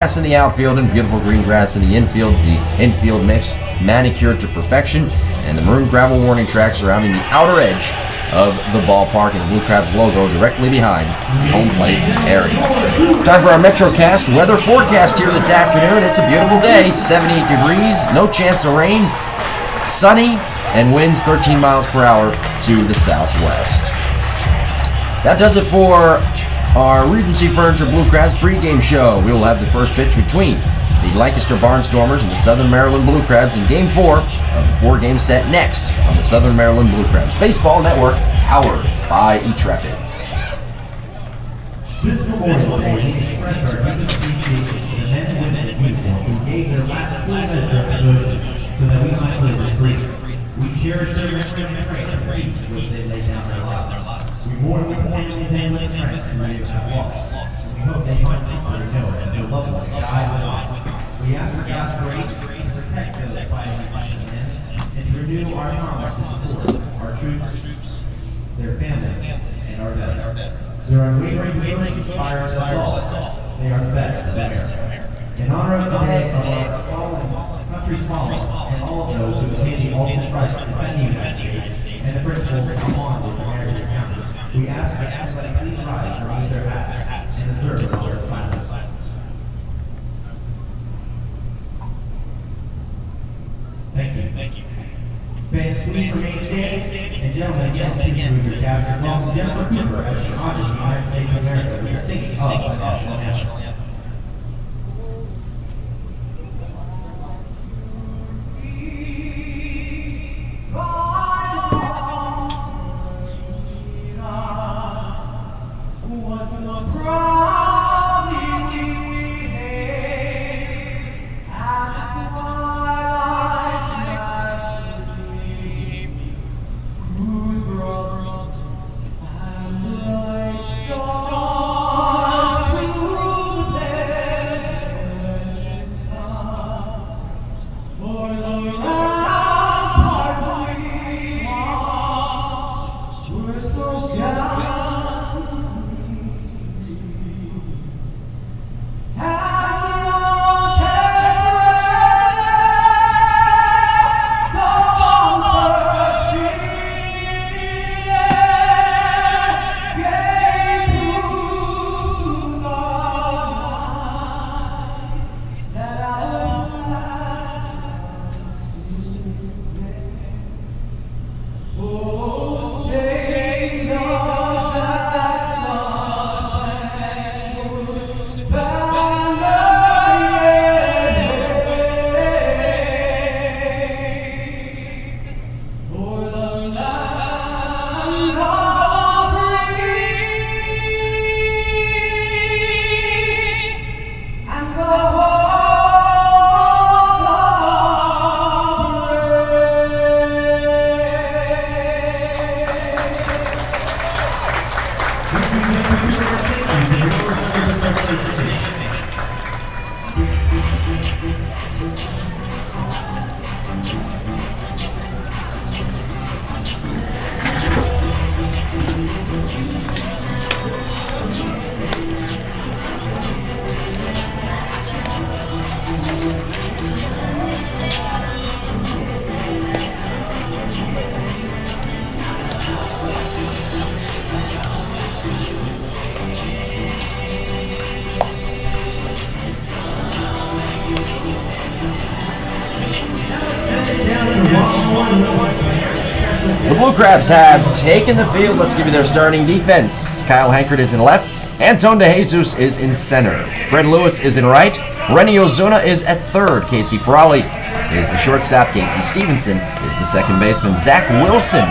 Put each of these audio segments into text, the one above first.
grass in the outfield and beautiful green grass in the infield. The infield mix manicured to perfection, and the maroon gravel warning track surrounding the outer edge of the ballpark, and the Blue Crabs logo directly behind the home plate area. Time for our MetroCast weather forecast here this afternoon. It's a beautiful day, 78 degrees, no chance of rain, sunny, and winds 13 miles per hour to the southwest. That does it for our Regency Furniture Blue Crabs pregame show. We will have the first pitch between the Lancaster Barnstormers and the Southern Maryland Blue Crabs in Game 4 of the 4-game set next on the Southern Maryland Blue Crabs Baseball Network, powered by eTrepid. This Memorial Day, we express our deepest appreciation to the men and women in uniform who gave their last full measure of devotion so that we might live free. We cherish their memory and pray for the peace in which they laid down their lives. We mourn with the families and with friends who they have lost. We hope they find comfort and know that their loved ones died with them. We ask for God's grace to protect those fighting Russian men and to renew our promise to support our troops, their families, and our veterans. Their unwavering devotion inspires us all. They are the best of America. In honor of today, of our fallen country's fallen, and all of those who have paid the ultimate price to defend the United States and the principles of law which America is founded, we ask that everybody please rise, remove their hats, and observe the moment of silence. Thank you. Fans, please remain standing, and gentlemen, please remove your caps and welcome Jennifer Cooper as she honors the United States of America with the singing of the national anthem. The Blue Crabs have taken the field. Let's give you their starting defense. Kyle Hankert is in left. Anton DeJesus is in center. Fred Lewis is in right. Rennie Ozuna is at third. Casey Frawley is the shortstop. Casey Stevenson is the second baseman. Zach Wilson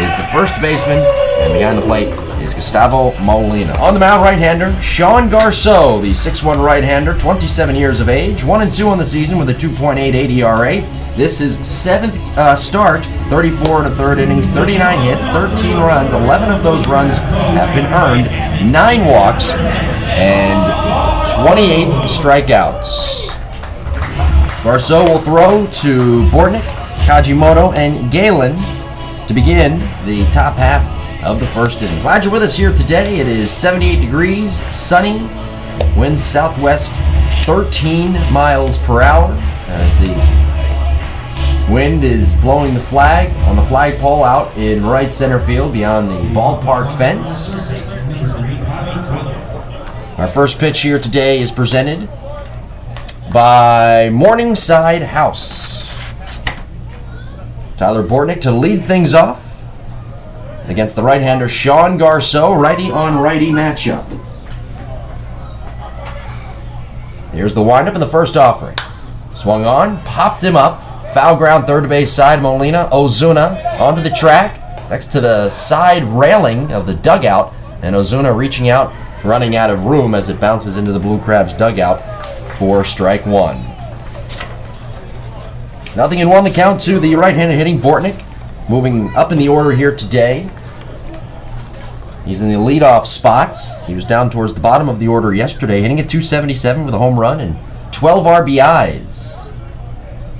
is the first baseman. And behind the plate is Gustavo Molina. On the mound, right-hander Sean Garceau, the 6'1 right-hander, 27 years of age, 1-2 on the season with a 2.88 ERA. This is seventh start, 34 and a third innings, 39 hits, 13 runs. 11 of those runs have been earned, 9 walks, and 28 strikeouts. Garceau will throw to Bortnick, Kajimoto, and Galen to begin the top half of the first inning. Glad you're with us here today. It is 78 degrees, sunny, winds southwest 13 miles per hour as the wind is blowing the flag on the flagpole out in right center field beyond the ballpark fence. Our first pitch here today is presented by Morningside House. Tyler Bortnick to lead things off against the right-hander Sean Garceau, righty-on-righty matchup. Here's the windup in the first offering. Swung on, popped him up. Foul ground, third base side. Molina, Ozuna onto the track, next to the side railing of the dugout, and Ozuna reaching out, running out of room as it bounces into the Blue Crabs dugout for strike one. 0-1 the count to the right-handed hitting Bortnick, moving up in the order here today. He's in the leadoff spot. He was down towards the bottom of the order yesterday, hitting at .277 with a home run and 12 RBIs.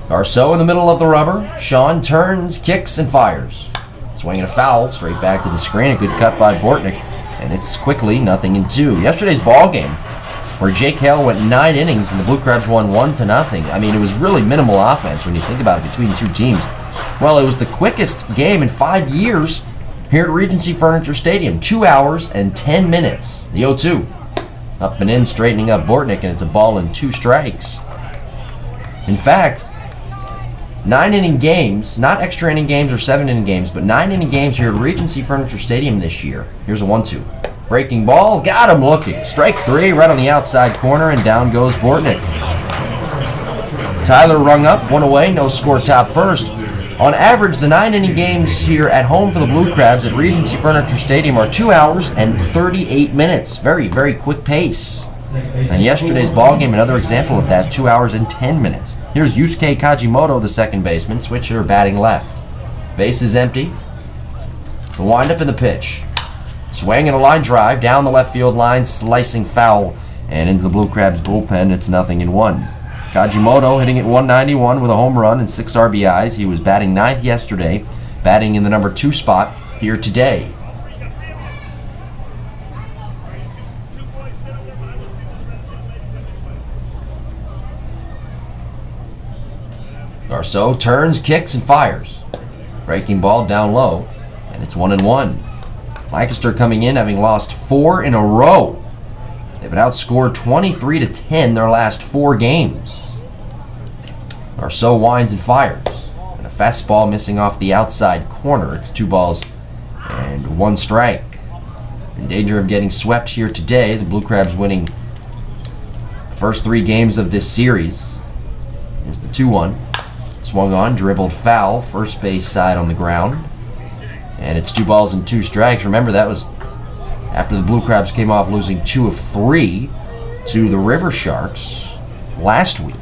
Garceau in the middle of the rubber. Sean turns, kicks, and fires. Swinging a foul straight back to the screen. A good cut by Bortnick, and it's quickly 0-2. Yesterday's ball game, where Jake Hale went 9 innings and the Blue Crabs won 1-0. I mean, it was really minimal offense when you think about it between two teams. Well, it was the quickest game in 5 years here at Regency Furniture Stadium. 2 hours and 10 minutes. The 0-2. Up and in, straightening up Bortnick, and it's a ball and 2 strikes. In fact, 9-inning games, not extra inning games or 7-inning games, but 9-inning games here at Regency Furniture Stadium this year. Here's a 1-2. Breaking ball, got him looking. Strike 3, right on the outside corner, and down goes Bortnick. Tyler rung up, one away, no score, top first. On average, the 9-inning games here at home for the Blue Crabs at Regency Furniture Stadium are 2 hours and 38 minutes. Very, very quick pace. And yesterday's ball game, another example of that, 2 hours and 10 minutes. Here's Yusuke Kajimoto, the second baseman, switch hitter batting left. Base is empty. The windup and the pitch. Swing and a line drive down the left field line, slicing foul, and into the Blue Crabs bullpen. It's 0-1. Kajimoto hitting at .191 with a home run and 6 RBIs. He was batting 9th yesterday, batting in the number 2 spot here today. Garceau turns, kicks, and fires. Breaking ball down low, and it's 1-1. Lancaster coming in, having lost 4 in a row. They've been outscored 23-10 their last 4 games. Garceau winds and fires. And a fastball missing off the outside corner. It's 2 balls and 1 strike. In danger of getting swept here today, the Blue Crabs winning the first 3 games of this series. Here's the 2-1. Swung on, dribbled foul, first base side on the ground. And it's 2 balls and 2 strikes. Remember, that was after the Blue Crabs came off losing 2 of 3 to the River Sharks last week.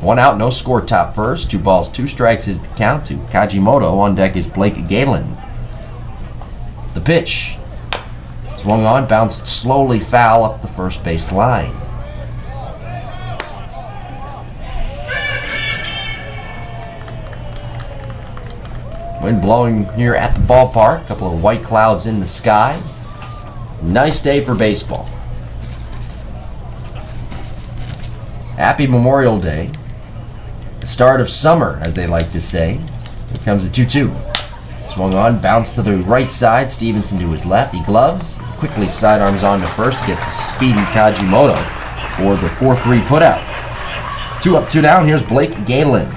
1 out, no score, top first. 2 balls, 2 strikes is the count to Kajimoto. On deck is Blake Galen. The pitch. Swung on, bounced slowly foul up the first base line. Wind blowing here at the ballpark. A couple of white clouds in the sky. Nice day for baseball. Happy Memorial Day. The start of summer, as they like to say. Here comes the 2-2. Swung on, bounced to the right side. Stevenson to his left. He gloves. Quickly sidearms on to first to get the speedy Kajimoto for the 4-3 putout. 2 up, 2 down. Here's Blake Galen.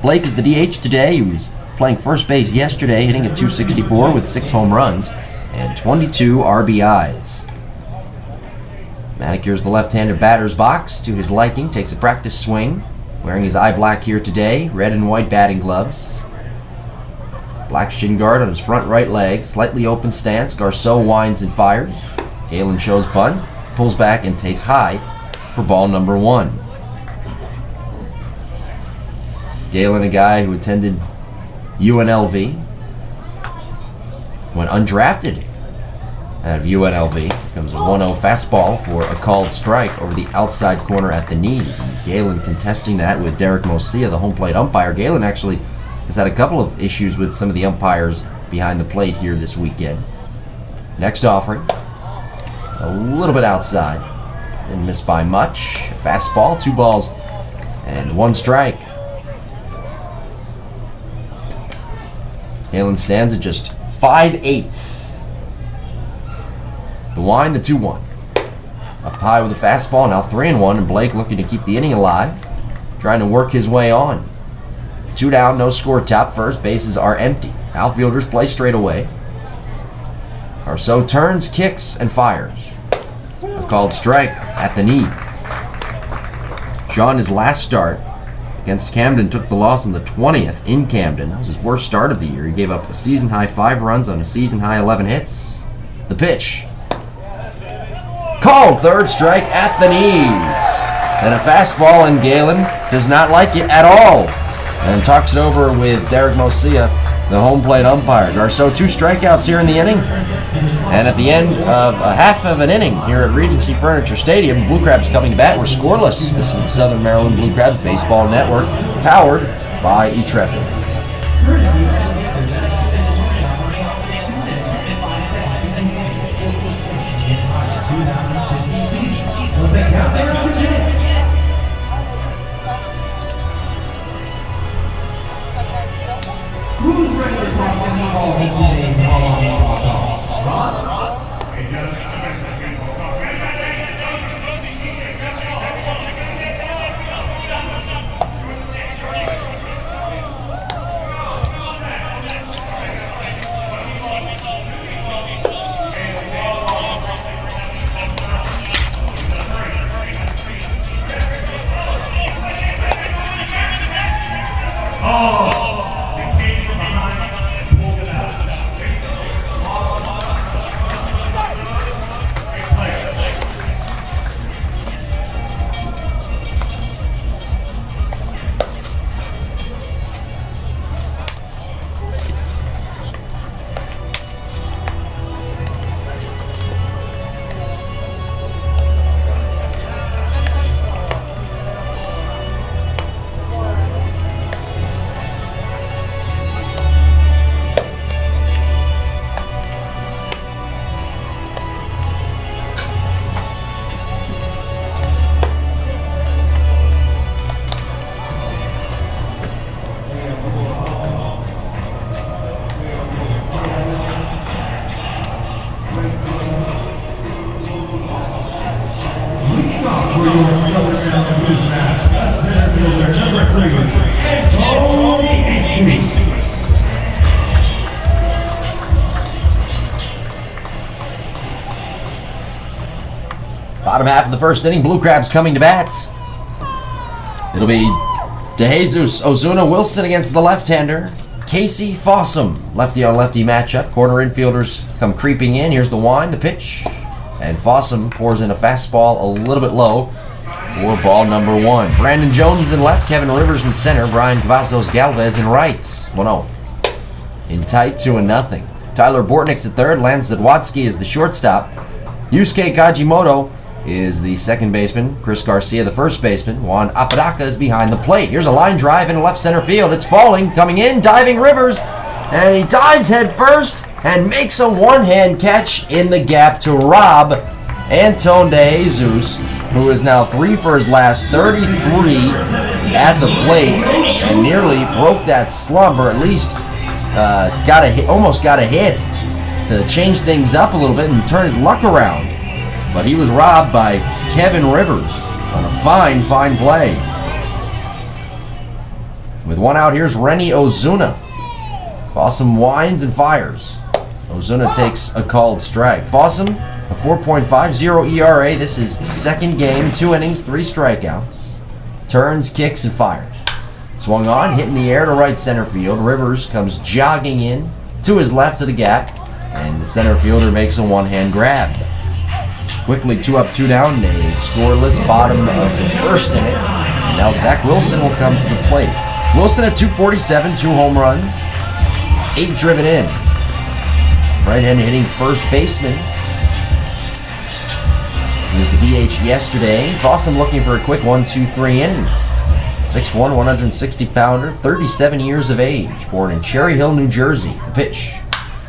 Blake is the DH today. He was playing first base yesterday, hitting at .264 with 6 home runs and 22 RBIs. Manicures the left-handed batter's box to his liking, takes a practice swing, wearing his eye black here today, red and white batting gloves. Black shin guard on his front right leg, slightly open stance. Garceau winds and fires. Galen shows bunt, pulls back and takes high for ball number 1. Galen, a guy who attended UNLV, went undrafted out of UNLV. Comes a 1-0 fastball for a called strike over the outside corner at the knees. And Galen contesting that with Derek Mosia, the home plate umpire. Galen actually has had a couple of issues with some of the umpires behind the plate here this weekend. Next offering, a little bit outside. Didn't miss by much. Fastball, 2 balls, and 1 strike. Galen stands at just 5'8". The wind, the 2-1. Up high with a fastball, now 3-1, and Blake looking to keep the inning alive, trying to work his way on. 2 down, no score, top first, bases are empty. Outfielders play straight away. Arceau turns, kicks, and fires. A called strike at the knees. Sean, his last start against Camden, took the loss on the 20th in Camden. That was his worst start of the year. He gave up a season-high 5 runs on a season-high 11 hits. The pitch. Called, third strike at the knees. And a fastball, and Galen does not like it at all. And talks it over with Derek Mosia, the home plate umpire. Garceau 2 strikeouts here in the inning. And at the end of a half of an inning here at Regency Furniture Stadium, Blue Crabs coming to bat. We're scoreless. This is the Southern Maryland Blue Crabs Baseball Network, powered by Intrepid. Who's ready to toss any ball in today's ball? Ron? Bottom half of the first inning, Blue Crabs coming to bat. It'll be DeJesus Ozuna Wilson against the left-hander, Casey Fossum. Lefty-on-lefty matchup. Corner infielders come creeping in. Here's the wind, the pitch. And Fossum pours in a fastball a little bit low for ball number 1. Brandon Jones in left, Kevin Rivers in center, Brian Cavazos Galvez in right. 1-0. In tight, 2-0. Tyler Bortnick's at third, Lance Zadwatsky is the shortstop. Yusuke Kajimoto is the second baseman. Chris Garcia, the first baseman. Juan Apodaca is behind the plate. Here's a line drive in left center field. It's falling, coming in, diving Rivers, and he dives head first and makes a one-hand catch in the gap to rob Anton DeJesus, who is now 3 for his last 33 at the plate, and nearly broke that slump, or at least almost got a hit to change things up a little bit and turn his luck around. But he was robbed by Kevin Rivers on a fine play. With 1 out, here's Rennie Ozuna. Fossum winds and fires. Ozuna takes a called strike. Fossum, a 4.50 ERA. This is second game, 2 innings, 3 strikeouts. Turns, kicks, and fires. Swung on, hit in the air to right center field. Rivers comes jogging in to his left of the gap, and the center fielder makes a one-hand grab. Quickly 2 up, 2 down, a scoreless bottom of the first inning. And now Zach Wilson will come to the plate. Wilson at 247, 2 home runs, 8 driven in. Right-hand hitting first baseman. He was the DH yesterday. Fossum looking for a quick 1-2-3 inning. 6'1", 160-pounder, 37 years of age. Born in Cherry Hill, New Jersey. The pitch.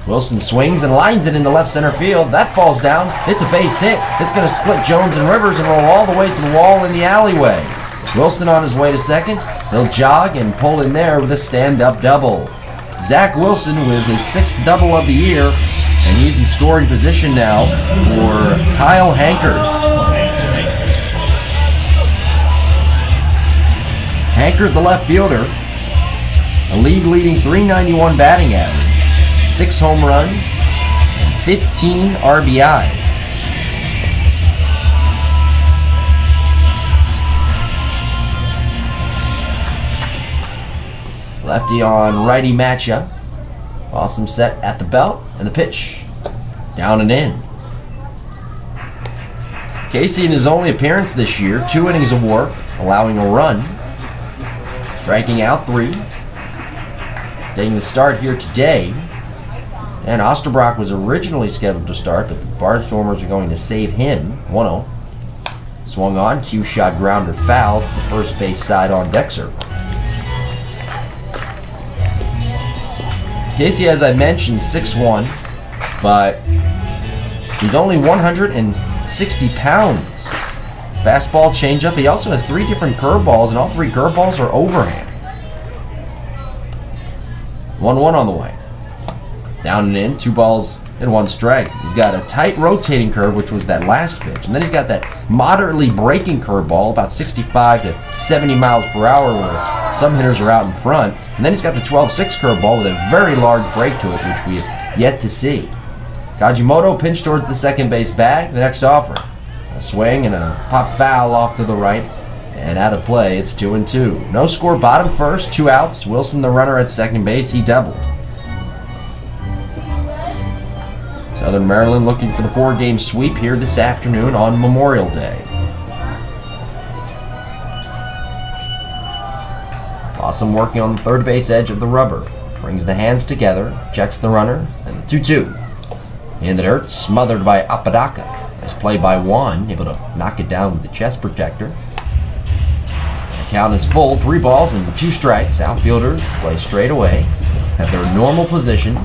Wilson swings and lines it in the left center field. That falls down. It's a base hit. It's going to split Jones and Rivers and roll all the way to the wall in the alleyway. Wilson on his way to second. He'll jog and pull in there with a stand-up double. Zach Wilson with his 6th double of the year, and he's in scoring position now for Kyle Hankard. Hankard, the left fielder, a league-leading .391 batting average, 6 home runs, 15 RBIs. Lefty on righty matchup. Awesome set at the belt, and the pitch. Down and in. Casey, in his only appearance this year, 2 innings of work, allowing a run. Striking out 3. Taking the start here today. And Osterbrock was originally scheduled to start, but the Barnstormers are going to save him. 1-0. Swung on, cue shot grounder foul to the first base side on Dexter. Casey, as I mentioned, 6'1", but he's only 160 pounds. Fastball, changeup. He also has 3 different curveballs, and all 3 curveballs are overhand. 1-1 on the way. Down and in, 2 balls and 1 strike. He's got a tight rotating curve, which was that last pitch, and then he's got that moderately breaking curveball, about 65 to 70 miles per hour, where some hitters are out in front. And then he's got the 12-6 curveball with a very large break to it, which we have yet to see. Kajimoto pinched towards the second base bag. The next offering, a swing and a pop foul off to the right, and out of play. It's 2-2. No score, bottom first, 2 outs. Wilson, the runner at second base, he doubled. Southern Maryland looking for the 4-game sweep here this afternoon on Memorial Day. Awesome working on the third base edge of the rubber. Brings the hands together, checks the runner, and the 2-2. In the dirt, smothered by Apodaca. Nice play by Juan, able to knock it down with the chest protector. The count is full, 3 balls and 2 strikes. Outfielders play straight away, have their normal positions.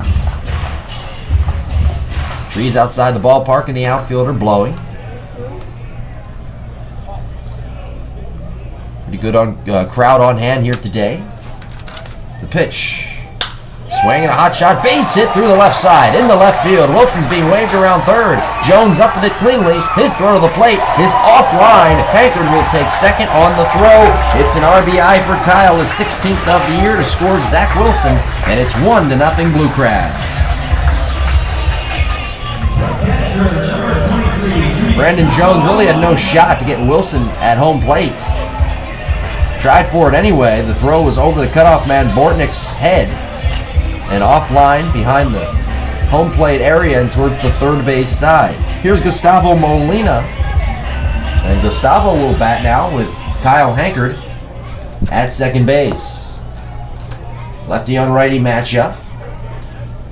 Trees outside the ballpark and the outfielder blowing. Pretty good crowd on hand here today. The pitch. Swing and a hot shot. Base hit through the left side. In the left field. Wilson's being waved around third. Jones up with it cleanly. His throw to the plate is offline. Hankard will take second on the throw. It's an RBI for Kyle, his 16th of the year, to score Zach Wilson. And it's 1-0 Blue Crabs. Brandon Jones really had no shot to get Wilson at home plate. Tried for it anyway. The throw was over the cutoff man Bortnick's head and offline behind the home plate area and towards the third base side. Here's Gustavo Molina. And Gustavo will bat now with Kyle Hankard at second base. Lefty on righty matchup.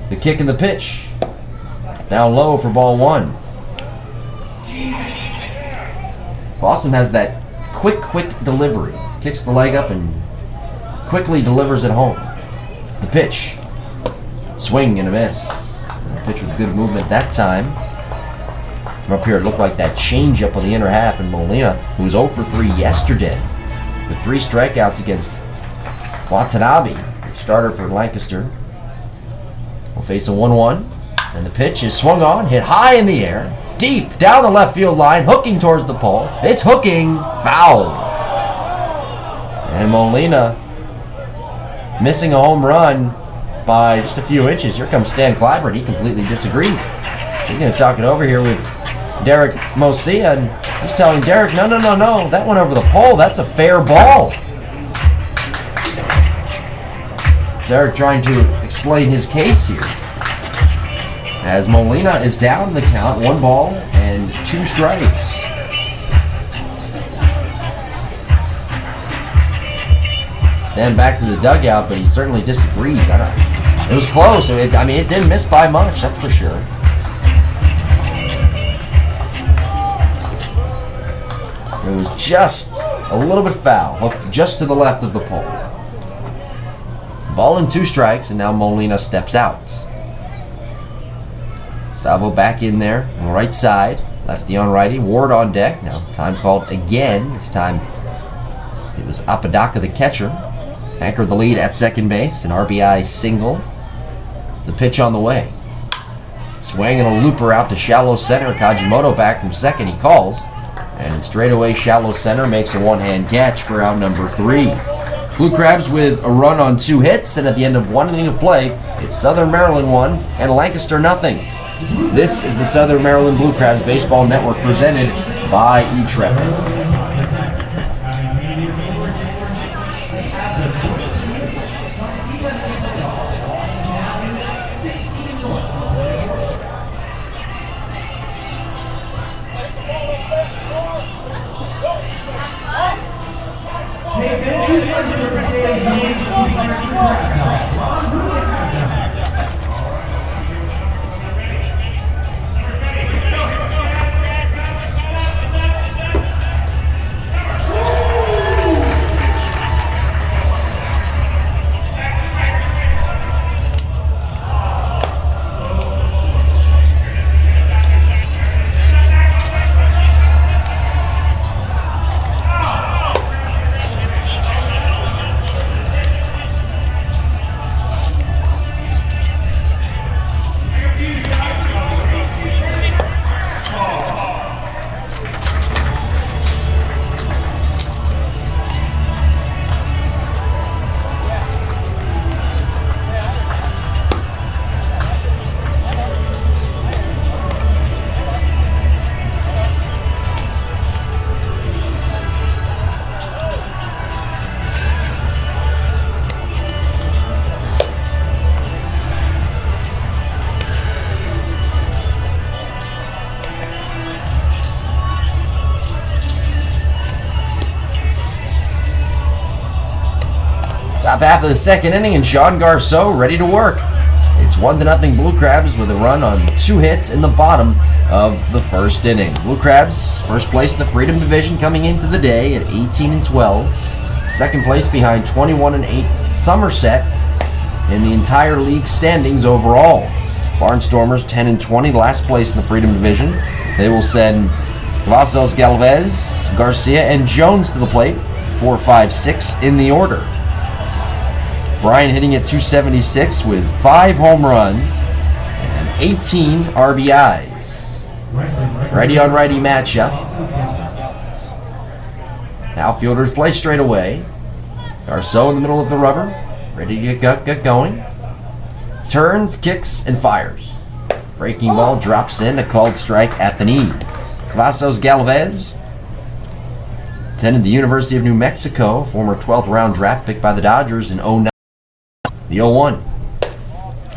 The kick and the pitch. Down low for ball 1. Fossum has that quick delivery. Kicks the leg up and quickly delivers it home. The pitch. Swing and a miss. The pitch with good movement that time. From up here it looked like that changeup on the inner half, and Molina, who was 0 for 3 yesterday, with 3 strikeouts against Watanabe, the starter for Lancaster, will face a 1-1. And the pitch is swung on, hit high in the air, deep down the left field line, hooking towards the pole. It's hooking, foul. And Molina missing a home run by just a few inches. Here comes Stan Clyburn. He completely disagrees. He's going to talk it over here with Derek Mosia, and he's telling Derek, no, that went over the pole. That's a fair ball. Derek trying to explain his case here, as Molina is down the count, 1 ball and 2 strikes. Stand back to the dugout, but he certainly disagrees. It was close. It didn't miss by much, that's for sure. It was just a little bit foul, hooked just to the left of the pole. Ball and 2 strikes, and now Molina steps out. Gustavo back in there on the right side. Lefty on righty. Ward on deck. Now time called again. This time it was Apodaca, the catcher. Anchored the lead at second base. An RBI single. The pitch on the way. Swing and a looper out to shallow center. Kajimoto back from second. He calls. And straight away shallow center makes a one-hand catch for out number 3. Blue Crabs with a run on 2 hits, and at the end of 1 inning of play, it's Southern Maryland 1 and Lancaster nothing. This is the Southern Maryland Blue Crabs Baseball Network presented by E-Trepid. Top half of the second inning, and Sean Garceau ready to work. It's 1-0 Blue Crabs with a run on 2 hits in the bottom of the first inning. Blue Crabs, first place in the Freedom Division coming into the day at 18-12. Second place behind 21-8 Somerset in the entire league standings overall. Barnstormers 10-20, last place in the Freedom Division. They will send Cavazos, Galvez, Garcia, and Jones to the plate, 4, 5, 6 in the order. Brian hitting at .276 with 5 home runs and 18 RBIs. Righty on righty matchup. Outfielders play straight away. Garceau in the middle of the rubber, ready to get going. Turns, kicks, and fires. Breaking ball drops in, a called strike at the knees. Cavazos Galvez, attended the University of New Mexico, former 12th round draft pick by the Dodgers in 09. The 0-1.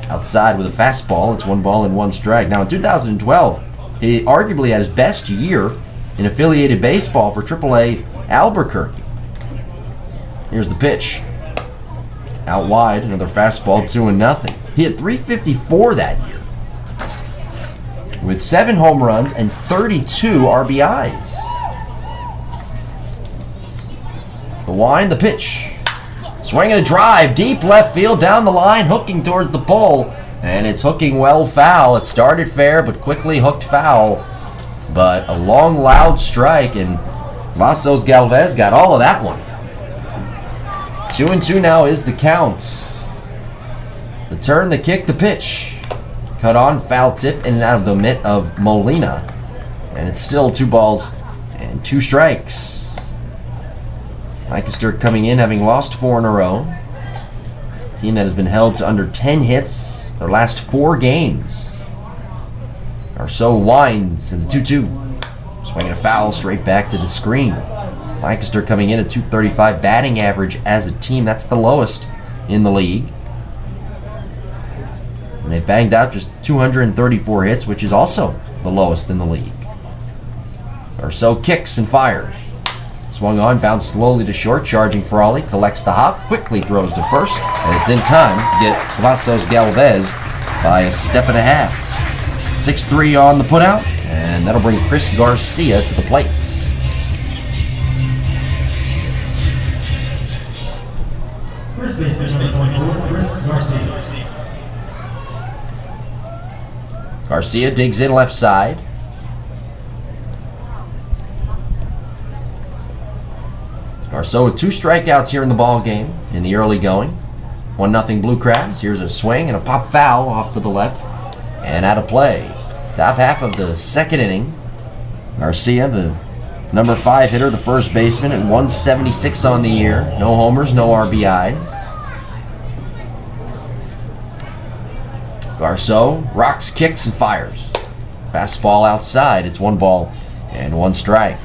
Outside with a fastball. It's 1 ball and 1 strike. Now in 2012, he arguably had his best year in affiliated baseball for AAA Albuquerque. Here's the pitch. Out wide, another fastball, 2-0. He hit .354 that year with 7 home runs and 32 RBIs. The wind, the pitch. Swinging a drive, deep left field, down the line, hooking towards the pole, and it's hooking well foul. It started fair, but quickly hooked foul. But a long, loud strike, and Vasos Galvez got all of that one. 2-2 now is the count. The turn, the kick, the pitch. Cut on, foul tip, in and out of the mitt of Molina. And it's still 2 balls and 2 strikes. Lancaster coming in, having lost 4 in a row. Team that has been held to under 10 hits their last 4 games. Garceau winds in the 2-2. Swinging a foul straight back to the screen. Lancaster coming in at .235 batting average as a team. That's the lowest in the league. And they've banged out just 234 hits, which is also the lowest in the league. Garceau kicks and fires. Swung on, bounced slowly to short, charging Frawley, collects the hop, quickly throws to first, and it's in time to get Cavazos Galvez by a step and a half. 6-3 on the putout, and that'll bring Chris Garcia to the plate. First baseman number 24, Chris Garcia. Garcia digs in left side. Garcia with 2 strikeouts here in the ball game in the early going. 1-0 Blue Crabs. Here's a swing and a pop foul off to the left and out of play. Top half of the second inning. Garcia, the number 5 hitter, the first baseman, at 176 on the year. No homers, no RBIs. Garcia rocks, kicks, and fires. Fastball outside. It's 1 ball and 1 strike.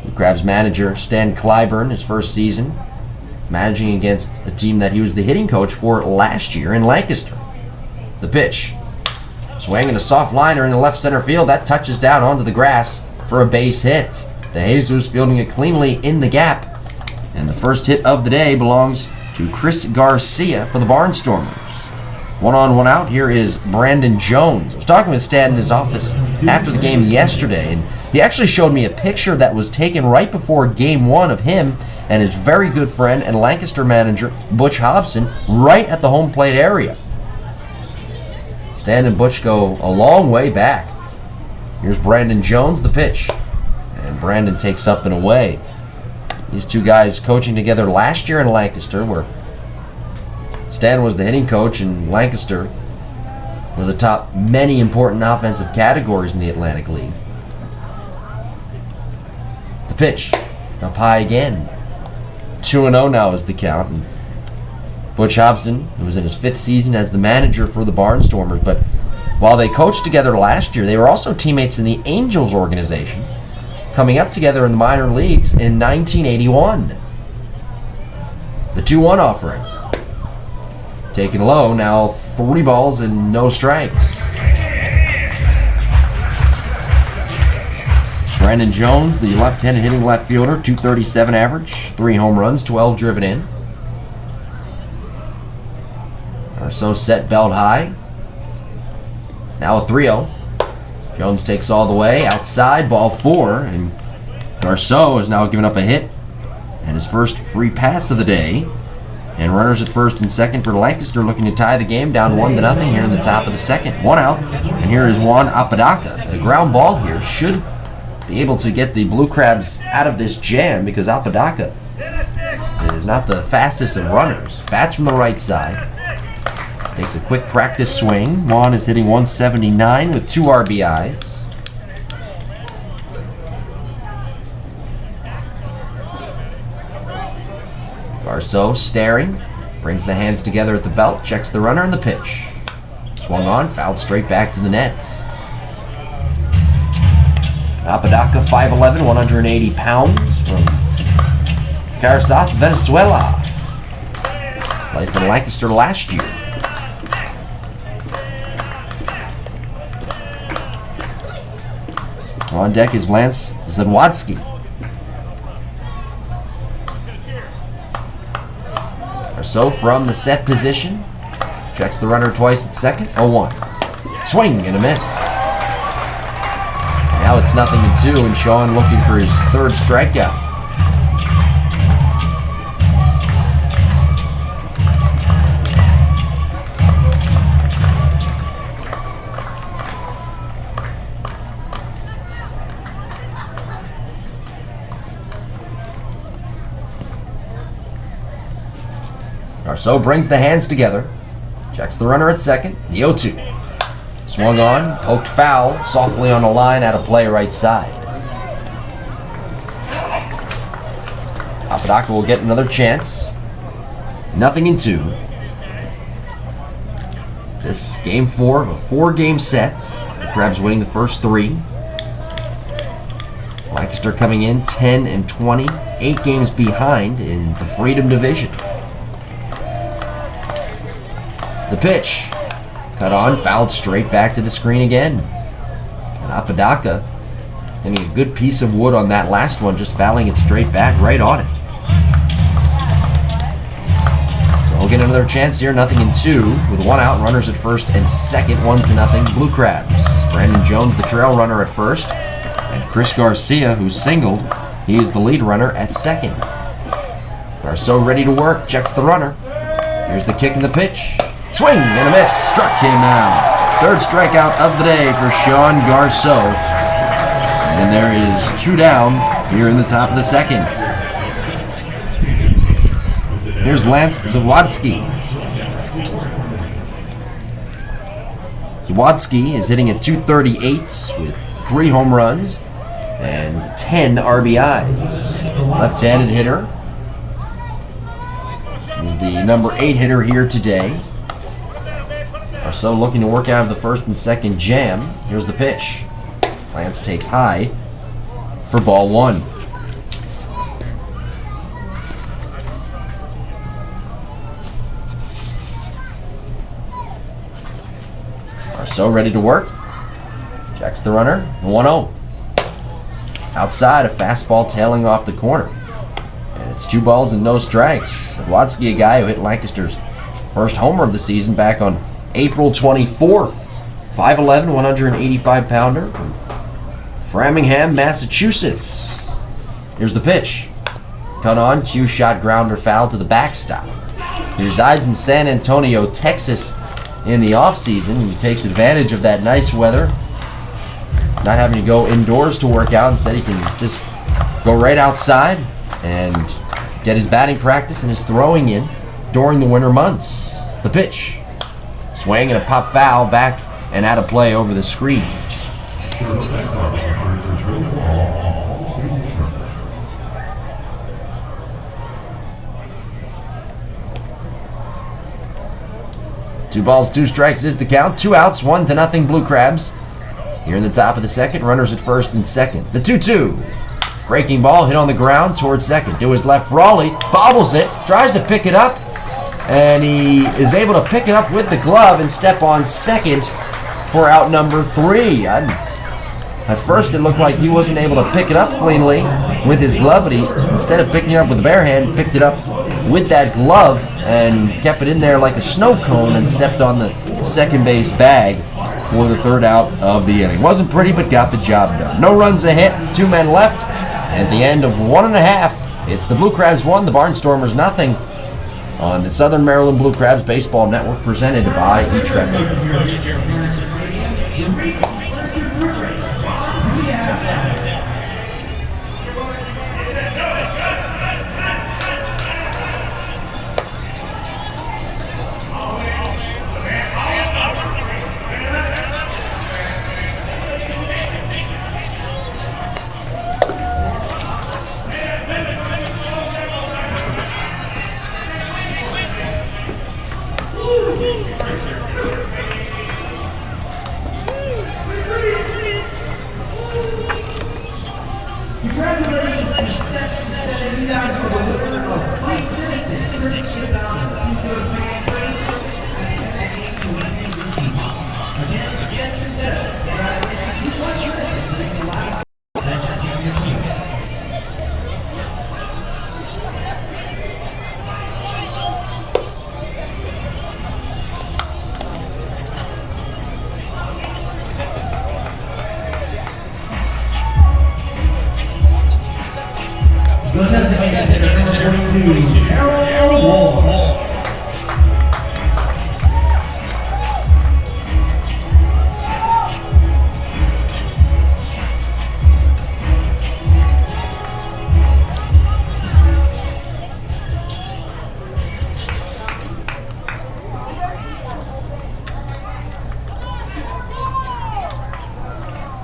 Blue Crabs manager Stan Clyburn, his first season, managing against a team that he was the hitting coach for last year in Lancaster. The pitch. Swing and a soft liner in the left center field. That touches down onto the grass for a base hit. De Jesus fielding it cleanly in the gap. And the first hit of the day belongs to Chris Garcia for the Barnstormers. 1 on, 1 out. Here is Brandon Jones. I was talking with Stan in his office after the game yesterday, and he actually showed me a picture that was taken right before Game 1 of him and his very good friend and Lancaster manager, Butch Hobson, right at the home plate area. Stan and Butch go a long way back. Here's Brandon Jones, the pitch. And Brandon takes up and away. These 2 guys coaching together last year in Lancaster, where Stan was the hitting coach and Lancaster was atop many important offensive categories in the Atlantic League. The pitch, up high again. 2-0 now is the count. And Butch Hobson, who was in his 5th season as the manager for the Barnstormers, but while they coached together last year, they were also teammates in the Angels organization, coming up together in the minor leagues in 1981. The 2-1 offering. Taken low, now 3 balls and no strikes. Brandon Jones, the left-handed hitting left fielder, 237 average, 3 home runs, 12 driven in. Garcia set belt high. Now a 3-0. Jones takes all the way, outside, ball 4, and Garcia has now given up a hit and his first free pass of the day. And runners at first and second for Lancaster, looking to tie the game down 1-0 here in the top of the second. 1 out, and here is Juan Apodaca. The ground ball here should be able to get the Blue Crabs out of this jam, because Apodaca is not the fastest of runners. Bats from the right side. Takes a quick practice swing. Juan is hitting 179 with 2 RBIs. Garcia staring, brings the hands together at the belt, checks the runner and the pitch. Swung on, fouled straight back to the nets. Apodaca, 5'11", 180 pounds, from Caracas, Venezuela. Played for Lancaster last year. On deck is Lance Zadwodzki. So from the set position, checks the runner twice at second, 0-1. Swing and a miss. Now it's 0-2, and Sean looking for his 3rd strikeout. Garcia brings the hands together, checks the runner at second, the 0-2. Swung on, poked foul, softly on the line, out of play right side. Apodaca will get another chance. 0-2. This game 4 of a 4-game set. The Crabs winning the first 3. Lancaster coming in 10-20, 8 games behind in the Freedom Division. The pitch, cut on, fouled straight back to the screen again. And Apodaca hitting a good piece of wood on that last one, just fouling it straight back right on it. So we'll get another chance here, 0-2, with 1 out, runners at first and second, 1-0, Blue Crabs. Brandon Jones, the trail runner at first, and Chris Garcia, who singled, he is the lead runner at second. Garcia ready to work, checks the runner. Here's the kick and the pitch. Swing and a miss, struck him out. 2 Third strikeout of the day for Sean Garceau. And there is 2 down here in the top of the second. Here's Lance Zawadski. Zawadski is hitting at .238 with 3 home runs and 10 RBIs. Left-handed hitter. He's the number 8 hitter here today. Garceau looking to work out of the first and second jam. Here's the pitch. Lance takes high for ball 1. Garceau ready to work. Checks the runner. 1-0. Outside, a fastball tailing off the corner. And it's 2 balls and no strikes. Watsky, a guy who hit Lancaster's first homer of the season back on April 24th. 5'11", 185-pounder from Framingham, Massachusetts. Here's the pitch. Cut on, cue shot, grounder, foul to the backstop. He resides in San Antonio, Texas in the offseason. He takes advantage of that nice weather, not having to go indoors to work out. Instead, he can just go right outside and get his batting practice and his throwing in during the winter months. The pitch. Swing and a pop foul back and out of play over the screen. Two balls, 2 strikes is the count. 2 outs, 1-0 Blue Crabs. Here in the top of the second, runners at first and second. The 2-2. Breaking ball hit on the ground towards second. To his left, Raleigh bobbles it, tries to pick it up, and he is able to pick it up with the glove and step on second for out number 3. At first, it looked like he wasn't able to pick it up cleanly with his glove, but he, instead of picking it up with the bare hand, picked it up with that glove and kept it in there like a snow cone and stepped on the second base bag for the 3rd out of the inning. Wasn't pretty, but got the job done. No runs a hit, 2 men left. At the end of 1.5, it's the Blue Crabs 1, the Barnstormers 0 on the Southern Maryland Blue Crabs Baseball Network, presented by eTrekker. Congratulations to Section 7. You guys are the winner of Fight Citizens. $36 Again, Section 7. Congratulations to Fight Citizens. Making the last section championship. The designated hitter number 42, Harold Wall.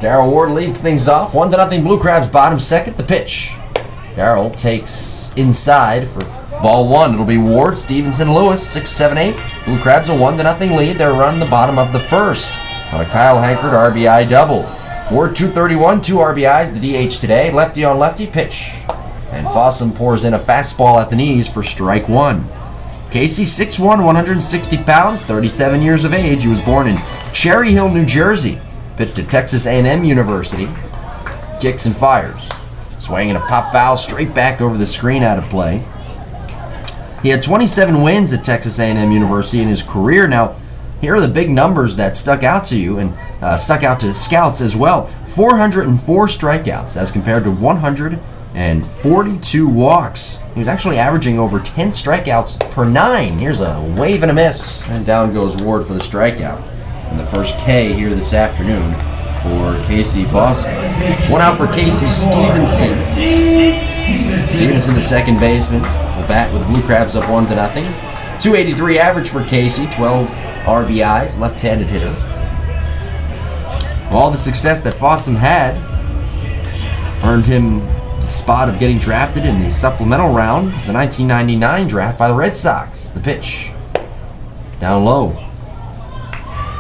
Darrell Ward leads things off. 1-0 Blue Crabs, bottom second. The pitch. Darrell takes inside for ball 1. It'll be Ward, Stevenson, Lewis, 6, 7, 8. Blue Crabs a 1-0 lead. They're running the bottom of the first on a Kyle Hankard RBI double. Ward 231, 2 RBIs, the DH today. Lefty on lefty, pitch. And Fossum pours in a fastball at the knees for strike 1. Casey, 6'1", 160 pounds, 37 years of age. He was born in Cherry Hill, New Jersey. Pitched at Texas A&M University. Kicks and fires. Swinging a pop foul straight back over the screen, out of play. He had 27 wins at Texas A&M University in his career. Now, here are the big numbers that stuck out to you and stuck out to scouts as well. 404 strikeouts as compared to 142 walks. He was actually averaging over 10 strikeouts per 9. Here's a wave and a miss, and down goes Ward for the strikeout in the first K here this afternoon for Casey Foss. One out for Casey Stevenson. Stevenson, the second baseman, will bat with Blue Crabs up 1-0. 283 average for Casey, 12 RBIs, left-handed hitter. All the success that Fossum had earned him the spot of getting drafted in the supplemental round of the 1999 draft by the Red Sox. The pitch, down low.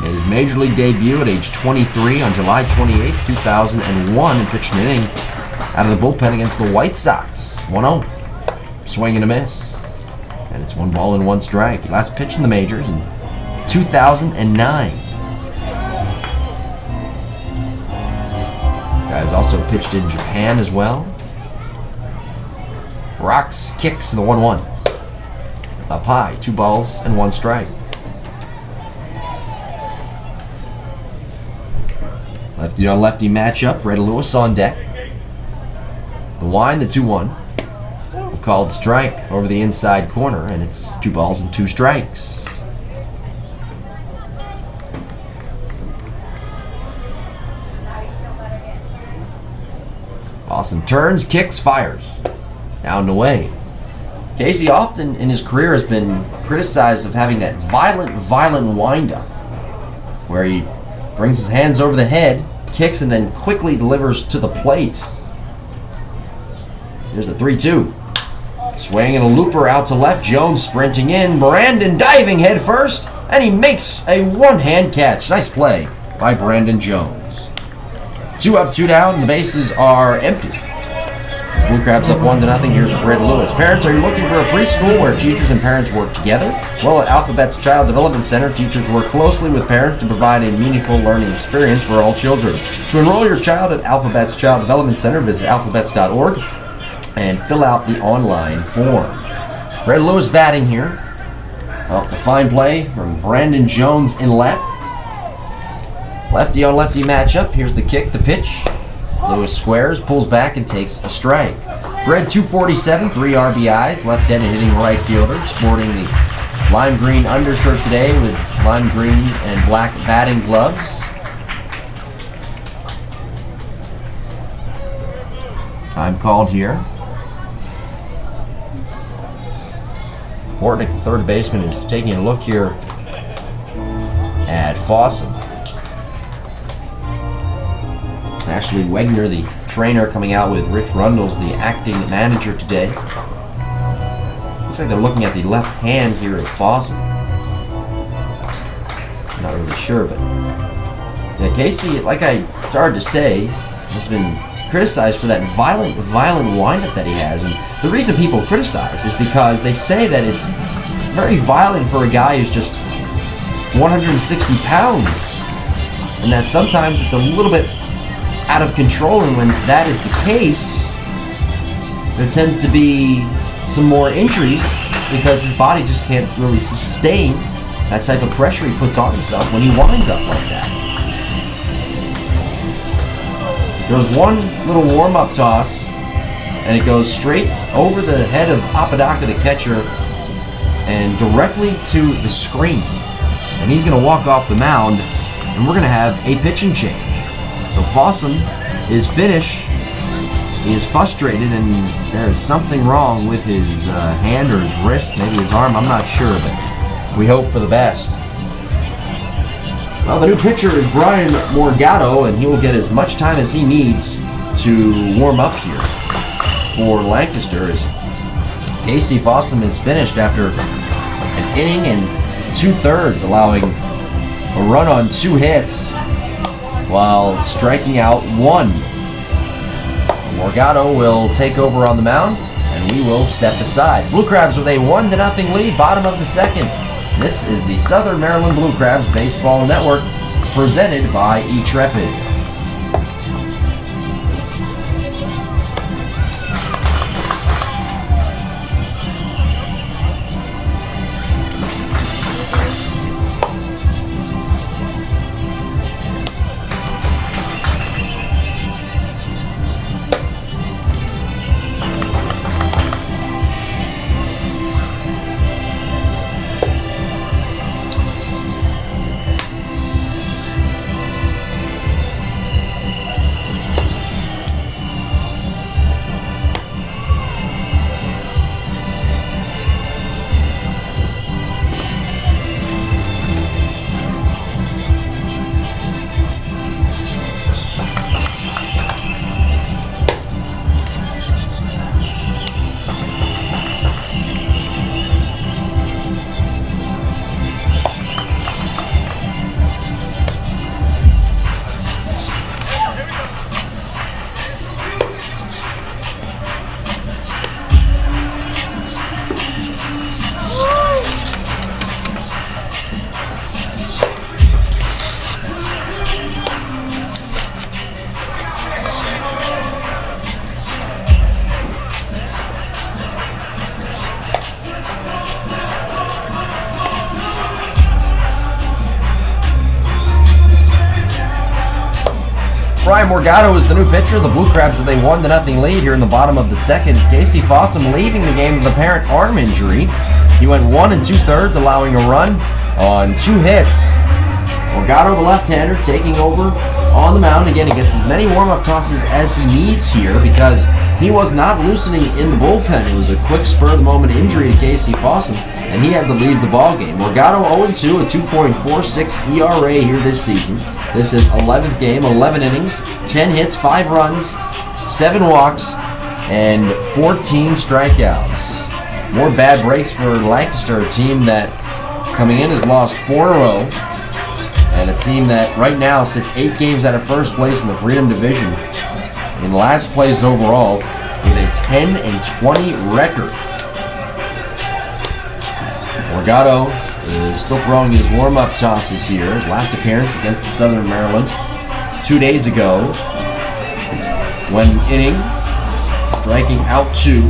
Made his major league debut at age 23 on July 28, 2001, and pitched an inning out of the bullpen against the White Sox. 1-0. Swing and a miss. And it's 1-1 strike. He last pitched in the majors in 2009. Guys also pitched in Japan as well. Rocks, kicks in the 1-1. Up high, 2-1 strike. Lefty on lefty matchup. Fred Lewis on deck. The wind, the 2-1. A called strike over the inside corner, and it's 2 strikes. Awesome turns, kicks, fires. Down and away. Casey often in his career has been criticized of having that violent wind-up where he brings his hands over the head, kicks, and then quickly delivers to the plate. Here's the 3-2. Swing and a looper out to left. Jones sprinting in. Brandon diving head first, and he makes a one-hand catch. Nice play by Brandon Jones. 2 up, 2 down. The bases are empty. Blue Crabs up 1-0. Here's Fred Lewis. Parents, are you looking for a preschool where teachers and parents work together? Well, at Alphabet's Child Development Center, teachers work closely with parents to provide a meaningful learning experience for all children. To enroll your child at Alphabet's Child Development Center, visit alphabets.org and fill out the online form. Fred Lewis batting here. Off the fine play from Brandon Jones in left. Lefty on lefty matchup. Here's the kick, the pitch. Lewis squares, pulls back, and takes a strike. Fred, 247, 3 RBIs, left-handed hitting right fielder, sporting the lime green undershirt today with lime green and black batting gloves. Time called here. Portnick, the third baseman, is taking a look here at Fossum. Ashley Wegner, the trainer, coming out with Rich Rundles, the acting manager today. Looks like they're looking at the left hand here of Fossum. I'm not really sure, but yeah, Casey, like I started to say, has been criticized for that violent windup that he has. And the reason people criticize is because they say that it's very violent for a guy who's just 160 pounds, and that sometimes it's a little bit out of control, and when that is the case, there tends to be some more injuries because his body just can't really sustain that type of pressure he puts on himself when he winds up like that. Goes one little warm-up toss, and it goes straight over the head of Apodaca, the catcher, and directly to the screen. And he's going to walk off the mound, and we're going to have a pitching change. So Fossum is finished. He is frustrated, and there's something wrong with his hand or his wrist, maybe his arm, I'm not sure, but we hope for the best. Well, the new pitcher is Brian Morgado, and he will get as much time as he needs to warm up here for Lancaster, as Casey Fossum is finished after an inning and 2/3, allowing a run on 2 hits while striking out 1. Morgado will take over on the mound, and we will step aside. Blue Crabs with a 1-0 lead, bottom of the second. This is the Southern Maryland Blue Crabs Baseball Network, presented by eTrepid. Brian Morgado is the new pitcher. The Blue Crabs with a 1-0 lead here in the bottom of the second. Casey Fossum leaving the game with apparent arm injury. He went 1 2/3, allowing a run on 2 hits. Morgado, the left-hander, taking over on the mound. Again, he gets as many warm-up tosses as he needs here because he was not loosening in the bullpen. It was a quick spur-of-the-moment injury to Casey Fossum, and he had to leave the ballgame. Morgado 0-2, a 2.46 ERA here this season. This is 11th game, 11 innings, 10 hits, 5 runs, 7 walks, and 14 strikeouts. More bad breaks for Lancaster, a team that coming in has lost 4 in a row, and a team that right now sits 8 games out of first place in the Freedom Division, in last place overall with a 10-20 record. Morgado is still throwing his warm-up tosses here. His last appearance against Southern Maryland 2 days ago. One inning, striking out 2.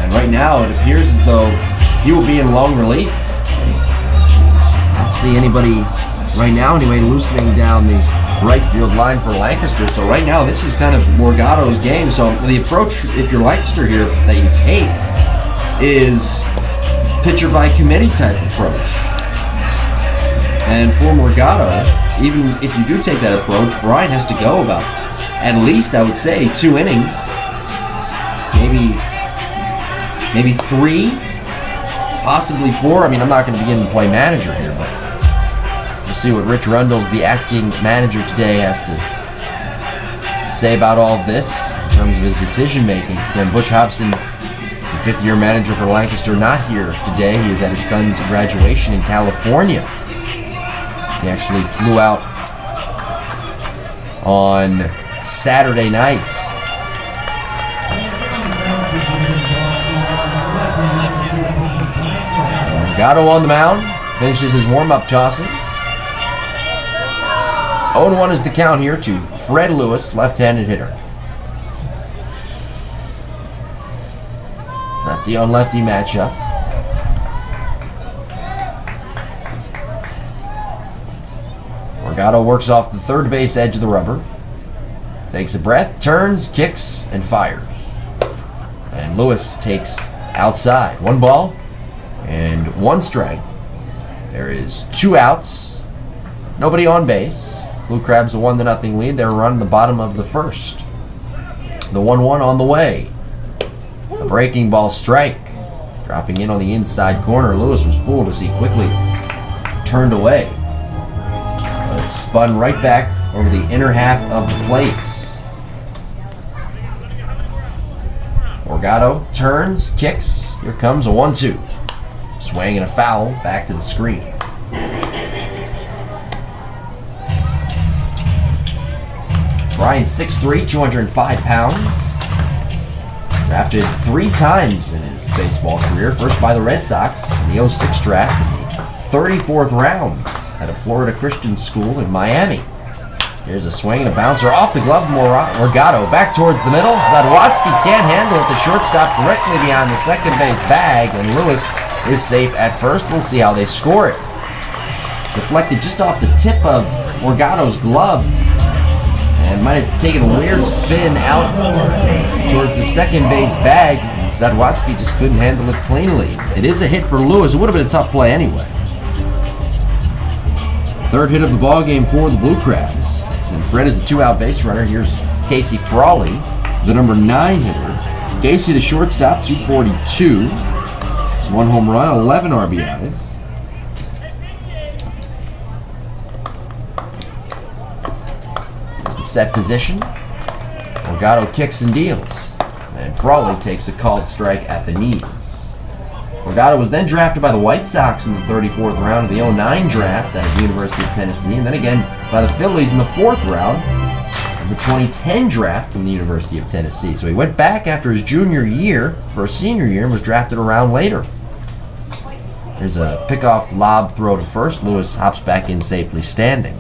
And right now it appears as though he will be in long relief. I don't see anybody right now anyway loosening down the right field line for Lancaster. So right now this is kind of Morgado's game. So the approach, if you're Lancaster here, that you take is pitcher by committee type approach. And for Morgado, even if you do take that approach, Brian has to go about at least, I would say, 2 innings, maybe 3, possibly 4. I mean, I'm not going to begin to play manager here, but we'll see what Rich Rundles, the acting manager today, has to say about all of this in terms of his decision making. Then Butch Hobson, the 5th-year manager for Lancaster, not here today. He is at his son's graduation in California. He actually flew out on Saturday night. Morgado on the mound, finishes his warm-up tosses. 0-1 is the count here to Fred Lewis, left-handed hitter. Lefty on lefty matchup. Morgado works off the third base edge of the rubber. Takes a breath, turns, kicks, and fires. And Lewis takes outside. 1 ball and 1 strike. There is 2 outs. Nobody on base. Blue Crabs a 1-0 lead. They're running the bottom of the first. The 1-1 on the way. A breaking ball strike. Dropping in on the inside corner. Lewis was fooled as he quickly turned away. But it spun right back over the inner half of the plates. Morgado turns, kicks. Here comes a 1-2. Swing and a foul back to the screen. Brian, 6'3", 205 pounds. Drafted 3 times in his baseball career. First by the Red Sox in the 06 draft in the 34th round at a Florida Christian school in Miami. Here's a swing and a bouncer off the glove. Morgado back towards the middle. Zadwatsky can't handle it. The shortstop directly behind the second base bag, and Lewis is safe at first. We'll see how they score it. Deflected just off the tip of Morgado's glove, and might have taken a weird spin out towards the second base bag. Zadwatsky just couldn't handle it cleanly. It is a hit for Lewis. It would have been a tough play anyway. Third hit of the ball game for the Blue Crabs. And Fred is the 2-out base runner. Here's Casey Frawley, the number 9 hitter. Casey, the shortstop, 242. 1 home run, 11 RBIs. Set position. Morgado kicks and deals. And Frawley takes a called strike at the knees. Morgado was then drafted by the White Sox in the 34th round of the 09 draft out of the University of Tennessee, and then again by the Phillies in the 4th round of the 2010 draft from the University of Tennessee. So he went back after his junior year for a senior year and was drafted a round later. There's a pickoff lob throw to first. Lewis hops back in safely standing.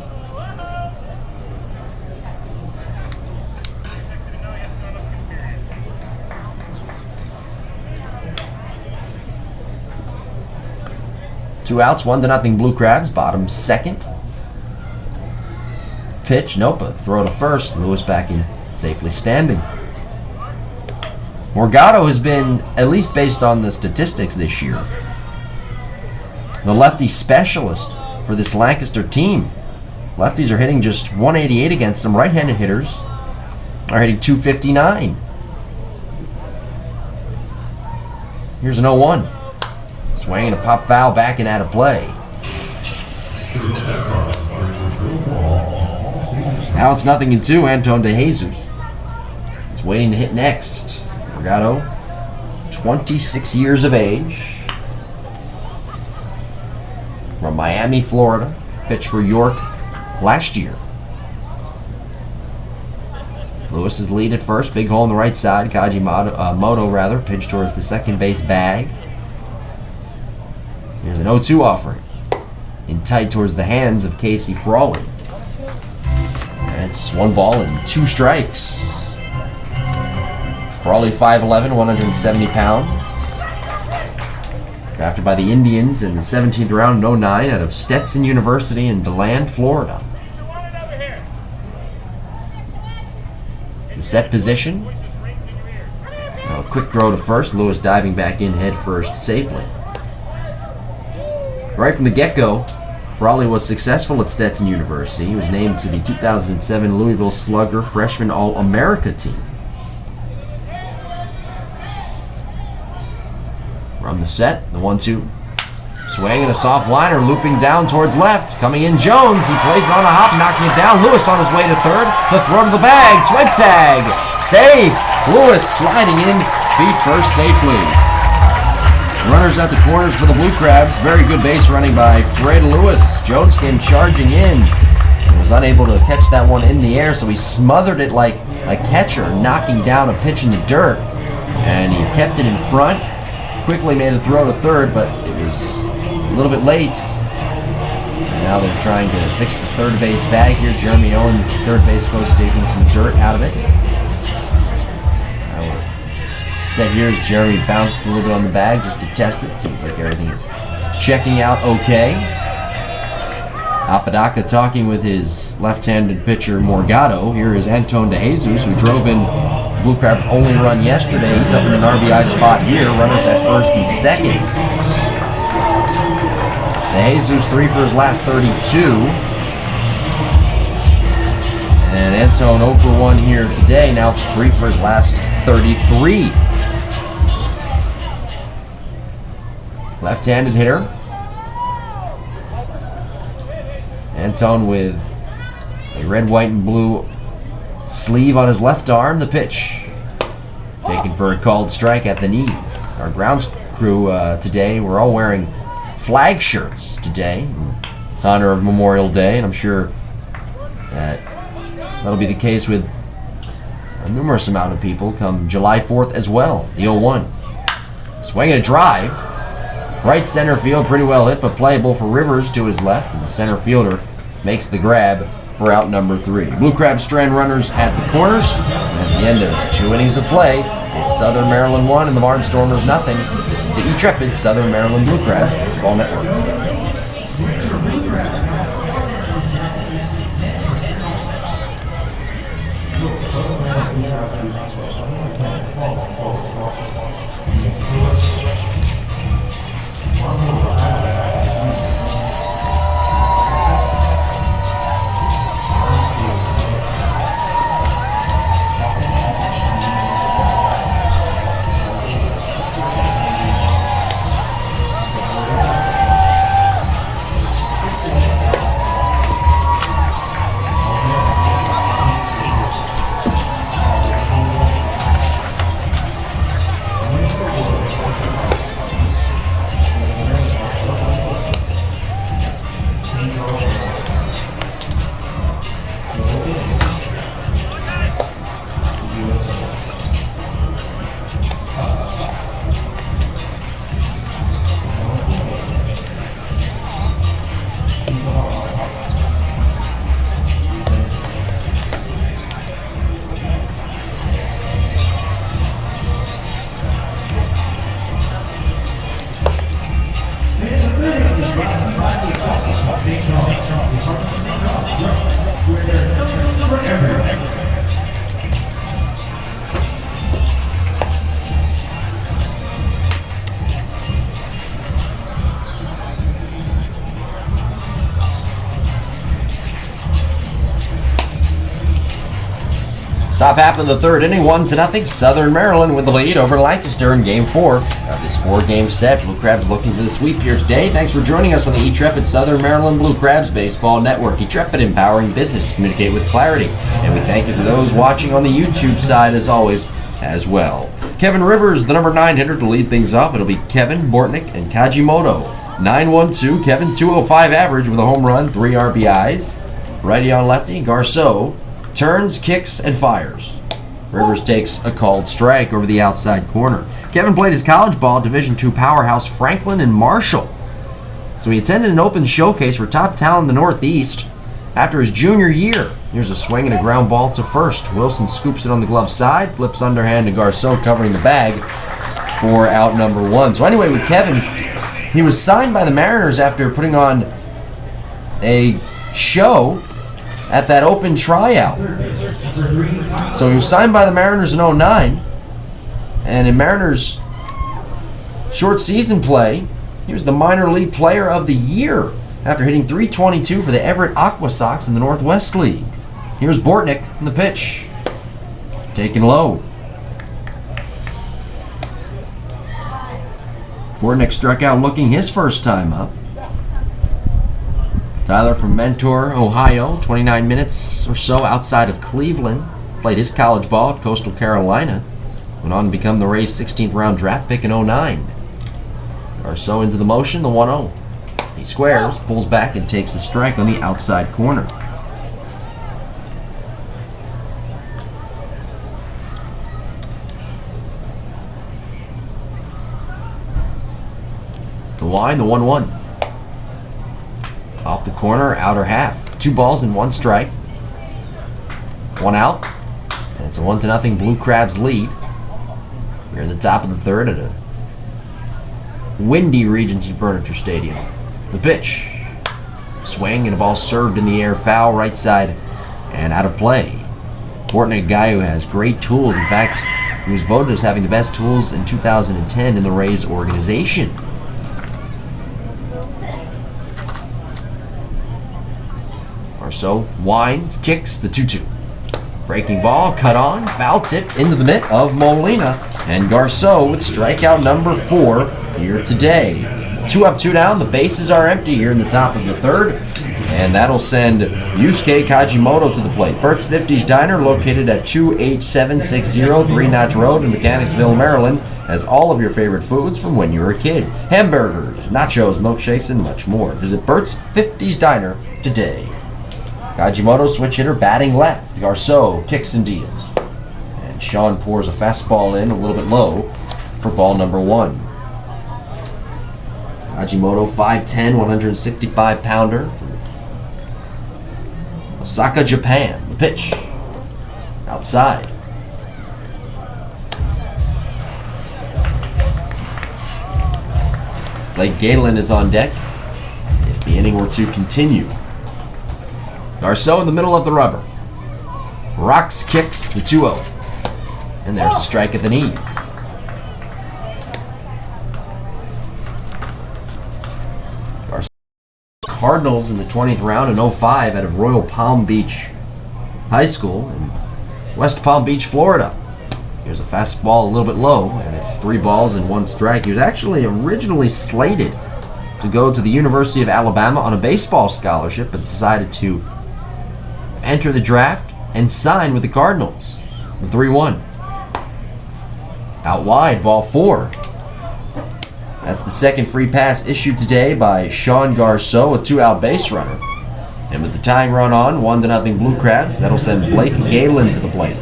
Two outs, 1-0 Blue Crabs, bottom second. pitch. Nope, a throw to first. Lewis back in, safely standing. Morgado has been, at least based on the statistics this year, the lefty specialist for this Lancaster team. Lefties are hitting just 188 against them. Right-handed hitters are hitting 259. Here's an 0-1. Swing and a pop foul back and out of play. Now it's 0-2. Anton De Jesus is waiting to hit next. Morgado, 26 years of age. From Miami, Florida. Pitched for York last year. Lewis is lead at first. Big hole on the right side. Kaji Moto pitched towards the second base bag. Here's an 0-2 offering. In tight towards the hands of Casey Frawley. It's 1 ball and 2 strikes. Frawley 5'11", 170 pounds. Drafted by the Indians in the 17th round in 09 out of Stetson University in DeLand, Florida. The set position. Now a quick throw to first. Lewis diving back in head first safely. Right from the get-go, Frawley was successful at Stetson University. He was named to the 2007 Louisville Slugger Freshman All-America team. From the set, the 1-2. Swing and a soft liner looping down towards left. Coming in Jones. He plays it on a hop, knocking it down. Lewis on his way to third. The throw to the bag. Swipe tag. Safe. Lewis sliding in feet first safely. Runners at the corners for the Blue Crabs. Very good base running by Fred Lewis. Jones came charging in and was unable to catch that one in the air, so he smothered it like a catcher, knocking down a pitch in the dirt. And he kept it in front. Quickly made a throw to third, but it was a little bit late. Now they're trying to fix the third base bag here. Jeremy Owens, the third base coach, digging some dirt out of it. Set here as Jeremy bounced a little bit on the bag just to test it. Seems like everything is checking out okay. Apodaca talking with his left-handed pitcher Morgado. Here is Anton De Jesus, who drove in Blue Crabs' only run yesterday. He's up in an RBI spot here. Runners at first and second. De Jesus 3 for his last 32. And Anton 0 for 1 here today. Now 3 for his last 33. Left-handed hitter. Anton with a red, white, and blue sleeve on his left arm. The pitch taken for a called strike at the knees. Our grounds crew today, we're all wearing flag shirts today in honor of Memorial Day, and I'm sure that'll be the case with a numerous amount of people come July 4th as well. The 0-1. Swinging a drive. Right center field, pretty well hit, but playable for Rivers to his left, and the center fielder makes the grab for out number 3. Blue Crabs strand runners at the corners, and at the end of 2 innings of play, it's Southern Maryland 1 and the Barnstormers nothing. It's the intrepid Southern Maryland Blue Crabs Baseball Network. Top half of the third inning, 1-0. Southern Maryland with the lead over Lancaster in Game 4 of this 4-game set. Blue Crabs looking for the sweep here today. Thanks for joining us on the E-Trepid Southern Maryland Blue Crabs Baseball Network. E-Trepid, empowering business to communicate with clarity. And we thank you to those watching on the YouTube side as always as well. Kevin Rivers, the number 9 hitter, to lead things off. It'll be Kevin, Bortnick, and Kajimoto. 9-1-2, Kevin 205 average with a home run, 3 RBIs. Righty on lefty, Garceau turns, kicks, and fires. Rivers takes a called strike over the outside corner. Kevin played his college ball at Division II powerhouse Franklin and Marshall. So he attended an open showcase for top talent in the Northeast after his junior year. Here's a swing and a ground ball to first. Wilson scoops it on the glove side, flips underhand to Garceau, covering the bag for out number 1. So anyway, with Kevin, he was signed by the Mariners after putting on a show at that open tryout. So he was signed by the Mariners in 09, and in Mariners' short season play, he was the minor league player of the year after hitting .322 for the Everett Aqua Sox in the Northwest League. Here's Bortnick in the pitch. Taken low. Bortnick struck out looking his first time up. Tyler from Mentor, Ohio, 29 minutes or so outside of Cleveland. Played his college ball at Coastal Carolina. Went on to become the Rays' 16th round draft pick in 09. Garceau into the motion, the 1-0. He squares, pulls back, and takes a strike on the outside corner. The line, the 1-1. Off the corner, outer half. 2 balls and 1 strike. 1 out. And it's a 1-0 Blue Crabs lead. We're in the top of the third at a windy Regency Furniture Stadium. The pitch. Swing and a ball served in the air, foul, right side, and out of play. Bortnick, a guy who has great tools. In fact, he was voted as having the best tools in 2010 in the Rays organization. Garceau winds, kicks, the 2-2. Breaking ball, cut on, foul tip into the mitt of Molina. And Garceau with strikeout number 4 here today. 2 up, 2 down. The bases are empty here in the top of the third. And that'll send Yusuke Kajimoto to the plate. Bert's 50s Diner, located at 28760 3 Notch Road in Mechanicsville, Maryland, has all of your favorite foods from when you were a kid. Hamburgers, nachos, milkshakes, and much more. Visit Bert's 50s Diner today. Kajimoto, switch hitter, batting left. Garceau kicks and deals. And Sean pours a fastball in a little bit low for ball number 1. Kajimoto, 5'10", 165-pounder from Osaka, Japan. The pitch. Outside. Blake Galen is on deck if the inning were to continue. Garceau in the middle of the rubber. Rocks, kicks, the 2-0. And there's a strike at the knee. Garceau. Cardinals in the 20th round in 05 out of Royal Palm Beach High School in West Palm Beach, Florida. Here's a fastball a little bit low, and it's 3 balls and 1 strike. He was actually originally slated to go to the University of Alabama on a baseball scholarship, but decided to enter the draft and sign with the Cardinals. The 3-1. Out wide, ball 4. That's the second free pass issued today by Sean Garceau, a 2-out base runner. And with the tying run on, 1-0 Blue Crabs, that'll send Blake Galen to the plate.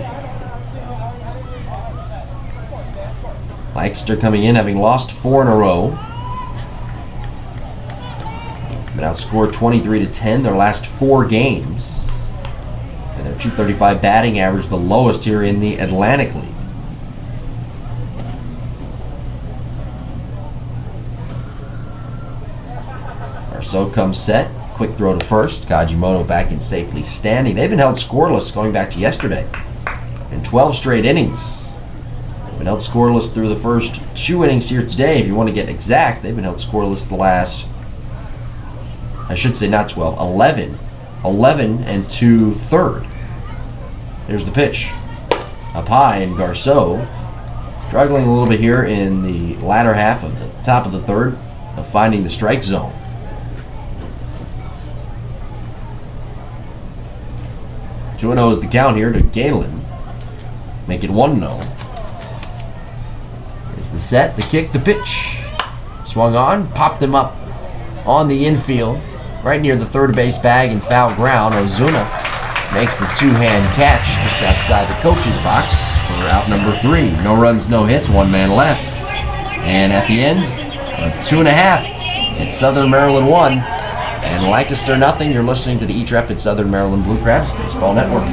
Lancaster coming in, having lost 4 in a row. Been outscored 23-10 their last 4 games. And their .235 batting average, the lowest here in the Atlantic League. Garceau comes set. Quick throw to first. Kajimoto back in safely standing. They've been held scoreless going back to yesterday in 12 straight innings. They've been held scoreless through the first 2 innings here today. If you want to get exact, they've been held scoreless the last, I should say not 12, 11 and 2/3. There's the pitch. up high, and Garceau struggling a little bit here in the latter half of the top of the third of finding the strike zone. 2-0 is the count here to Galen. Make it 1-0. Here's the set, the kick, the pitch. Swung on, popped him up on the infield, right near the third base bag in foul ground. Ozuna makes the two-hand catch just outside the coach's box for out number 3. No runs, no hits, 1 man left. And at the end of 2.5, it's Southern Maryland 1 and Lancaster nothing. You're listening to the E-Trepid Southern Maryland Blue Crabs Baseball Network.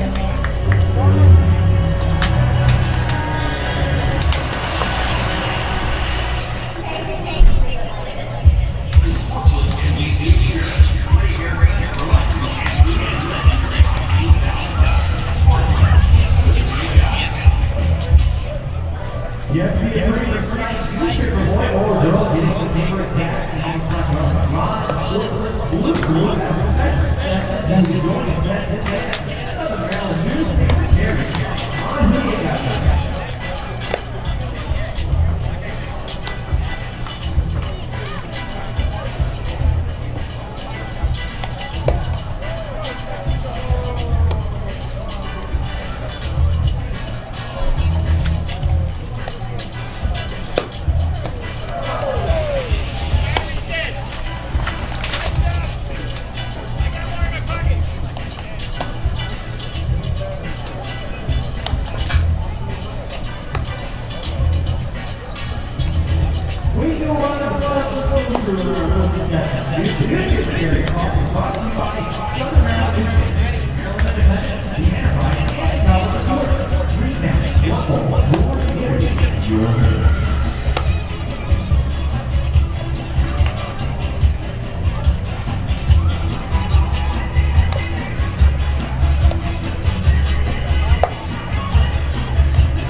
You have to be a pretty precise newspaper boy or girl getting the paper exact in front of Ron Blue Group as a special that is going to best this Southern Maryland newspaper carrier on the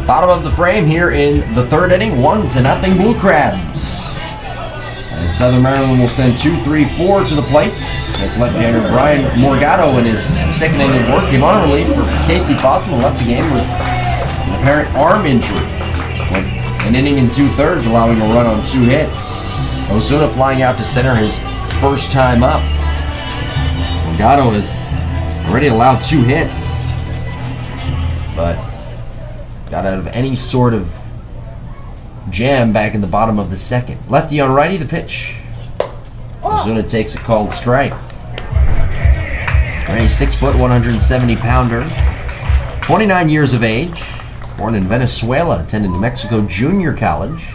Bottom of the frame here in the third inning, 1-0 Blue Crabs. And Southern Maryland will send 2, 3, 4 to the plate. That's left-hander Brian Morgado in his second inning of work. Came on relief for Casey Fossum, who left the game with an apparent arm injury. Went an inning and 2/3, allowing a run on 2 hits. Ozuna flying out to center his first time up. Morgado has already allowed 2 hits, but got out of any sort of jam back in the bottom of the second. Lefty on righty, the pitch. Ozuna takes a called strike. He's 6 foot, 170 pounder, 29 years of age, born in Venezuela, attended New Mexico Junior College,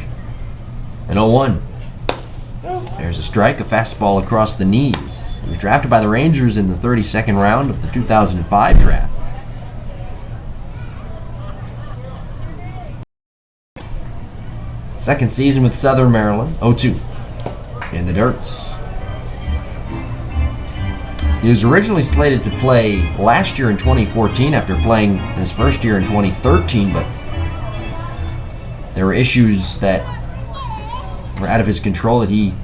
and 0-1. There's a strike, a fastball across the knees. He was drafted by the Rangers in the 32nd round of the 2005 draft. Second season with Southern Maryland, 0-2 in the dirt. He was originally slated to play last year in 2014 after playing his first year in 2013, but there were issues that were out of his control that he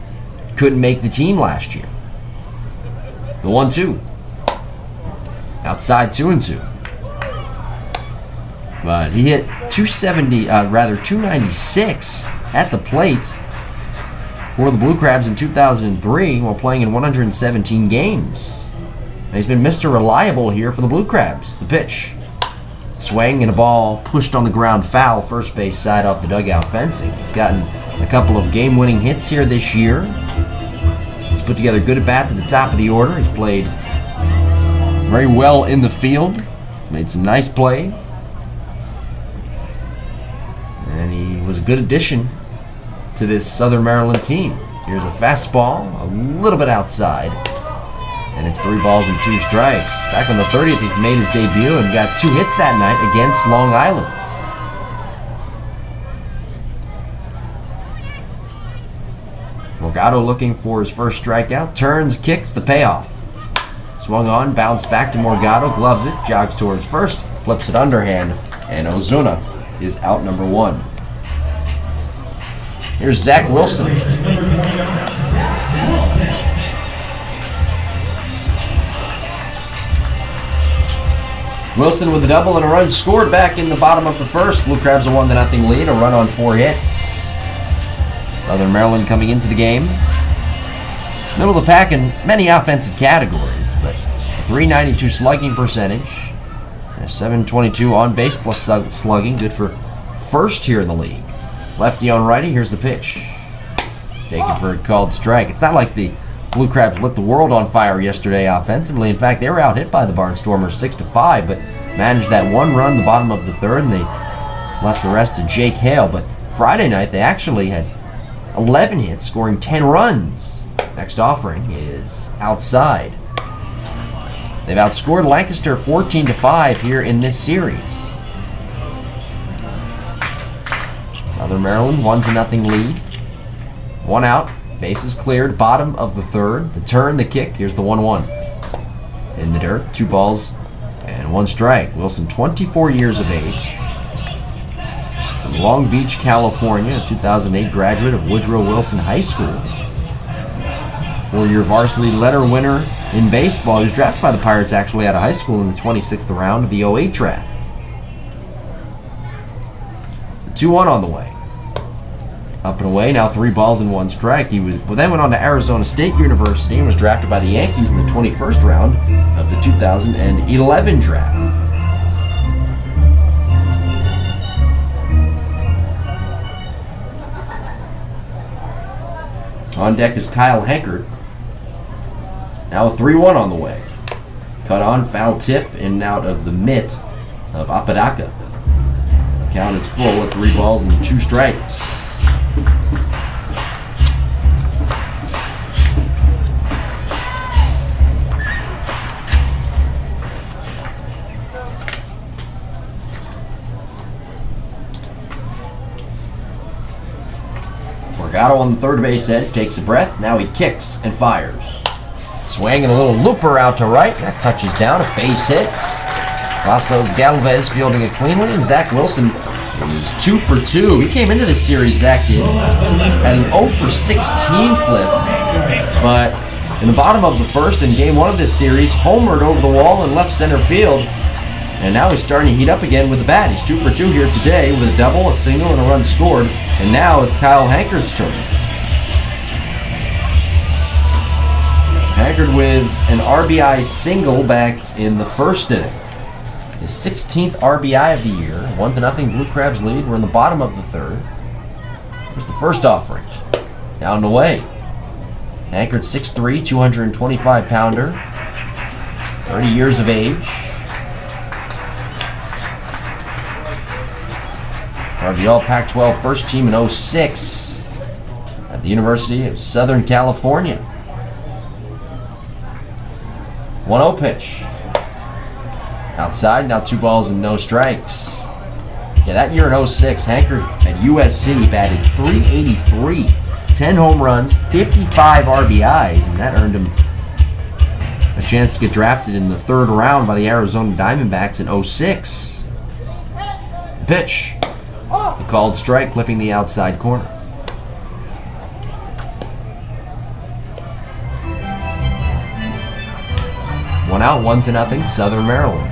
couldn't make the team last year. The 1-2. Outside 2-2. But he hit 296 at the plate for the Blue Crabs in 2003 while playing in 117 games. And he's been Mr. Reliable here for the Blue Crabs. The pitch. Swing and a ball pushed on the ground foul, first base side off the dugout fencing. He's gotten a couple of game-winning hits here this year. He's put together good at-bats at the top of the order. He's played very well in the field. Made some nice plays. And he was a good addition to this Southern Maryland team. Here's a fastball, a little bit outside. And it's 3 balls and 2 strikes. Back on the 30th, he's made his debut and got 2 hits that night against Long Island. Morgado looking for his first strikeout. Turns, kicks, the payoff. Swung on, bounced back to Morgado, gloves it, jogs towards first, flips it underhand, and Ozuna is out number 1. Here's Zach Wilson. Wilson with a double and a run scored back in the bottom of the first. Blue Crabs a 1-0 lead, a run on 4 hits. Southern Maryland coming into the game. Middle of the pack in many offensive categories, but a 392 slugging percentage, and a 722 on base plus slugging, good for first here in the league. Lefty on righty, here's the pitch. Taken for a called strike. It's not like the Blue Crabs lit the world on fire yesterday offensively. In fact, they were out hit by the Barnstormers 6-5, but managed that 1 run in the bottom of the third, and they left the rest to Jake Hale. But Friday night, they actually had 11 hits, scoring 10 runs. Next offering is outside. They've outscored Lancaster 14-5 here in this series. Southern Maryland 1-0 lead. 1 out. Bases cleared, bottom of the third. The turn, the kick. Here's the 1-1. In the dirt, 2 balls and 1 strike. Wilson, 24 years of age. From Long Beach, California, a 2008 graduate of Woodrow Wilson High School. 4-year varsity letter winner in baseball. He was drafted by the Pirates actually out of high school in the 26th round of the 08 draft. The 2-1 on the way. Up and away, now 3 balls and 1 strike. He then went on to Arizona State University and was drafted by the Yankees in the 21st round of the 2011 draft. On deck is Kyle Hankard. Now a 3-1 on the way. Cut on, foul tip, in and out of the mitt of Apodaca. Count is full with 3 balls and 2 strikes. Morgado on the third base edge, takes a breath, now he kicks and fires. Swing and a little looper out to right, that touches down, a base hit. Vasos Galvez fielding it cleanly, and Zach Wilson is 2 for 2. He came into this series, Zach did, at an 0 for 16 clip, but in the bottom of the first in game 1 of this series, homered over the wall in left center field, and now he's starting to heat up again with the bat. He's 2 for 2 here today with a double, a single, and a run scored, and now it's Kyle Hankard's turn. Hankard with an RBI single back in the first inning. His 16th RBI of the year. 1-0 Blue Crabs lead. We're in the bottom of the third. Here's the first offering. Down the way. Hankard 6'3", 225-pounder. 30 years of age. Part of the All Pac-12 first team in 06 at the University of Southern California. 1-0 pitch. Outside, now 2 balls and no strikes. Yeah, that year in 06, Hankard at USC batted .383, 10 home runs, 55 RBIs, and that earned him a chance to get drafted in the 3rd round by the Arizona Diamondbacks in 06. The pitch. A called strike, clipping the outside corner. One out, 1-0, Southern Maryland.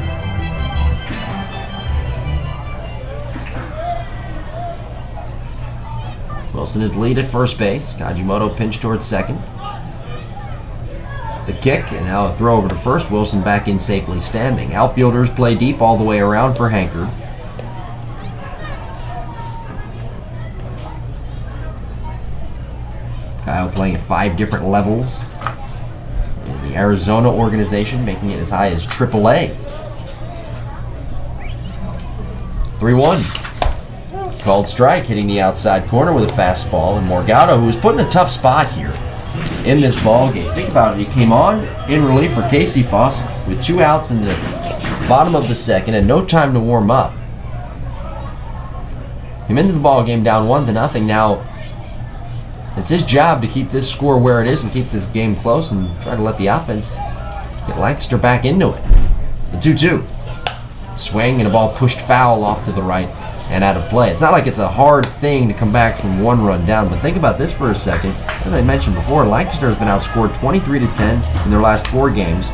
Wilson is lead at first base. Kajimoto pinch towards second. The kick, and now a throw over to first. Wilson back in safely standing. Outfielders play deep all the way around for Hankard. Kyle playing at 5 different levels in the Arizona organization, making it as high as AAA. 3-1. Called strike, hitting the outside corner with a fastball. And Morgado, who was put in a tough spot here in this ball game. Think about it. He came on in relief for Casey Foss with 2 outs in the bottom of the second and no time to warm up. Came into the ball game down 1-0. Now it's his job to keep this score where it is and keep this game close and try to let the offense get Lancaster back into it. The 2-2. Swing and a ball pushed foul off to the right and out of play. It's not like it's a hard thing to come back from 1 run down, but think about this for a second. As I mentioned before, Lancaster has been outscored 23-10 in their last 4 games.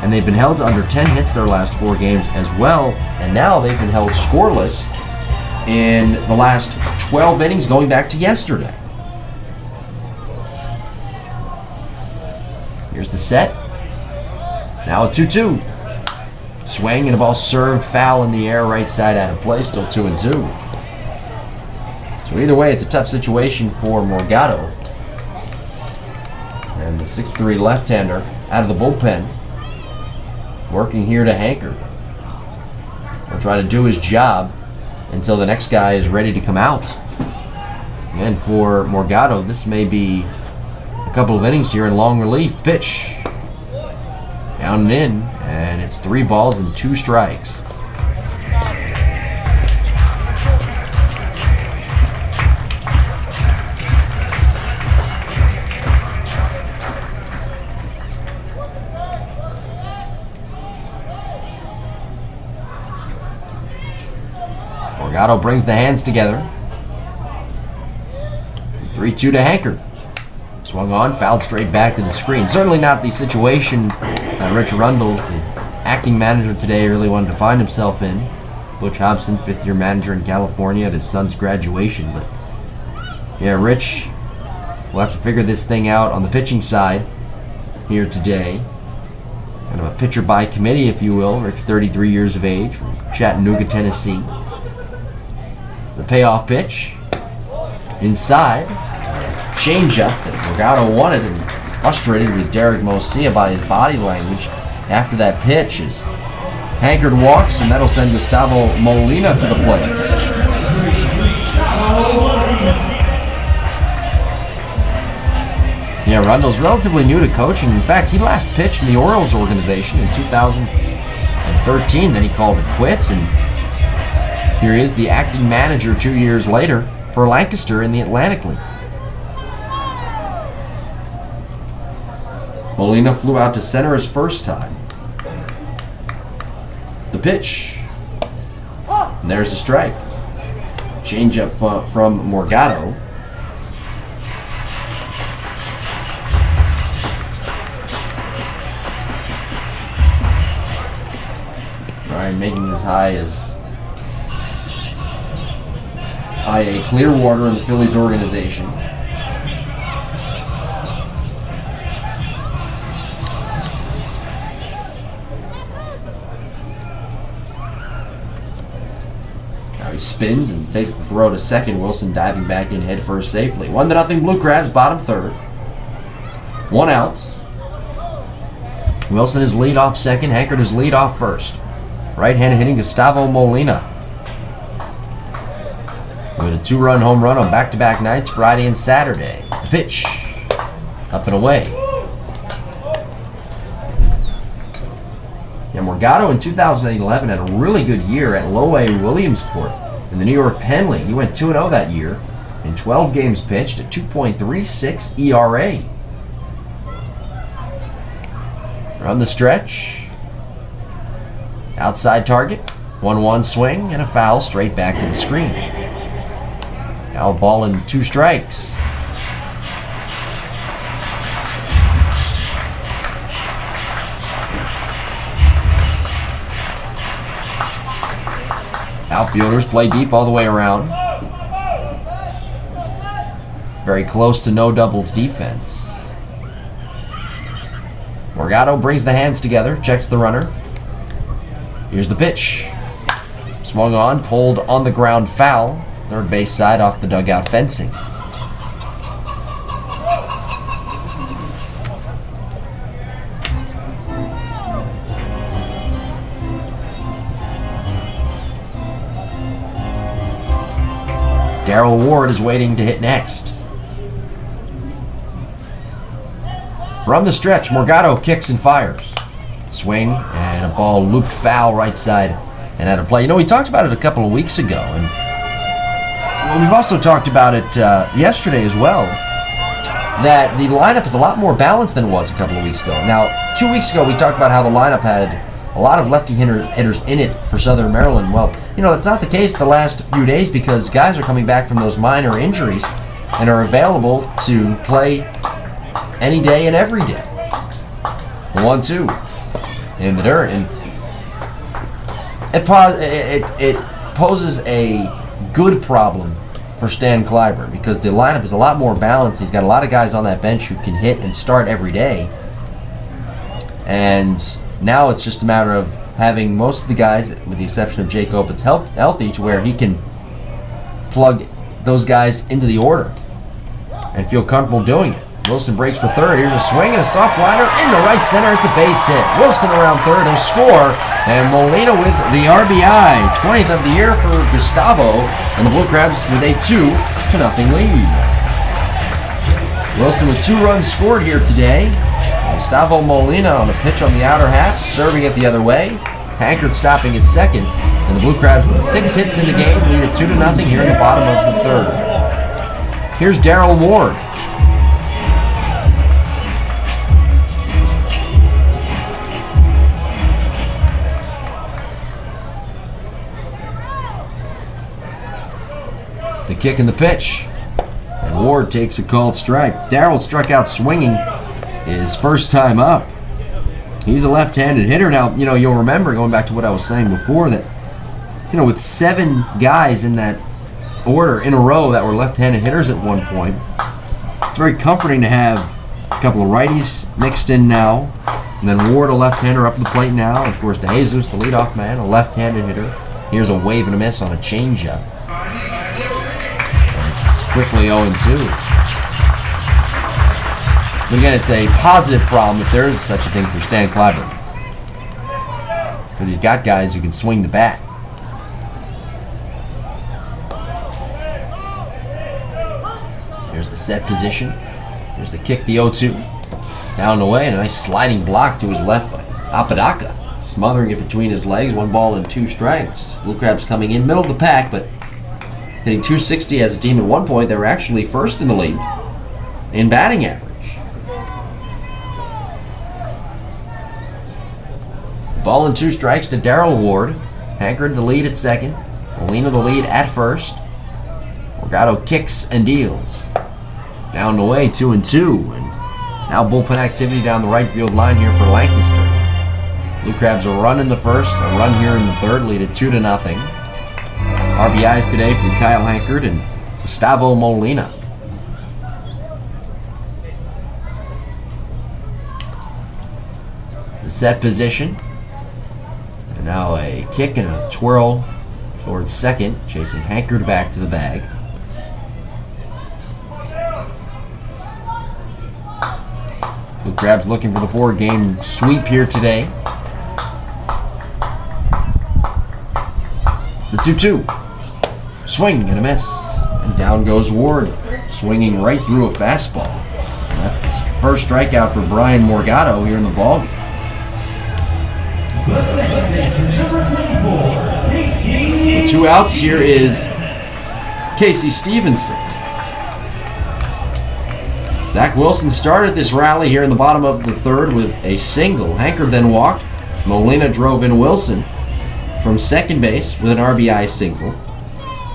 and they've been held to under 10 hits their last 4 games as well, and now they've been held scoreless in the last 12 innings going back to yesterday. Here's the set. Now a 2-2. Swing and a ball served foul in the air, right side out of play, still 2-2. So either way, it's a tough situation for Morgado. And the 6'3" left-hander out of the bullpen, working here to Hanker. He'll try to do his job until the next guy is ready to come out. And for Morgado, this may be a couple of innings here in long relief. Pitch. Down and in, and it's 3 balls and 2 strikes. Morgado brings the hands together. 3-2 to Hanker. Swung on, fouled straight back to the screen. Certainly not the situation Rich Rundles, the acting manager today, really wanted to find himself in. Butch Hobson, 5th-year manager in California at his son's graduation. But yeah, Rich will have to figure this thing out on the pitching side here today. Kind of a pitcher by committee, if you will. Rich, 33 years of age, from Chattanooga, Tennessee. It's the payoff pitch. Inside. Changeup that Morgado wanted, and frustrated with Derek Mosia by his body language after that pitch as Hankard walks, and that'll send Gustavo Molina to the plate. Yeah, Rundle's relatively new to coaching. In fact, he last pitched in the Orioles organization in 2013. Then he called it quits, and here he is, the acting manager 2 years later for Lancaster in the Atlantic League. Molina flew out to center his first time. The pitch. And there's a strike. Changeup from Morgado. Ryan making as high as I.A. Clearwater in the Phillies organization. Spins and fakes the throw to second. Wilson diving back in head first safely. 1-0 Blue Crabs, bottom third. 1 out. Wilson is lead off second. Hankard is lead off first. Right-handed hitting Gustavo Molina. With a 2-run home run on back-to-back nights, Friday and Saturday. The pitch. Up and away. Yeah, Morgado in 2011 had a really good year at Low A Williamsport in the New York Penn League. He went 2-0 that year in 12 games pitched at 2.36 ERA. From the stretch. Outside target. 1-1 swing and a foul straight back to the screen. Now a ball and 2 strikes. Outfielders play deep all the way around. Very close to no doubles defense. Morgado brings the hands together, checks the runner. Here's the pitch. Swung on, pulled on the ground foul. Third base side off the dugout fencing. Darrell Ward is waiting to hit next. From the stretch, Morgado kicks and fires. Swing and a ball looped foul right side and out of play. You know, we talked about it a couple of weeks ago, and we've also talked about it yesterday as well, that the lineup is a lot more balanced than it was a couple of weeks ago. Now, 2 weeks ago, we talked about how the lineup had a lot of lefty hitters in it for Southern Maryland. Well, you know, that's not the case the last few days because guys are coming back from those minor injuries and are available to play any day and every day. 1-2. in the dirt, and it poses a good problem for Stan Clyburn because the lineup is a lot more balanced. He's got a lot of guys on that bench who can hit and start every day, and now it's just a matter of having most of the guys, with the exception of Jake Opitz, healthy to where he can plug those guys into the order and feel comfortable doing it. Wilson breaks for third. Here's a swing and a soft liner into right center. It's a base hit. Wilson around third. He'll score. And Molina with the RBI. 20th of the year for Gustavo. And the Blue Crabs with a 2-0 lead. Wilson with 2 runs scored here today. Gustavo Molina on a pitch on the outer half, serving it the other way. Hankard stopping at second. And the Blue Crabs with 6 hits in the game lead at 2-0 here in the bottom of the third. Here's Darrell Ward. The kick and the pitch. And Ward takes a called strike. Darrell struck out swinging his first time up. He's a left-handed hitter. Now, you'll remember, going back to what I was saying before, that, with 7 guys in that order in a row that were left-handed hitters at one point, it's very comforting to have a couple of righties mixed in now. And then Ward, a left-hander, up the plate now. And of course, DeJesus, the leadoff man, a left-handed hitter. Here's a wave and a miss on a changeup. Quickly 0-2. But again, it's a positive problem if there is such a thing for Stan Clyburn, because he's got guys who can swing the bat. There's the set position. There's the kick, the 0-2. Down the way, and a nice sliding block to his left by Apodaca, smothering it between his legs. 1 ball and 2 strikes. Blue Crabs coming in middle of the pack, but hitting .260 as a team. At one point, they were actually first in the league in batting average. Ball and 2 strikes to Darrell Ward. Hankard the lead at second. Molina the lead at first. Morgado kicks and deals. Down the way, 2-2. And now bullpen activity down the right field line here for Lancaster. Blue Crabs a run in the first, a run here in the third, lead at 2-0. RBIs today from Kyle Hankard and Gustavo Molina. The set position. And now a kick and a twirl towards second, chasing Hankard back to the bag. Blue Crabs looking for the 4-game sweep here today. The 2-2. Swing and a miss. And down goes Ward, swinging right through a fastball. And that's the first strikeout for Brian Morgado here in the ballgame. The 2 outs here is Casey Stevenson. Zach Wilson started this rally here in the bottom of the third with a single. Hankard then walked. Molina drove in Wilson from second base with an RBI single.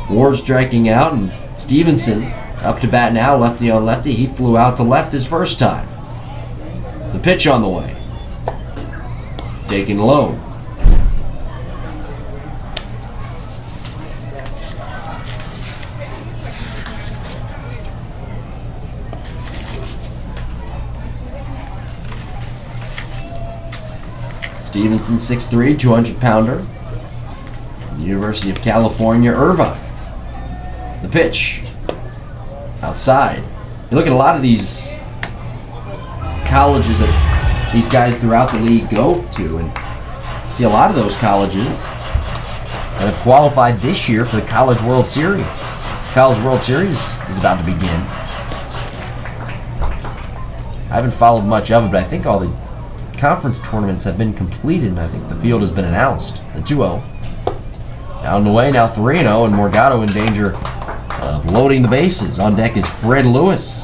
Ward striking out, and Stevenson up to bat now, lefty on lefty. He flew out to left his first time. The pitch on the way. Taken low. Stevenson, 6'3", 200-pounder. University of California, Irvine. The pitch. Outside. You look at a lot of these colleges that these guys throughout the league go to, and see a lot of those colleges that have qualified this year for the College World Series. College World Series is about to begin. I haven't followed much of it, but I think all the conference tournaments have been completed, and I think the field has been announced. The 2-0. Down the way, now 3-0, and Morgado in danger of loading the bases. On deck is Fred Lewis.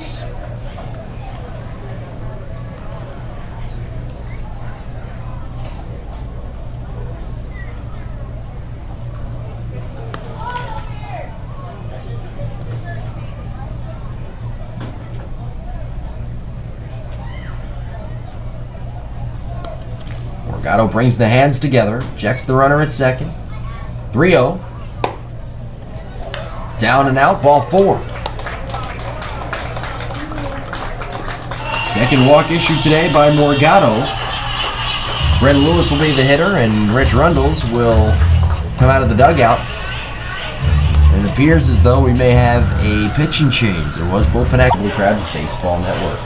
Morgado brings the hands together, checks the runner at second. 3-0. Down and out, ball 4. Second walk issued today by Morgado. Fred Lewis will be the hitter, and Rich Rundles will come out of the dugout. And it appears as though we may have a pitching change. There was bullpen action. Blue Crabs Baseball Network.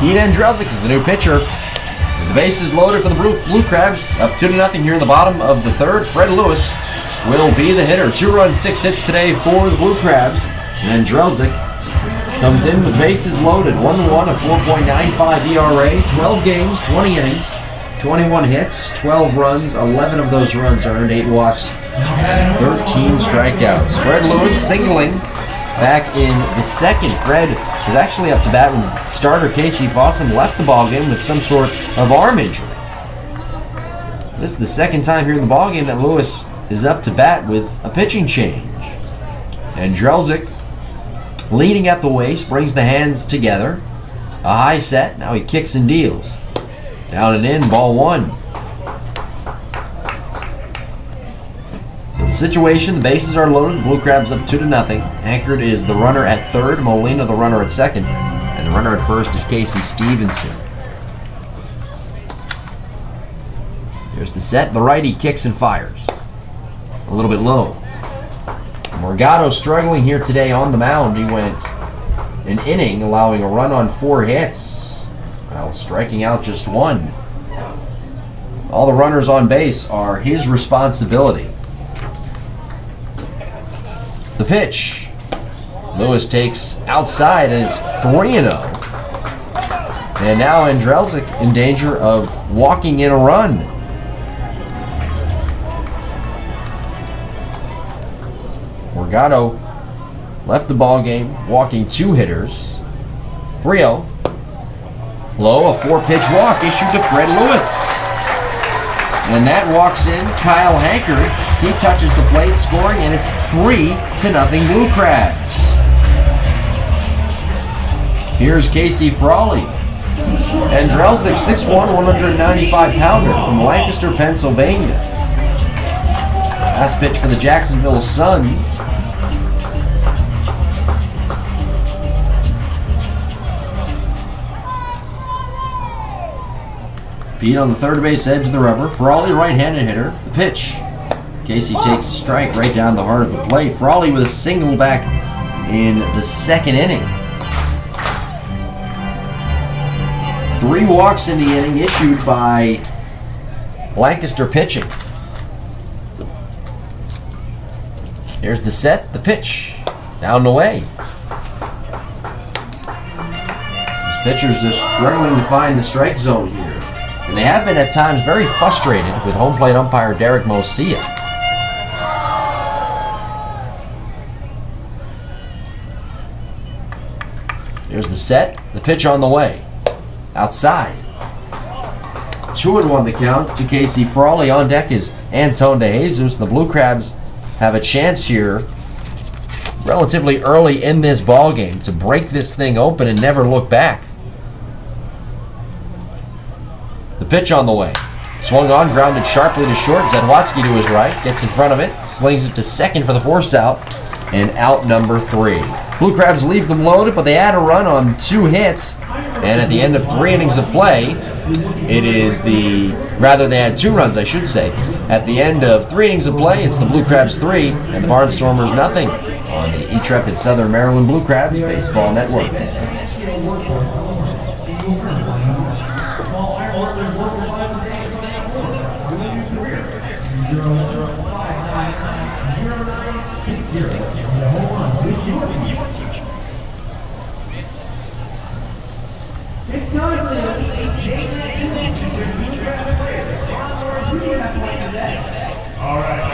Pete Andrelzik is the new pitcher. The base is loaded for the Blue Crabs. Up 2-0 here in the bottom of the third. Fred Lewis will be the hitter. 2 runs, 6 hits today for the Blue Crabs. And Andrelzik comes in with bases loaded. 1-1, a 4.95 ERA. 12 games, 20 innings, 21 hits, 12 runs. 11 of those runs earned, 8 walks, and 13 strikeouts. Fred Lewis singling back in the second. Fred was actually up to bat when starter Casey Fossum left the ballgame with some sort of arm injury. This is the second time here in the ballgame that Lewis is up to bat with a pitching change. And Drelzik, leading at the waist, brings the hands together. A high set. Now he kicks and deals. Down and in, ball 1. Situation, the bases are loaded, the Blue Crabs up 2-0. Anchored is the runner at third, Molina the runner at second, and the runner at first is Casey Stevenson. Here's the set, the righty kicks and fires. A little bit low. Morgado struggling here today on the mound. He went an inning, allowing a run on 4 hits, while striking out just 1. All the runners on base are his responsibility. The pitch. Lewis takes outside, and it's 3-0. And now Andrelzik in danger of walking in a run. Morgado left the ball game, walking 2 hitters. 3-0. Low, a 4-pitch walk issued to Fred Lewis. And that walks in Kyle Hankard. He touches the plate, scoring, and it's 3-0 Blue Crabs. Here's Casey Frawley. Andrelzik, 6'1", 195-pounder from Lancaster, Pennsylvania. Last pitch for the Jacksonville Suns. Pete on the third base edge of the rubber. Frawley, right-handed hitter. The pitch. Casey takes a strike right down the heart of the plate. Frawley with a single back in the second inning. 3 walks in the inning issued by Lancaster pitching. Here's the set, the pitch. Down and away. These pitchers just struggling to find the strike zone here. And they have been at times very frustrated with home plate umpire Derek Mosia. Here's the set, the pitch on the way. outside. 2-1 the count to Casey Frawley. On deck is Anton De Jesus. The Blue Crabs have a chance here relatively early in this ball game to break this thing open and never look back. The pitch on the way. Swung on, grounded sharply to short. Zadwatsky to his right, gets in front of it, slings it to second for the force out, and out number 3. Blue Crabs leave them loaded, but they add a run on 2 hits, and at the end of 3 innings of play, they had 2 runs, I should say. At the end of 3 innings of play, it's the Blue Crabs 3 and the Barnstormers nothing on the intrepid Southern Maryland Blue Crabs Baseball Network. It's time for the featured players. Who do you have playing today? All right.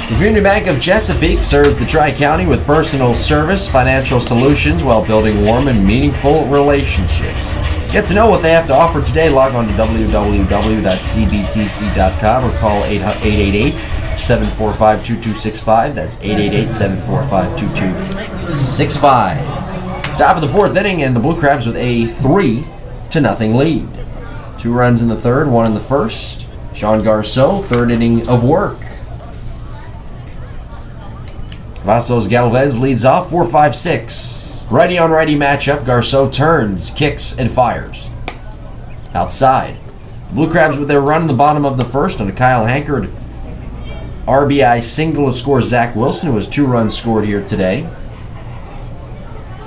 The Community Bank of Chesapeake serves the Tri-County with personal service, financial solutions while building warm and meaningful relationships. Get to know what they have to offer today. Log on to www.cbtc.com or call 888-745-2265. That's 888-745-2265. Top of the 4th inning, and the Blue Crabs with a 3-0 lead. 2 runs in the 3rd, 1 in the 1st. Sean Garceau, 3rd inning of work. Vassos Galvez leads off 4-5-6. Righty on righty matchup. Garceau turns, kicks, and fires. Outside. The Blue Crabs with their run in the bottom of the 1st on a Kyle Hankard RBI single to score Zach Wilson, who has 2 runs scored here today.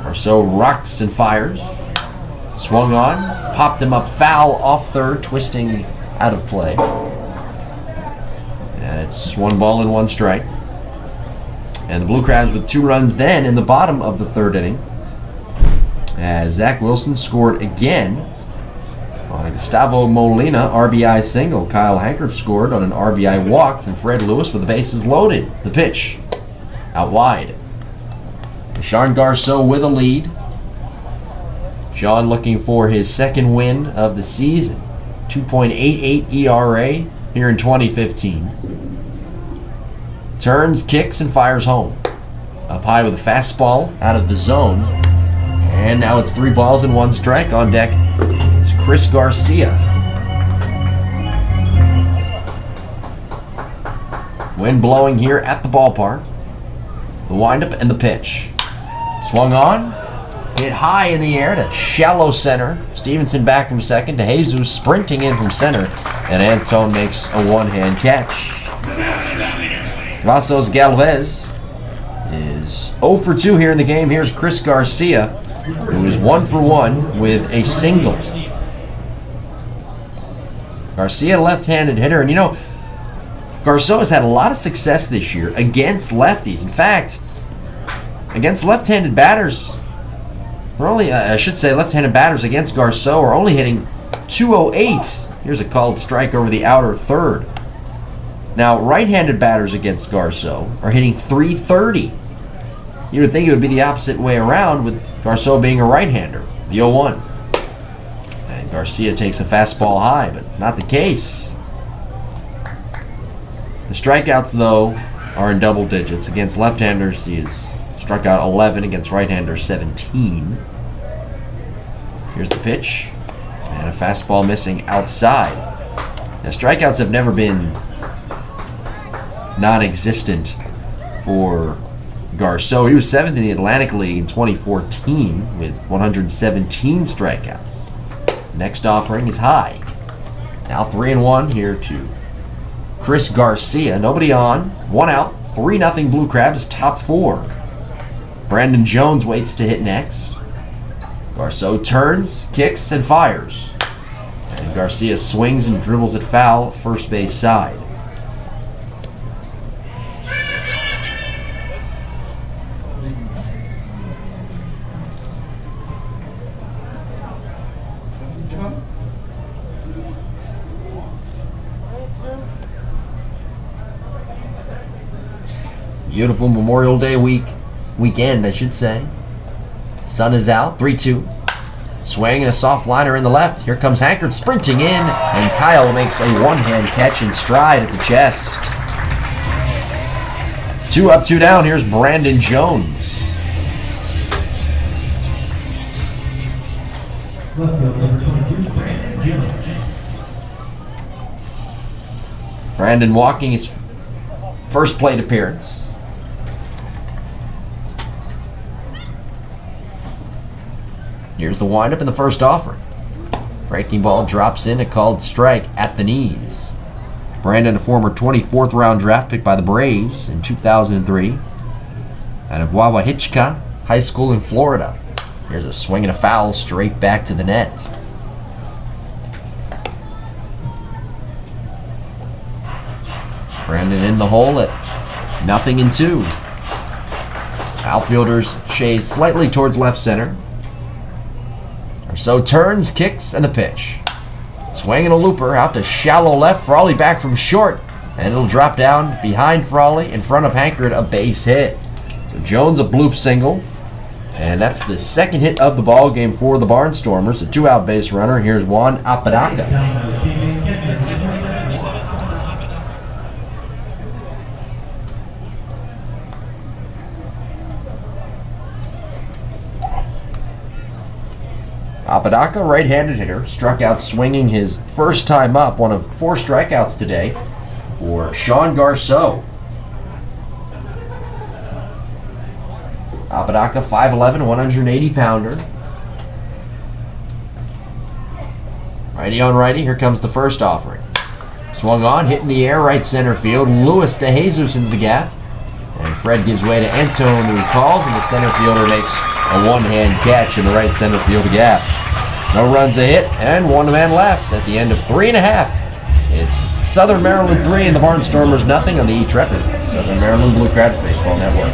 Garceau rocks and fires. Swung on, popped him up foul off 3rd, twisting out of play. And it's 1 ball and 1 strike. And the Blue Crabs with 2 runs then in the bottom of the 3rd inning, as Zach Wilson scored again on a Gustavo Molina RBI single. Kyle Hankard scored on an RBI walk from Fred Lewis with the bases loaded. The pitch out wide. Sean Garceau with a lead. Sean looking for his 2nd win of the season. 2.88 ERA here in 2015. Turns, kicks, and fires home. Up high with a fastball out of the zone. And now it's 3 balls and 1 strike. On deck is Chris Garcia. Wind blowing here at the ballpark. The windup and the pitch. Swung on. Hit high in the air to shallow center. Stevenson back from second to Jesus sprinting in from center. And Anton makes a one-hand catch. Vassos Galvez is 0 for 2 here in the game. Here's Chris Garcia, who is 1 for 1 with a single. Garcia, left-handed hitter. And you know, Garceau has had a lot of success this year against lefties. In fact, against left-handed batters, we're only, left-handed batters against Garceau are only hitting .208. Here's a called strike over the outer 3rd. Now, right-handed batters against Garceau are hitting .330. You would think it would be the opposite way around with Garceau being a right-hander. The 0-1. And Garcia takes a fastball high, but not the case. The strikeouts, though, are in double digits. Against left-handers, he has struck out 11. Against right-handers, 17. Here's the pitch. And a fastball missing outside. Now, strikeouts have never been non-existent for Garceau. He was 7th in the Atlantic League in 2014 with 117 strikeouts. Next offering is high. Now 3-1 here to Chris Garcia. Nobody on. 1 out. 3-0 Blue Crabs, top 4. Brandon Jones waits to hit next. Garceau turns, kicks, and fires. And Garcia swings and dribbles it foul, first base side. Beautiful Memorial Day weekend, I should say. Sun is out. 3-2. Swing and a soft liner in the left. Here comes Hankard sprinting in, and Kyle makes a one-hand catch in stride at the chest. 2 up, 2 down. Here's Brandon Jones. Left field number 22, Brandon Jones. Brandon walking his first plate appearance. Here's the windup in the first offering. Breaking ball drops in, a called strike at the knees. Brandon, a former 24th round draft pick by the Braves in 2003. Out of Wawahitchka High School in Florida. Here's a swing and a foul straight back to the net. Brandon in the hole at 0-2. Outfielders shade slightly towards left center. So turns, kicks, and the pitch. Swing and a looper out to shallow left. Frawley back from short, and it'll drop down behind Frawley in front of Hankard, a base hit. So Jones a bloop single, and that's the second hit of the ball game for the Barnstormers. A 2-out base runner. Here's Juan Apodaca. Apodaca, right-handed hitter, struck out swinging his first time up, one of 4 strikeouts today for Sean Garceau. Apodaca, 5'11", 180-pounder. Righty on righty, here comes the first offering. Swung on, hit in the air, right center field. Luis De Jesus into the gap. And Fred gives way to Antone, who calls, and the center fielder makes a one-hand catch in the right center field gap. No runs a hit, and 1 man left at the end of 3.5. It's Southern Maryland 3 and the Barnstormers nothing on the E-Trepid Southern Maryland Blue Crabs Baseball Network.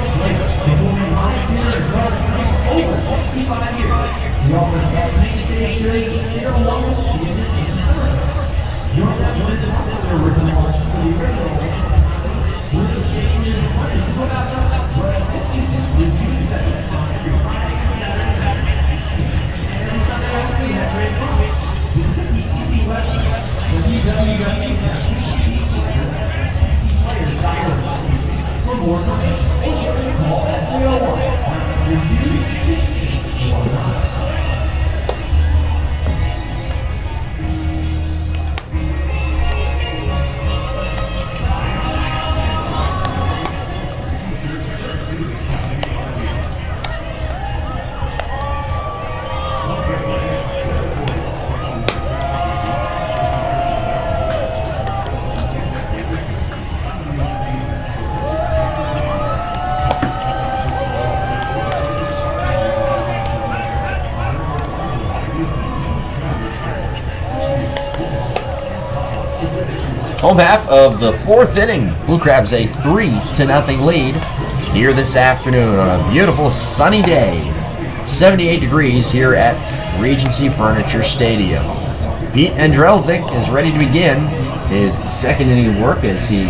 Home half of the 4th inning. Blue Crabs a 3-0 lead here this afternoon on a beautiful sunny day. 78 degrees here at Regency Furniture Stadium. Pete Andrelzik is ready to begin his second inning work as he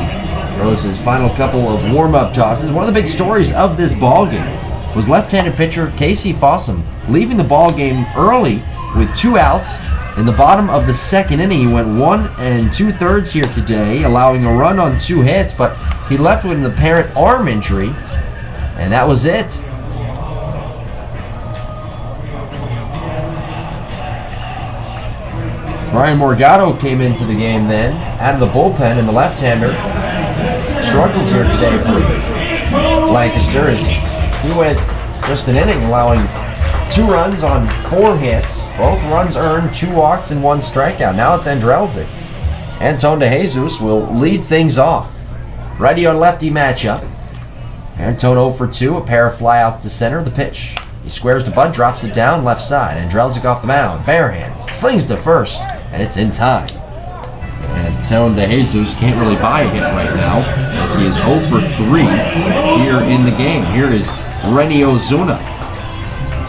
throws his final couple of warm-up tosses. One of the big stories of this ballgame was left-handed pitcher Casey Fossum leaving the ballgame early with 2 outs In the bottom of the second inning, he went 1 2/3 here today, allowing a run on 2 hits, but he left with an apparent arm injury, and that was it. Ryan Morgado came into the game then, out of the bullpen, and the left-hander struggled here today for Lancaster as he went just an inning, allowing 2 runs on 4 hits. Both runs earned, 2 walks and 1 strikeout. Now it's Andrelzik. Antone de Jesus will lead things off. Righty on lefty matchup. Antone 0 for 2, a pair of flyouts to center. The pitch. He squares the bunt, drops it down left side. Andrelzik off the mound, bare hands, slings to first, and it's in time. Antone de Jesus can't really buy a hit right now as he is 0 for 3 here in the game. Here is Renny Ozuna.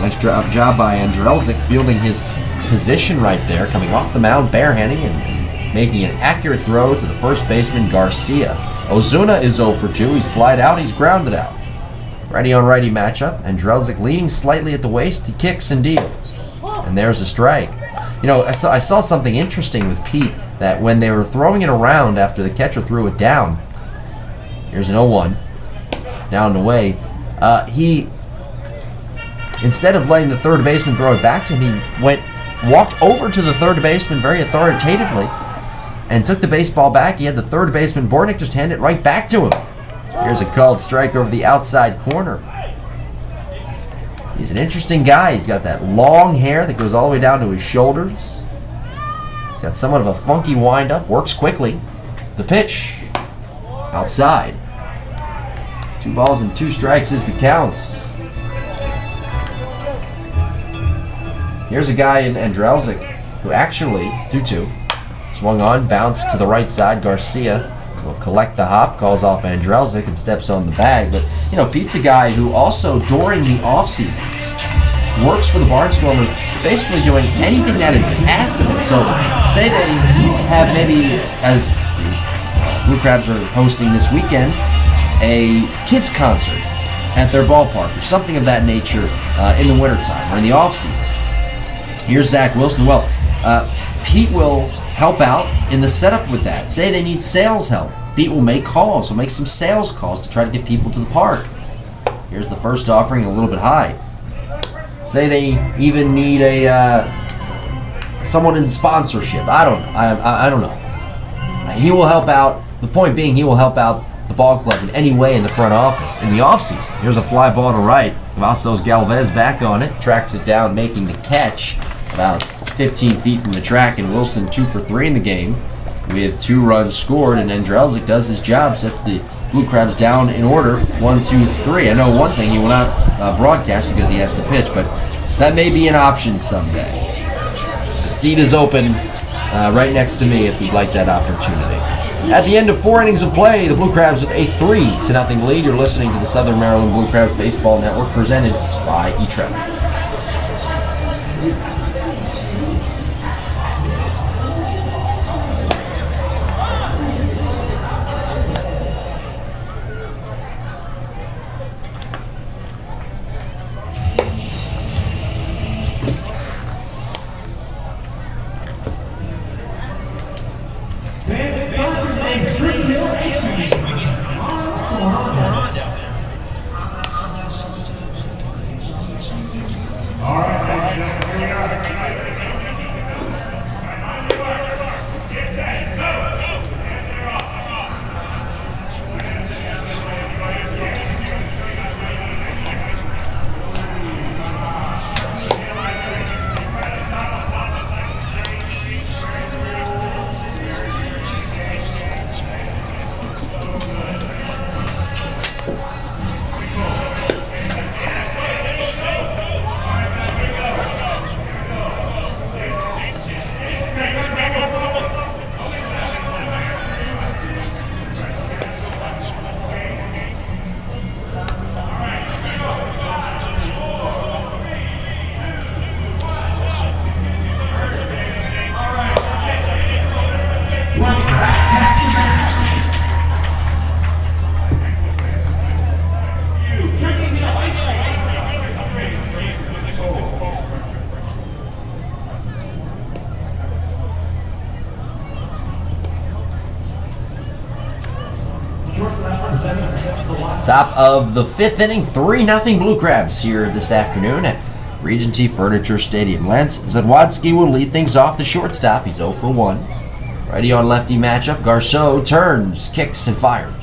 Nice job by Andrelzik fielding his position right there, coming off the mound barehanding and making an accurate throw to the first baseman Garcia. Ozuna is 0 for 2. He's flied out, he's grounded out. Righty on righty matchup. Andrelzik leaning slightly at the waist. He kicks and deals. And there's a strike. You know, I saw something interesting with Pete, that when they were throwing it around after the catcher threw it down, here's an 0-1, down and away, he, instead of letting the third baseman throw it back to him, he walked over to the third baseman very authoritatively and took the baseball back. He had the third baseman, Bornick, just hand it right back to him. Here's a called strike over the outside corner. He's an interesting guy. He's got that long hair that goes all the way down to his shoulders. He's got somewhat of a funky windup, works quickly. The pitch, outside. 2 balls and 2 strikes is the count. Here's a guy in Andrelzik who actually, 2-2, swung on, bounced to the right side. Garcia will collect the hop, calls off Andrelzik, and steps on the bag. But, you know, Pete's a guy who also, during the offseason, works for the Barnstormers, basically doing anything that is asked of him. So, say they have maybe, as the Blue Crabs are hosting this weekend, a kids concert at their ballpark, or something of that nature in the wintertime, or in the offseason. Here's Zach Wilson. Well, Pete will help out in the setup with that. Say they need sales help. Pete will make calls. Will make some sales calls to try to get people to the park. Here's the first offering, a little bit high. Say they even need a someone in sponsorship. I don't know. He will help out. The point being, he will help out the ball club in any way in the front office. In the offseason, here's a fly ball to right. Vassos Galvez back on it, tracks it down, making the catch about 15 feet from the track, and Wilson 2 for 3 in the game with 2 runs scored, and Andrelzik does his job, sets the Blue Crabs down in order, 1, 2, 3. I know one thing, he will not broadcast because he has to pitch, but that may be an option someday. The seat is open right next to me if you'd like that opportunity. At the end of 4 innings of play, the Blue Crabs with a 3-0 lead. You're listening to the Southern Maryland Blue Crabs Baseball Network, presented by eTrevor. Top of the 5th inning, 3-0 Blue Crabs here this afternoon at Regency Furniture Stadium. Lance Zadwadski will lead things off, the shortstop. He's 0 for 1. Righty on lefty matchup. Garceau turns, kicks, and fires.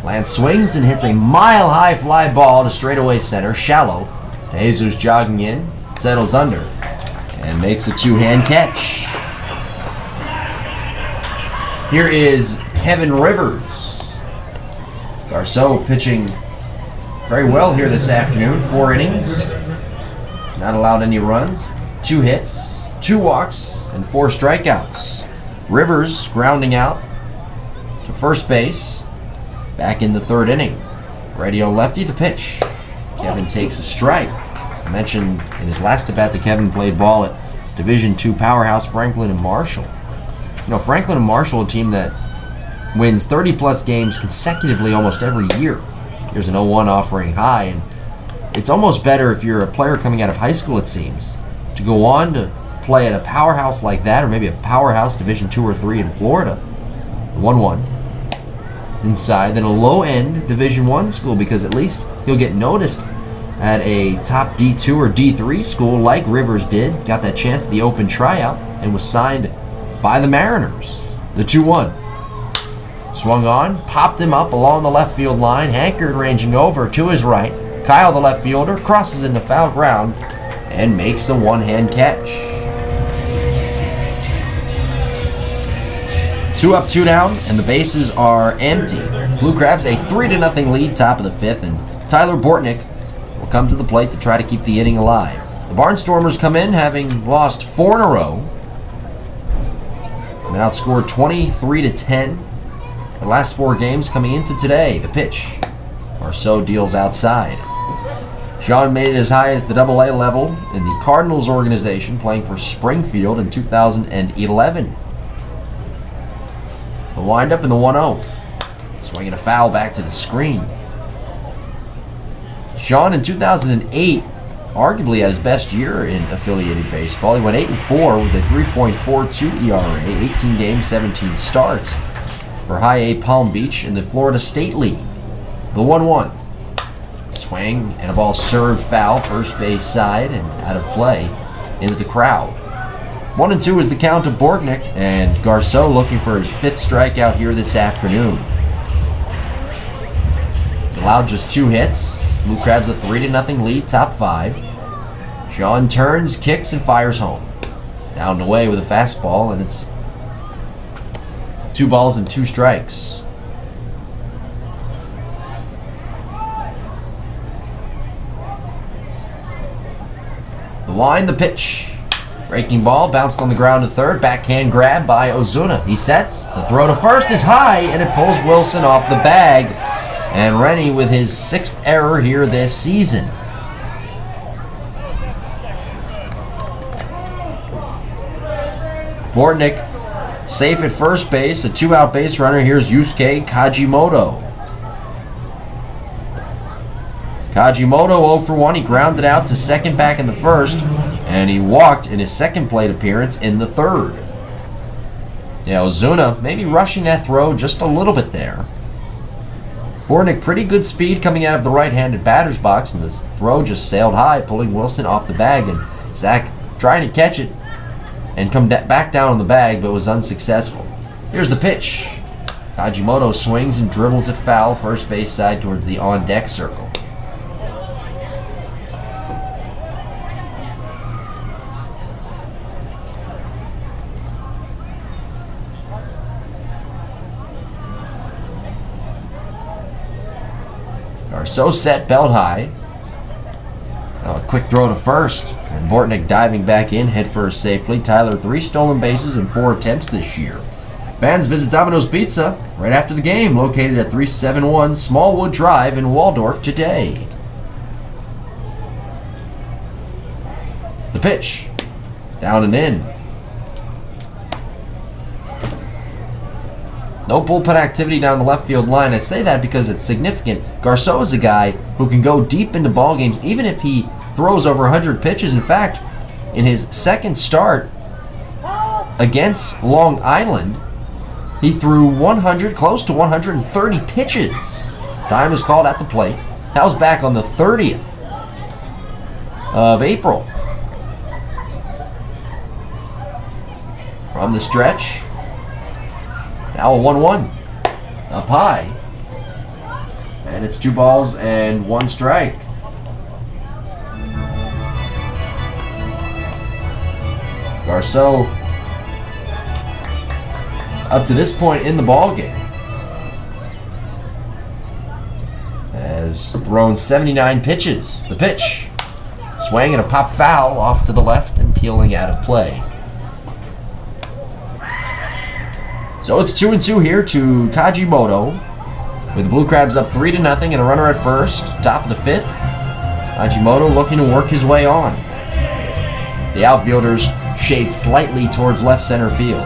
Lance swings and hits a mile-high fly ball to straightaway center, shallow. Jesus jogging in, settles under, and makes a two-hand catch. Here is Kevin Rivers. Garceau pitching very well here this afternoon. 4 innings, not allowed any runs, 2 hits, 2 walks, and 4 strikeouts. Rivers grounding out to first base, back in the 3rd inning. Righty on lefty, the pitch. Kevin takes a strike. I mentioned in his last at bat that Kevin played ball at Division II powerhouse Franklin and Marshall. You know, Franklin and Marshall, a team that wins 30-plus games consecutively almost every year. Here's an 0-1 offering high, and it's almost better if you're a player coming out of high school, it seems, to go on to play at a powerhouse like that, or maybe a powerhouse Division II or III in Florida. 1-1 inside, then a low-end Division I school, because at least he'll get noticed at a top D2 or D3 school like Rivers did. Got that chance at the open tryout and was signed by the Mariners. The 2-1. Swung on, popped him up along the left field line. Hankard ranging over to his right. Kyle, the left fielder, crosses into foul ground and makes the one-hand catch. 2 up, 2 down, and the bases are empty. Blue Crabs a 3-0 lead, top of the 5th, and Tyler Bortnick will come to the plate to try to keep the inning alive. The Barnstormers come in having lost 4 in a row and outscored 23-10. The last 4 games coming into today. The pitch. Garceau deals outside. Sean made it as high as the AA level in the Cardinals organization, playing for Springfield in 2011. The windup in the 1-0. Swinging a foul back to the screen. Sean in 2008 arguably had his best year in affiliated baseball. He went 8-4 with a 3.42 ERA, 18 games, 17 starts for High A Palm Beach in the Florida State League. The 1-1. Swing and a ball served foul, first base side and out of play into the crowd. 1-2 is the count to Bortnick, and Garceau looking for his 5th strikeout here this afternoon. He's allowed just 2 hits. Blue Crabs a 3-0 lead, top 5. Sean turns, kicks, and fires home. Down and away with a fastball, and it's 2 balls and 2 strikes. The line, the pitch. Breaking ball, bounced on the ground to third. Backhand grab by Ozuna. He sets. The throw to first is high, and it pulls Wilson off the bag. And Rennie with his 6th error here this season. Bortnick safe at first base. A 2-out base runner. Here's Yusuke Kajimoto. Kajimoto 0 for 1. He grounded out to second back in the 1st, and he walked in his 2nd plate appearance in the 3rd. Yeah, Ozuna maybe rushing that throw just a little bit there. Bortnick pretty good speed coming out of the right-handed batter's box, and this throw just sailed high, pulling Wilson off the bag, and Zach trying to catch it and come back down on the bag, but was unsuccessful. Here's the pitch. Kajimoto swings and dribbles it foul, first base side towards the on-deck circle. So set, belt high. A quick throw to first, and Bortnick diving back in, head first safely. Tyler 3 stolen bases in 4 attempts this year. Fans visit Domino's Pizza right after the game, located at 371 Smallwood Drive in Waldorf today. The pitch, down and in. No bullpen activity down the left field line. I say that because it's significant. Garceau is a guy who can go deep into ball games even if he throws over 100 pitches. In fact, in his 2nd start against Long Island, he threw 100, close to 130 pitches. Time is called at the plate. That was back on the 30th of April. From the stretch. Now a 1-1. Up high. And it's 2 balls and 1 strike. Garceau, up to this point in the ball game, has thrown 79 pitches. The pitch, swing and a pop foul off to the left and peeling out of play. So it's 2-2 here to Kajimoto, with the Blue Crabs up 3-0 and a runner at first. Top of the 5th. Kajimoto looking to work his way on. The outfielders shade slightly towards left center field.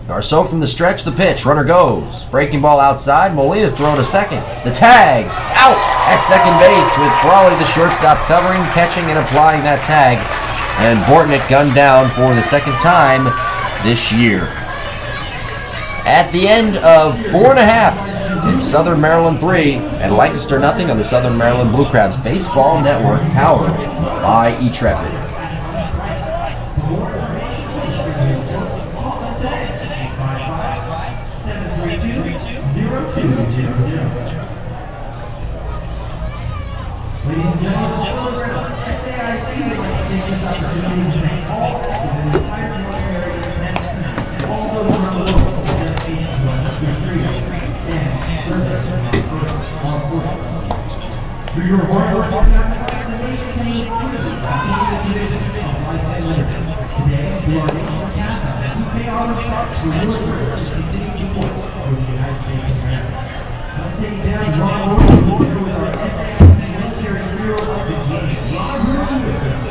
Garceau from the stretch, the pitch. Runner goes. Breaking ball outside. Molina's thrown to second. The tag. Out at second base with Frawley, the shortstop, covering, catching, and applying that tag. And Bortnick gunned down for the second time this year. At the end of 4.5, it's Southern Maryland 3 and Lancaster nothing on the Southern Maryland Blue Crabs Baseball Network, powered by eTrepid. Ladies and gentlemen, SAIC would like to take this opportunity to thank all the entire military and all those around the world for their dedication to our country's freedom and service of our forces. Through your hard work and sacrifice, the nation can live freely, continue the traditions of life and liberty. Today, through our nation's castle, we pay our respects for your service and continued support for the United States of America. Let's take down Ron Roy, who's here with our SAIC military hero of the game. Ron, who are you with this?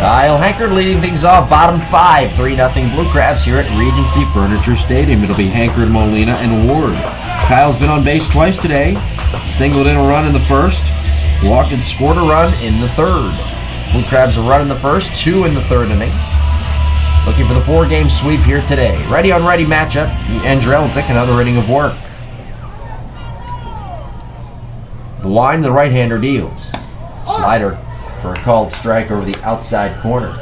Kyle Hankard leading things off, bottom 5, 3-0 Blue Crabs here at Regency Furniture Stadium. It'll be Hankard, Molina, and Ward. Kyle's been on base twice today, singled in a run in the first, walked and scored a run in the third. Blue Crabs a run in the first, 2 in the third inning. Looking for the 4-game sweep here today. Ready on ready matchup, Andrelzik, another inning of work. The line, the right-hander deals. Slider for a called strike over the outside corner.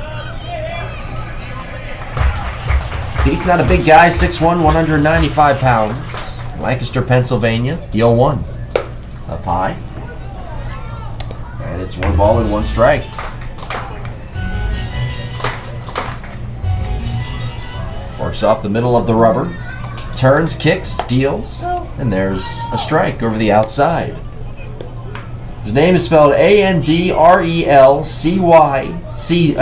Pete's not a big guy, 6'1", 195 pounds. Lancaster, Pennsylvania, the 0-1. Up high. And it's 1 ball and 1 strike. Works off the middle of the rubber. Turns, kicks, deals, and there's a strike over the outside. His name is spelled C-Z-Y-K. See,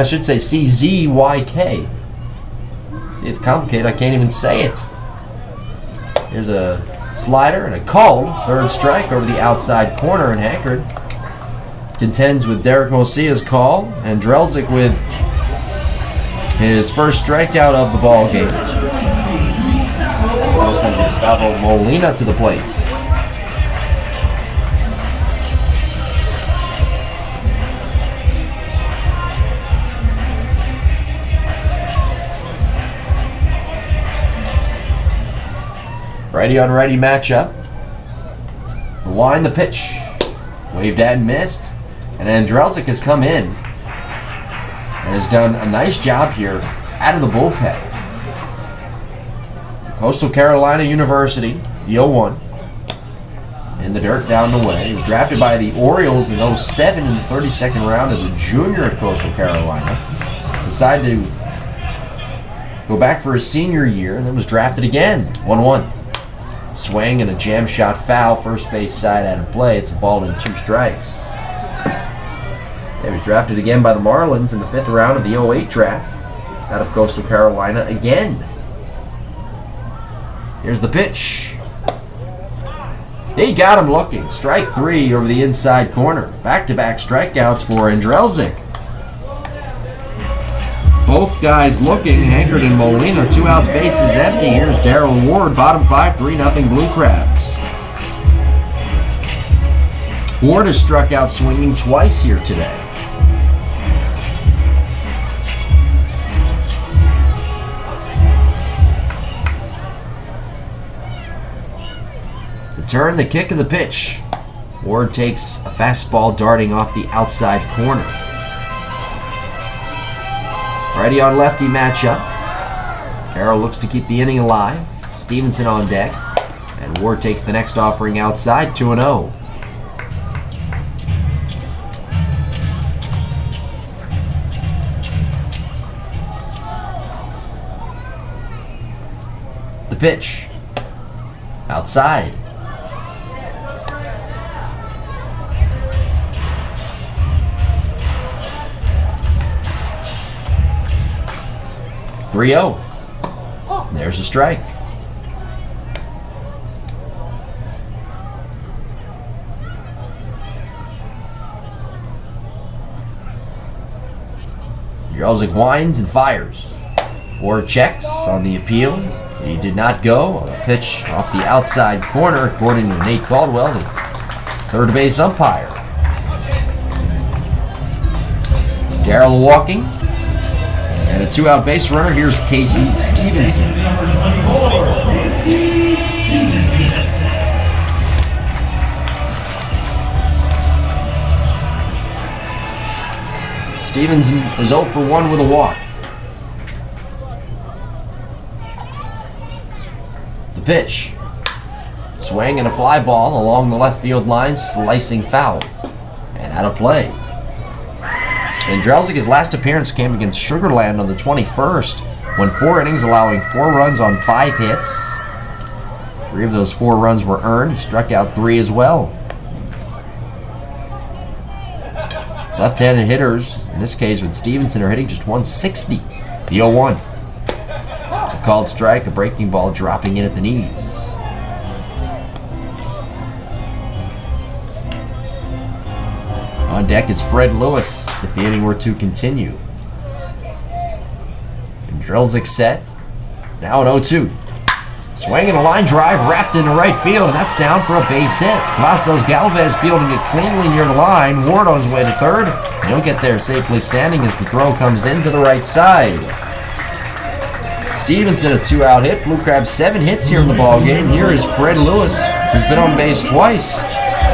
it's complicated. I can't even say it. Here's a slider and a called third strike over the outside corner, and Hankard contends with Derek Mosia's call, and Drelzik with his first strikeout of the ball game. We'll send Gustavo Molina to the plate. Righty on righty matchup. The line, the pitch. Waved at and missed. And Andrelzik has come in and has done a nice job here out of the bullpen. Coastal Carolina University, the 0-1. In the dirt down the way. He was drafted by the Orioles in 07 in the 32nd round as a junior at Coastal Carolina. Decided to go back for his senior year, and then was drafted again. 1-1. Swing and a jam shot foul. First base side out of play. It's a ball and 2 strikes. He was drafted again by the Marlins in the 5th round of the 08 draft. Out of Coastal Carolina again. Here's the pitch. He got him looking. Strike 3 over the inside corner. Back-to-back strikeouts for Andrelzik. Both guys looking. Hankard and Molina. 2 outs, bases empty. Here's Darrell Ward. Bottom 5, 3-0 Blue Crabs. Ward has struck out swinging twice here today. Turn, the kick, of the pitch. Ward takes a fastball darting off the outside corner. Righty on lefty matchup. Harrell looks to keep the inning alive. Stevenson on deck. And Ward takes the next offering outside, 2-0. The pitch. Outside. 3-0. There's a strike. Andrelzik winds and fires. Ward checks on the appeal. He did not go on a pitch off the outside corner, according to Nate Caldwell, the third base umpire. Darrell walking. And a 2-out base runner. Here's Casey Stevenson. Stevenson is 0 for 1 with a walk. The pitch. Swing and a fly ball along the left field line, slicing foul. And out of play. Andrelzik, his last appearance came against Sugar Land on the 21st, went 4 innings, allowing 4 runs on 5 hits. 3 of those 4 runs were earned. He struck out 3 as well. Left-handed hitters, in this case with Stevenson, are hitting just 160. The 0-1. A called strike, a breaking ball dropping in at the knees. On deck is Fred Lewis if the inning were to continue. Andrelzik set. Now an 0-2. Swinging a line drive wrapped into right field, and that's down for a base hit. Vassos Galvez fielding it cleanly near the line. Ward on his way to third. He'll get there safely standing as the throw comes in to the right side. Stevenson, a 2-out hit. Blue Crabs 7 hits here in the ballgame. Here is Fred Lewis, who's been on base twice.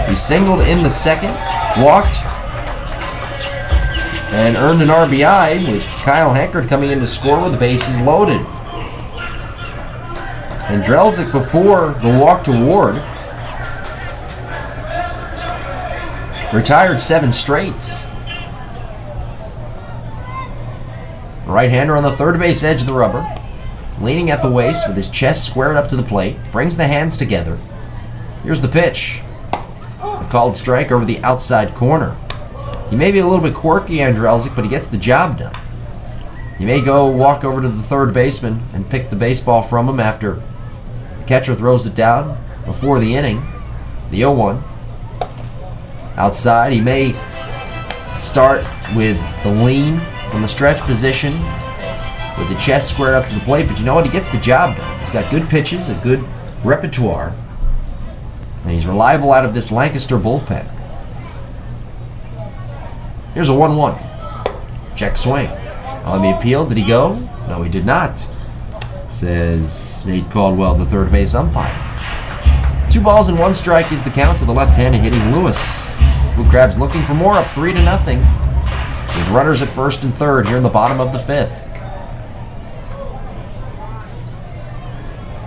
He singled in the second, walked, and earned an RBI with Kyle Hankard coming in to score with the bases loaded. Andrelzik, before the walk to Ward, retired 7 straight. Right-hander on the third base edge of the rubber, leaning at the waist with his chest squared up to the plate, brings the hands together. Here's the pitch. A called strike over the outside corner. He may be a little bit quirky, Andrelzik, but he gets the job done. He may go walk over to the third baseman and pick the baseball from him after the catcher throws it down before the inning. The 0-1. Outside, he may start with the lean from the stretch position with the chest squared up to the plate, but you know what? He gets the job done. He's got good pitches, a good repertoire, and he's reliable out of this Lancaster bullpen. Here's a 1-1. Check swing. On the appeal, did he go? No, he did not, says Nate Caldwell, the third base umpire. 2 balls and 1 strike is the count to the left-handed hitting Lewis. Blue Crabs looking for more, up 3-0, with runners at first and third here in the bottom of the 5th.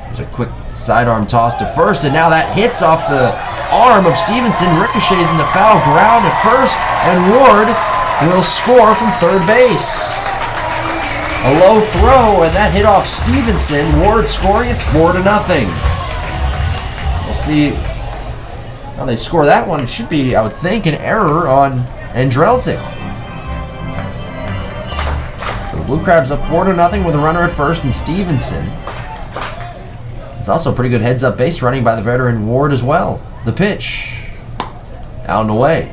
There's a quick sidearm toss to first, and now that hits off the arm of Stevenson, ricochets into foul ground at first, and Ward will score from third base. A low throw, and that hit off Stevenson. Ward scoring. It's 4-0. We'll see how they score that one. It should be, I would think, an error on Andrelzik. So the Blue Crabs up 4-0 with a runner at first and Stevenson. It's also a pretty good heads-up base running by the veteran Ward as well. The pitch. Out and away.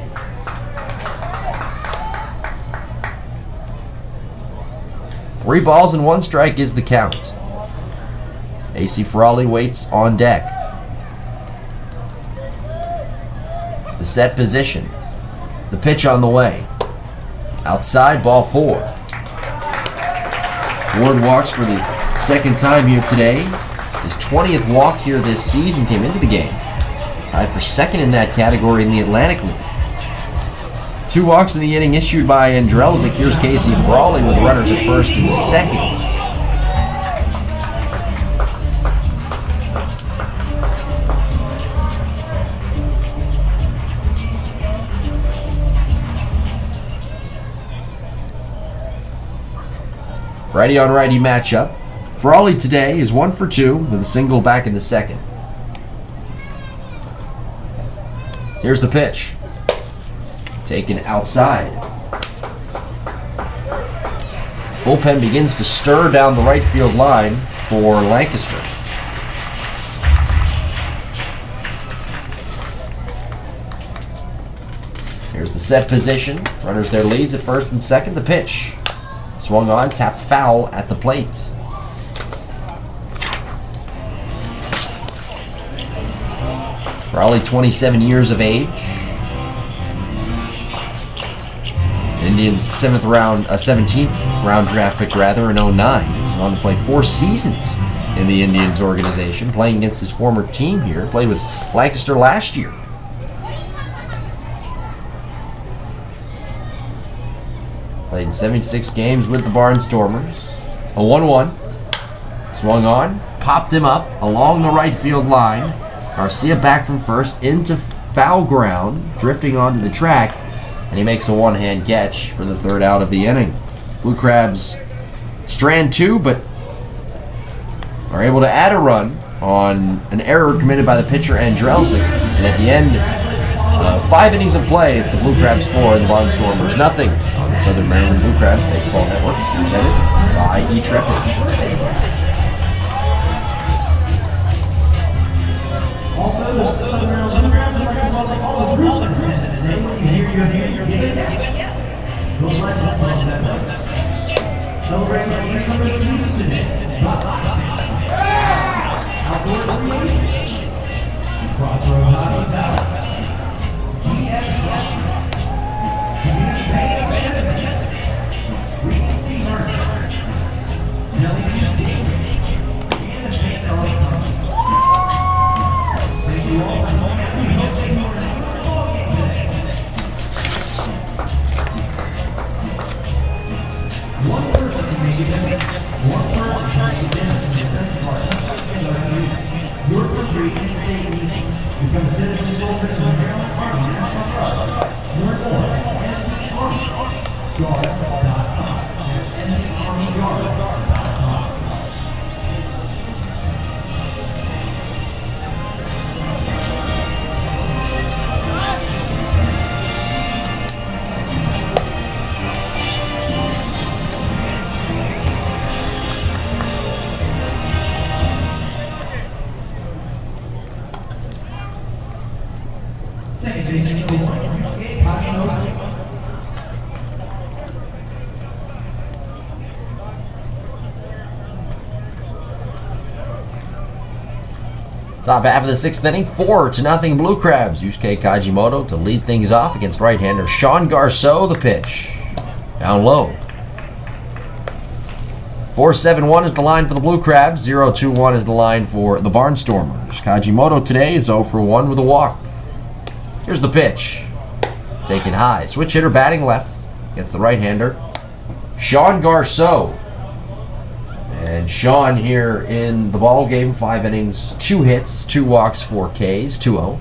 Three balls and one strike is the count. AC Ferrari waits on deck. The set position. The pitch on the way. Outside, ball 4. Ward walks for the second time here today. His 20th walk here this season came into the game. Tied for second in that category in the Atlantic League. 2 walks in the inning issued by Andrelzik. Here's Casey Frawley with runners at first and second. Righty on righty matchup. Frawley today is 1 for 2 with a single back in the second. Here's the pitch. Taken outside. Bullpen begins to stir down the right field line for Lancaster. Here's the set position. Runners their leads at first and second. The pitch. Swung on, tapped foul at the plate. Raleigh, 27 years of age. Indians 17th round draft pick in 09. Went on to play 4 seasons in the Indians organization, playing against his former team here. Played with Lancaster last year. Played in 76 games with the Barnstormers. A 1-1. Swung on, popped him up along the right field line. Garcia back from first into foul ground, drifting onto the track. And he makes a one-hand catch for the 3rd out of the inning. Blue Crabs strand 2, but are able to add a run on an error committed by the pitcher Andrelzik. And at the end of 5 innings of play, it's the Blue Crabs 4 and the Barnstormers nothing on the Southern Maryland Blue Crabs Baseball Network, presented by E-Trepid. Also, the Southern Maryland Blue Crabs would like to welcome all the groups represented today. We can hear your name, your given. Those legends love that note. Celebrating the incoming seasons today. Outdoor Creation. Crossroads Hospitality. GS Plaza. Community Bank of Chester. Regency Market. Jelly Bean. And the St. Charles Company. Thank you all for coming out. We hope they know the ball game today. One person can make a difference. One person can make a difference in this part. Your country is state leading. Become a citizen soldier in the Maryland Army National Guard. Learn more at NDArmyGuard.com. That's NDArmyGuard.com. Second base, Top half of the 6th inning, 4-0 Blue Crabs. Yusuke Kajimoto to lead things off against right-hander Sean Garceau. The pitch. Down low. 4-7-1 is the line for the Blue Crabs. 0-2-1 is the line for the Barnstormers. Kajimoto today is 0 for 1 with a walk. Here's the pitch. Taken high. Switch hitter batting left against the right-hander Sean Garceau. And Sean here in the ball game, 5 innings, 2 hits, 2 walks, 4 Ks, 2-0.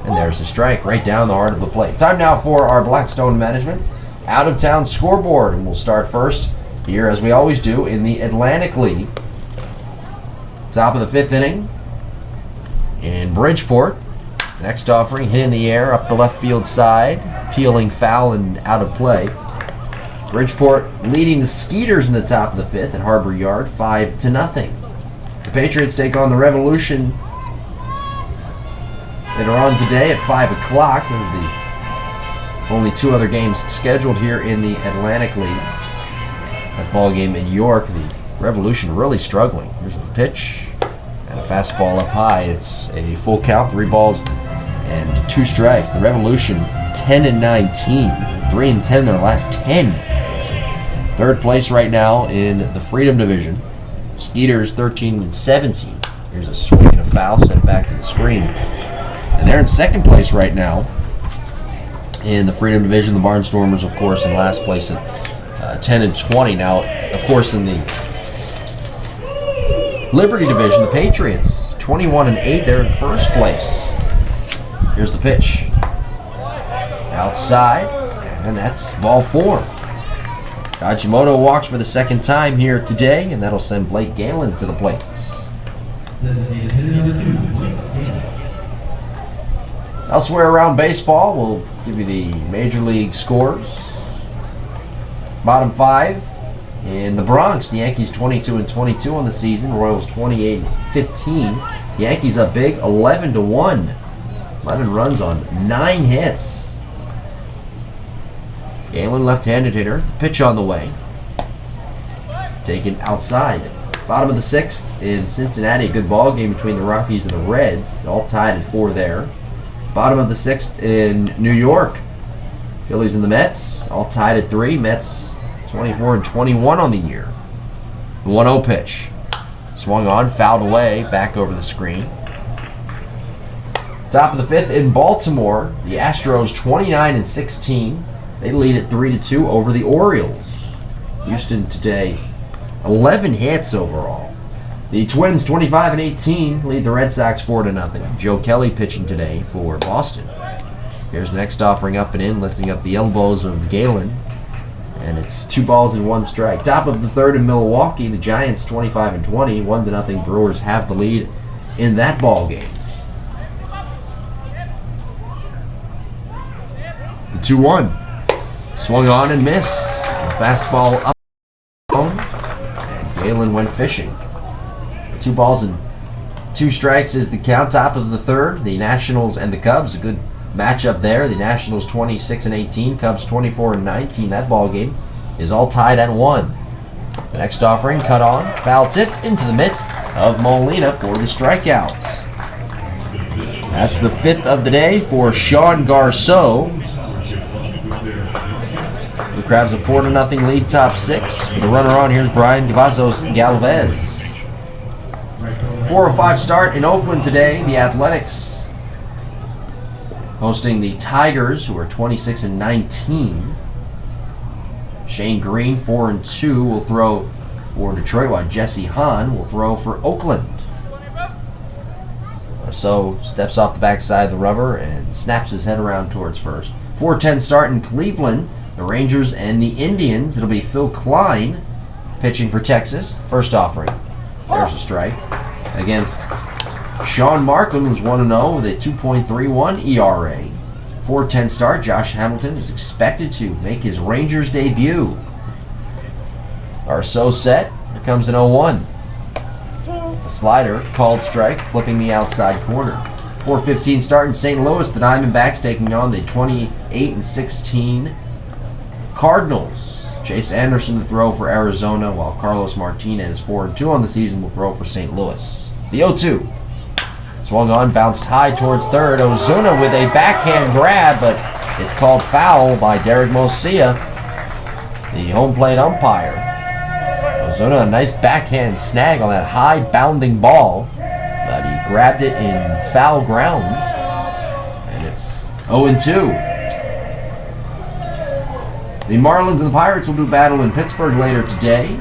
And there's the strike right down the heart of the plate. Time now for our Blackstone Management out-of-town scoreboard. And we'll start first here, as we always do, in the Atlantic League. Top of the 5th inning in Bridgeport. Next offering, hit in the air up the left field side, peeling foul and out of play. Bridgeport leading the Skeeters in the top of the 5th at Harbor Yard, 5-0. The Patriots take on the Revolution that are on today at 5 o'clock. Those are the only 2 other games scheduled here in the Atlantic League. That ball game in York, the Revolution really struggling. Here's a pitch and a fastball up high. It's a full count, 3 balls and 2 strikes. The Revolution 10-19, 3-10 their last 10. 3rd place right now in the Freedom Division. Skeeters 13-17. Here's a swing and a foul sent back to the screen. And they're in 2nd place right now in the Freedom Division. The Barnstormers, of course, in last place at 10-20. Now, of course, in the Liberty Division, the Patriots 21-8. They're in 1st place. Here's the pitch. Outside, and that's ball 4. Hashimoto walks for the 2nd time here today, and that'll send Blake Galen to the plate. Designated hitter number 2, Blake Galen. Elsewhere around baseball, we'll give you the Major League scores. Bottom 5 in the Bronx, the Yankees 22-22 on the season. Royals 28-15. Yankees up big, 11-1. 11 runs on 9 hits. Galen, left-handed hitter. Pitch on the way. Taken outside. Bottom of the 6th in Cincinnati. A good ball game between the Rockies and the Reds. All tied at 4 there. Bottom of the 6th in New York. Phillies and the Mets. All tied at 3. Mets 24-21 on the year. The 1-0 pitch. Swung on, fouled away, back over the screen. Top of the 5th in Baltimore. The Astros 29-16. They lead at 3-2 over the Orioles. Houston today, 11 hits overall. The Twins 25-18 lead the Red Sox 4-0. Joe Kelly pitching today for Boston. Here's the next offering, up and in, lifting up the elbows of Galen. And it's 2 balls and 1 strike. Top of the 3rd in Milwaukee, the Giants 25-20. 1-0 Brewers have the lead in that ball game. The 2-1. Swung on and missed. A fastball up. And Galen went fishing. 2 balls and 2 strikes is the count. Top of the 3rd, the Nationals and the Cubs. A good matchup there. The Nationals 26-18, Cubs 24-19. That ball game is all tied at 1. The next offering, cut on, foul tip into the mitt of Molina for the strikeouts. That's the 5th of the day for Sean Garceau. The Crabs a 4-0 lead, top 6. The runner on, here's Brian Cavazos Galvez. 4:05 start in Oakland today. The Athletics hosting the Tigers, who are 26-19. Shane Green, 4-2, will throw for Detroit, while Jesse Hahn will throw for Oakland. So steps off the backside of the rubber and snaps his head around towards first. 4:10 start in Cleveland. The Rangers and the Indians. It'll be Phil Klein pitching for Texas. First offering. There's a strike. Against Sean Markham, who's 1-0 with a 2.31 ERA. 4:10 start. Josh Hamilton is expected to make his Rangers debut. Arceau set. Here comes an 0-1. A slider, called strike, flipping the outside corner. 4:15 start in St. Louis. The Diamondbacks taking on the 28-16 Cardinals. Chase Anderson to throw for Arizona, while Carlos Martinez, 4-2 on the season, will throw for St. Louis. The 0-2. Swung on, bounced high towards third. Ozuna with a backhand grab, but it's called foul by Derek Mosia, the home plate umpire. Ozuna, a nice backhand snag on that high bounding ball, but he grabbed it in foul ground, and it's 0-2. The Marlins and the Pirates will do battle in Pittsburgh later today,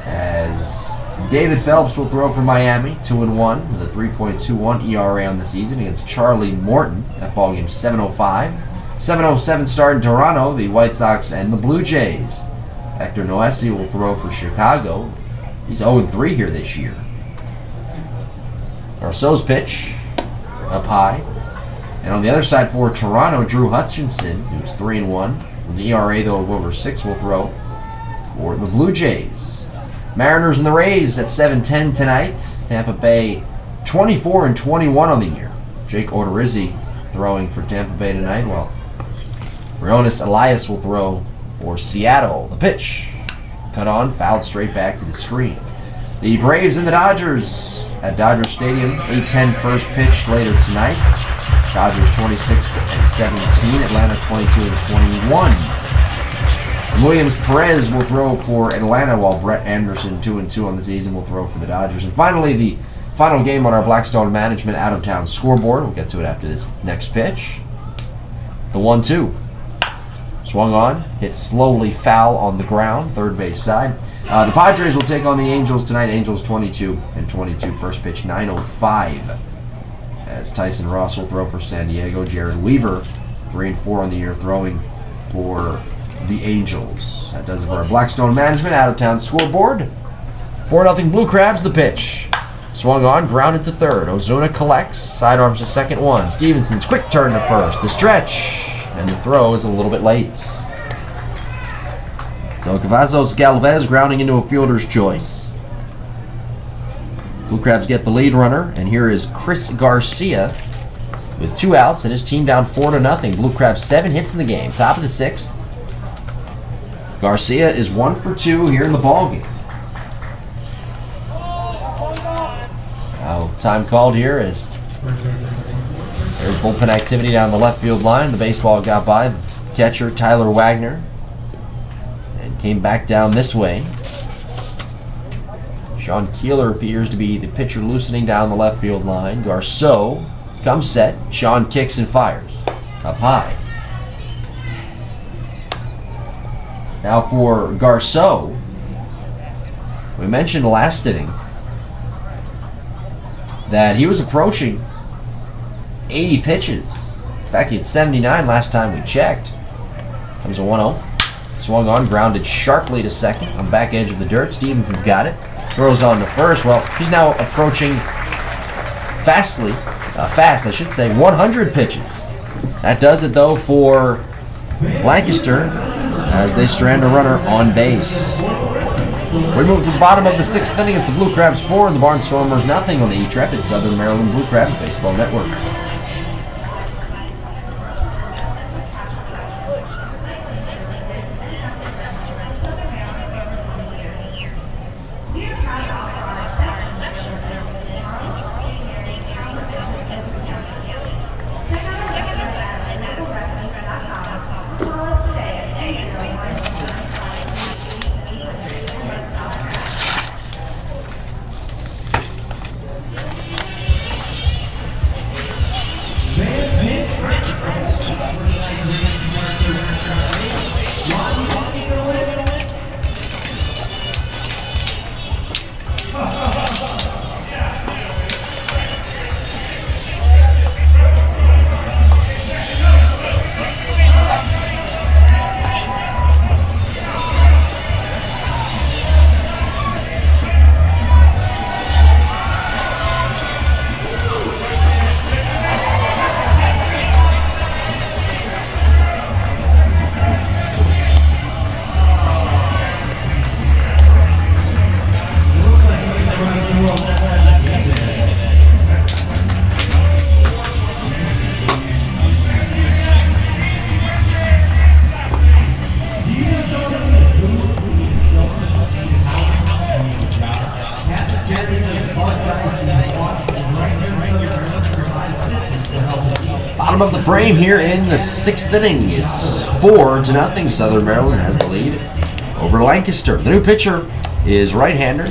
as David Phelps will throw for Miami, 2-1 with a 3.21 ERA on the season against Charlie Morton. That ballgame 7:05. 7:07 start in Toronto, the White Sox and the Blue Jays. Hector Noesi will throw for Chicago. He's 0-3 here this year. Garceau's pitch up high. And on the other side for Toronto, Drew Hutchinson, who's 3-1. With the ERA, though, of over 6, will throw for the Blue Jays. Mariners and the Rays at 7:10 tonight. Tampa Bay 24-21 on the year. Jake Odorizzi throwing for Tampa Bay tonight, while Rionis Elias will throw for Seattle. The pitch cut on, fouled straight back to the screen. The Braves and the Dodgers at Dodger Stadium. 8:10 first pitch later tonight. Dodgers 26-17, Atlanta 22-21. Williams Perez will throw for Atlanta, while Brett Anderson, 2-2 on the season, will throw for the Dodgers. And finally, the final game on our Blackstone Management out-of-town scoreboard. We'll get to it after this next pitch. The 1-2. Swung on, hit slowly foul on the ground, third base side. The Padres will take on the Angels tonight. Angels 22-22, first pitch 9:05. As Tyson Ross will throw for San Diego. Jared Weaver, 3-4 on the year, throwing for the Angels. That does it for our Blackstone Management out-of-town scoreboard. 4-0 Blue Crabs, the pitch. Swung on, grounded to third. Ozuna collects, sidearms to second one. Stevenson's quick turn to first. The stretch, and the throw is a little bit late. So Cavazos Galvez grounding into a fielder's choice. Blue Crabs get the lead runner, and here is Chris Garcia with 2 outs and his team down 4-0. Blue Crabs 7 hits in the game. Top of the 6th. Garcia is 1 for 2 here in the ballgame. Now, time called here is there's bullpen activity down the left field line. The baseball got by catcher Tyler Wagner and came back down this way. Sean Keeler appears to be the pitcher loosening down the left field line. Garceau comes set. Sean kicks and fires. Up high. Now for Garceau, we mentioned last inning that he was approaching 80 pitches. In fact, he had 79 last time we checked. Comes a 1-0. Swung on, grounded sharply to second. On back edge of the dirt. Stevenson's got it. Throws on to first. Well, he's now approaching fast, 100 pitches. That does it, though, for Lancaster as they strand a runner on base. We move to the bottom of the 6th inning. It's the Blue Crabs 4 and the Barnstormers nothing on the E-Trepid Southern Maryland Blue Crabs Baseball Network. Bottom of the frame here in the 6th inning. It's 4-0. Southern Maryland has the lead over Lancaster. The new pitcher is right-hander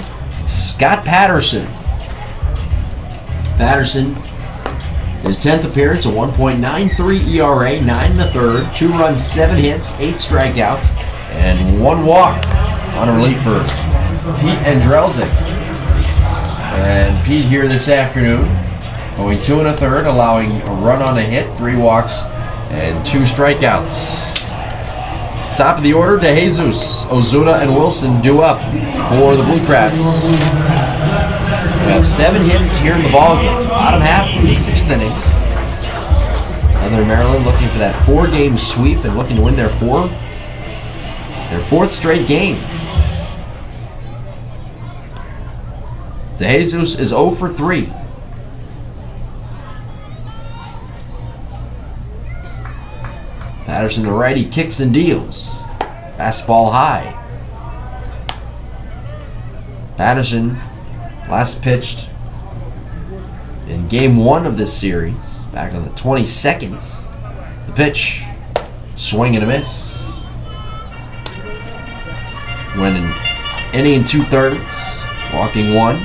Scott Patterson. Patterson, his 10th appearance, a 1.93 ERA, 9 1/3, 2 runs, 7 hits, 8 strikeouts, and 1 walk on relief for Pete Andrelzik. And Pete here this afternoon, going 2 1/3, allowing a run on a hit, 3 walks, and 2 strikeouts. Top of the order, DeJesus, Ozuna, and Wilson due up for the Blue Crabs. We have 7 hits here in the ballgame. Bottom half of the 6th inning. Southern Maryland looking for that 4-game sweep and looking to win their 4th straight game. DeJesus is 0 for 3. Patterson, the righty, kicks and deals. Fastball high. Patterson last pitched in game 1 of this series, back on the 22nd. The pitch, swing and a miss. Went an inning and 2/3, walking 1.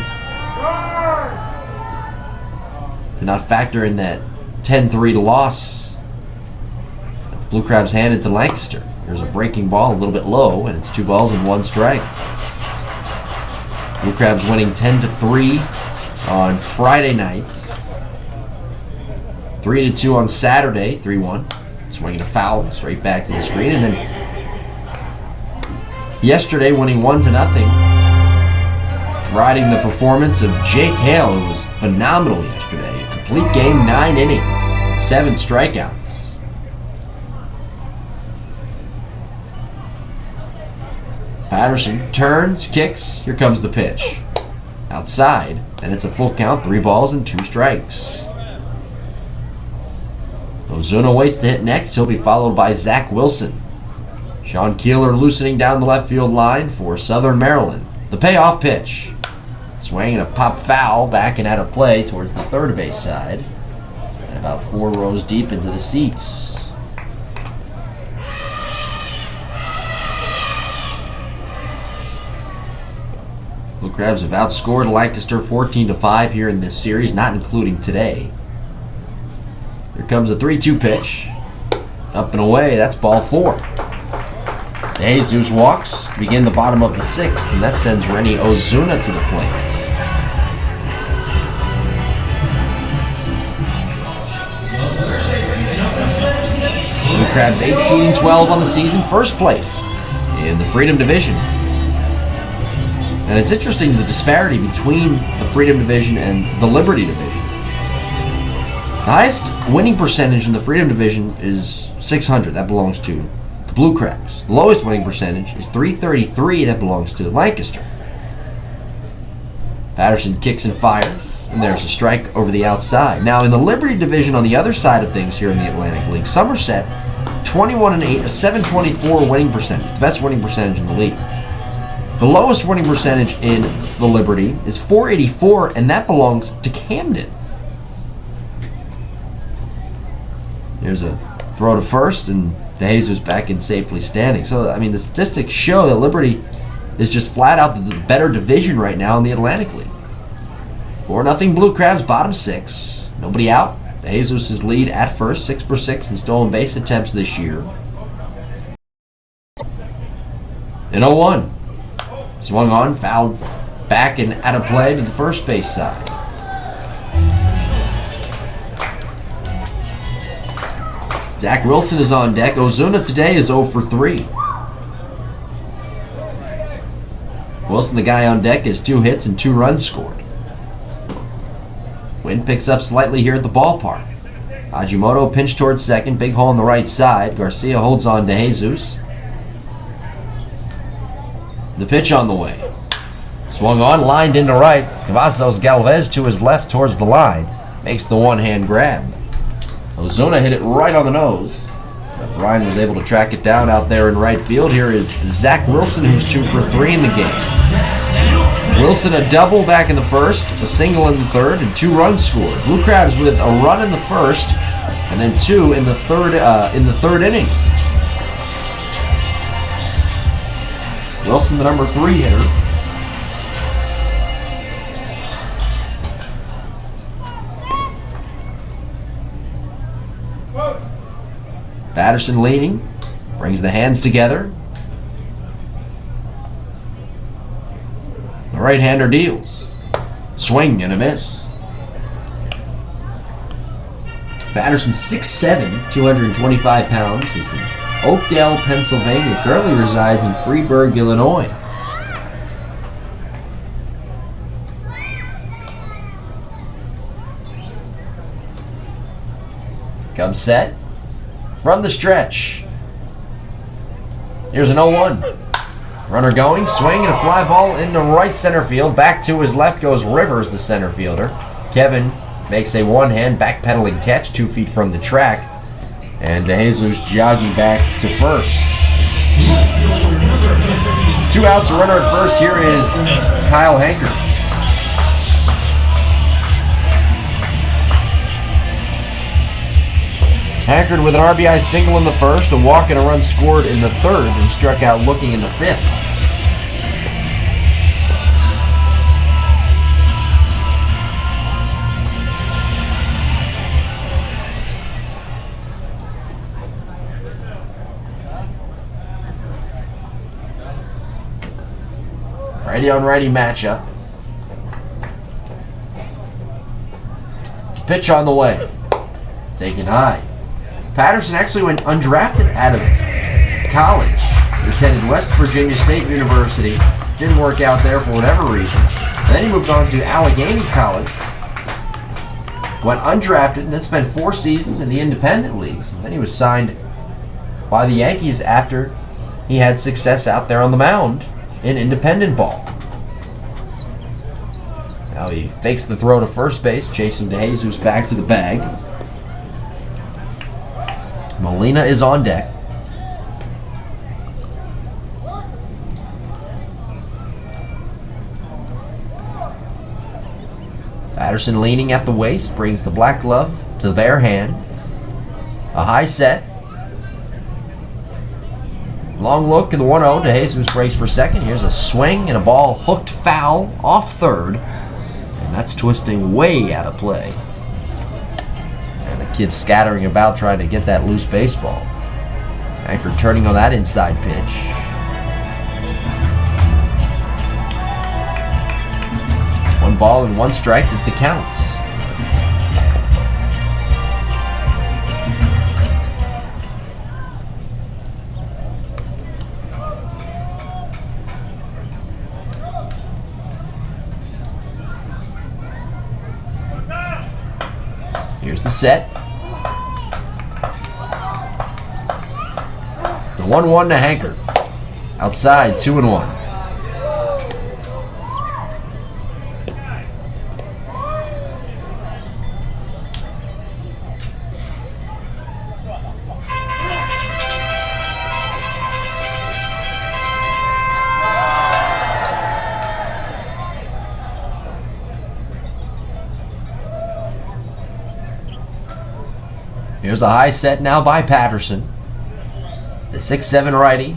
Did not factor in that 10-3 loss that the Blue Crabs handed to Lancaster. There's a breaking ball a little bit low, and it's 2 balls and 1 strike. Blue Crabs winning 10-3 on Friday night. 3-2 on Saturday, 3-1. Swinging a foul straight back to the screen, and then yesterday winning 1-0. Riding the performance of Jake Hale, who was phenomenal yesterday. A complete game, 9 innings, 7 strikeouts. Patterson turns, kicks, here comes the pitch. Outside, and it's a full count, 3 balls and 2 strikes. Ozuna waits to hit next. He'll be followed by Zach Wilson. Sean Keeler loosening down the left field line for Southern Maryland. The payoff pitch. Swing and a pop foul back and out of play towards the third base side. And about 4 rows deep into the seats. Blue Crabs have outscored Lancaster 14-5 here in this series, not including today. Here comes a 3-2 pitch. Up and away, that's ball 4. DeJesus walks to begin the bottom of the 6th, and that sends Rennie Ozuna to the plate. Blue Crabs 18-12 on the season, first place in the Freedom Division. And it's interesting the disparity between the Freedom Division and the Liberty Division. The highest winning percentage in the Freedom Division is 600. That belongs to the Blue Crabs. The lowest winning percentage is 333. That belongs to Lancaster. Patterson kicks and fires, and there's a strike over the outside. Now, in the Liberty Division on the other side of things here in the Atlantic League, Somerset, 21-8, a 724 winning percentage, the best winning percentage in the league. The lowest winning percentage in the Liberty is 484, and that belongs to Camden. There's a throw to first, and DeJesus back in safely standing. So, I mean, the statistics show that Liberty is just flat out the better division right now in the Atlantic League. 4-0 Blue Crabs, bottom 6. Nobody out. DeJesus' lead at first, 6 for 6 in stolen base attempts this year. And 0-1. Swung on, fouled back and out of play to the first base side. Zach Wilson is on deck. Ozuna today is 0 for 3. Wilson, the guy on deck, has 2 hits and 2 runs scored. Wind picks up slightly here at the ballpark. Hajimoto pinched towards second, big hole on the right side. Garcia holds on to DeJesus. The pitch on the way. Swung on, lined into right. Cavazos Galvez to his left towards the line. Makes the one-hand grab. Ozuna hit it right on the nose. But Brian was able to track it down out there in right field. Here is Zach Wilson, who's 2 for 3 in the game. Wilson a double back in the first, a single in the third, and 2 runs scored. Blue Crabs with a run in the first, and then 2 in the third inning. Wilson, the number 3 hitter. Patterson leaning, brings the hands together. The right-hander deals. Swing and a miss. Patterson 6'7", 225 pounds. He's from Oakdale, Pennsylvania. Currently resides in Freeburg, Illinois. Come set. Run the stretch. Here's an 0-1. Runner going, swing, and a fly ball into right center field. Back to his left goes Rivers, the center fielder. Kevin makes a one-hand backpedaling catch 2 feet from the track. And DeJesus jogging back to first. 2 outs, a runner at first. Here is Kyle Hankard. Hankard with an RBI single in the first, a walk and a run scored in the third, and struck out looking in the fifth. Righty on righty matchup. Pitch on the way. Taken high. Patterson actually went undrafted out of college. He attended West Virginia State University. Didn't work out there for whatever reason. And then he moved on to Allegheny College. Went undrafted and then spent 4 seasons in the independent leagues. And then he was signed by the Yankees after he had success out there on the mound in independent ball. Now he fakes the throw to first base, chasing DeJesus back to the bag. Molina is on deck. Patterson leaning at the waist, brings the black glove to the bare hand. A high set. Long look in the 1-0. DeJesus breaks for second. Here's a swing and a ball hooked foul off third. And that's twisting way out of play. Kids scattering about trying to get that loose baseball. Anchor turning on that inside pitch. One ball and 1 strike is the count. Here's the set. 1-1 to Hankard. Outside, 2-1. Here's a high set now by Patterson. The 6'7" righty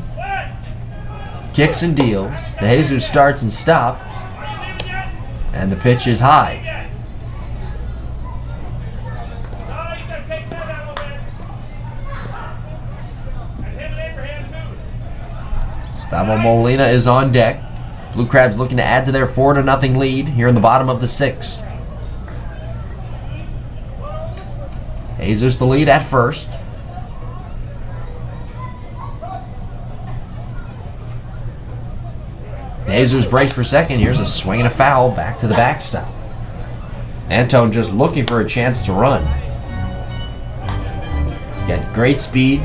kicks and deals. DeJesus starts and stops. And the pitch is high. Gustavo Molina is on deck. Blue Crabs looking to add to their 4-0 lead here in the bottom of the 6th. DeJesus the lead at first. DeJesus breaks for second. Here's a swing and a foul back to the backstop. Antone just looking for a chance to run. He's got great speed.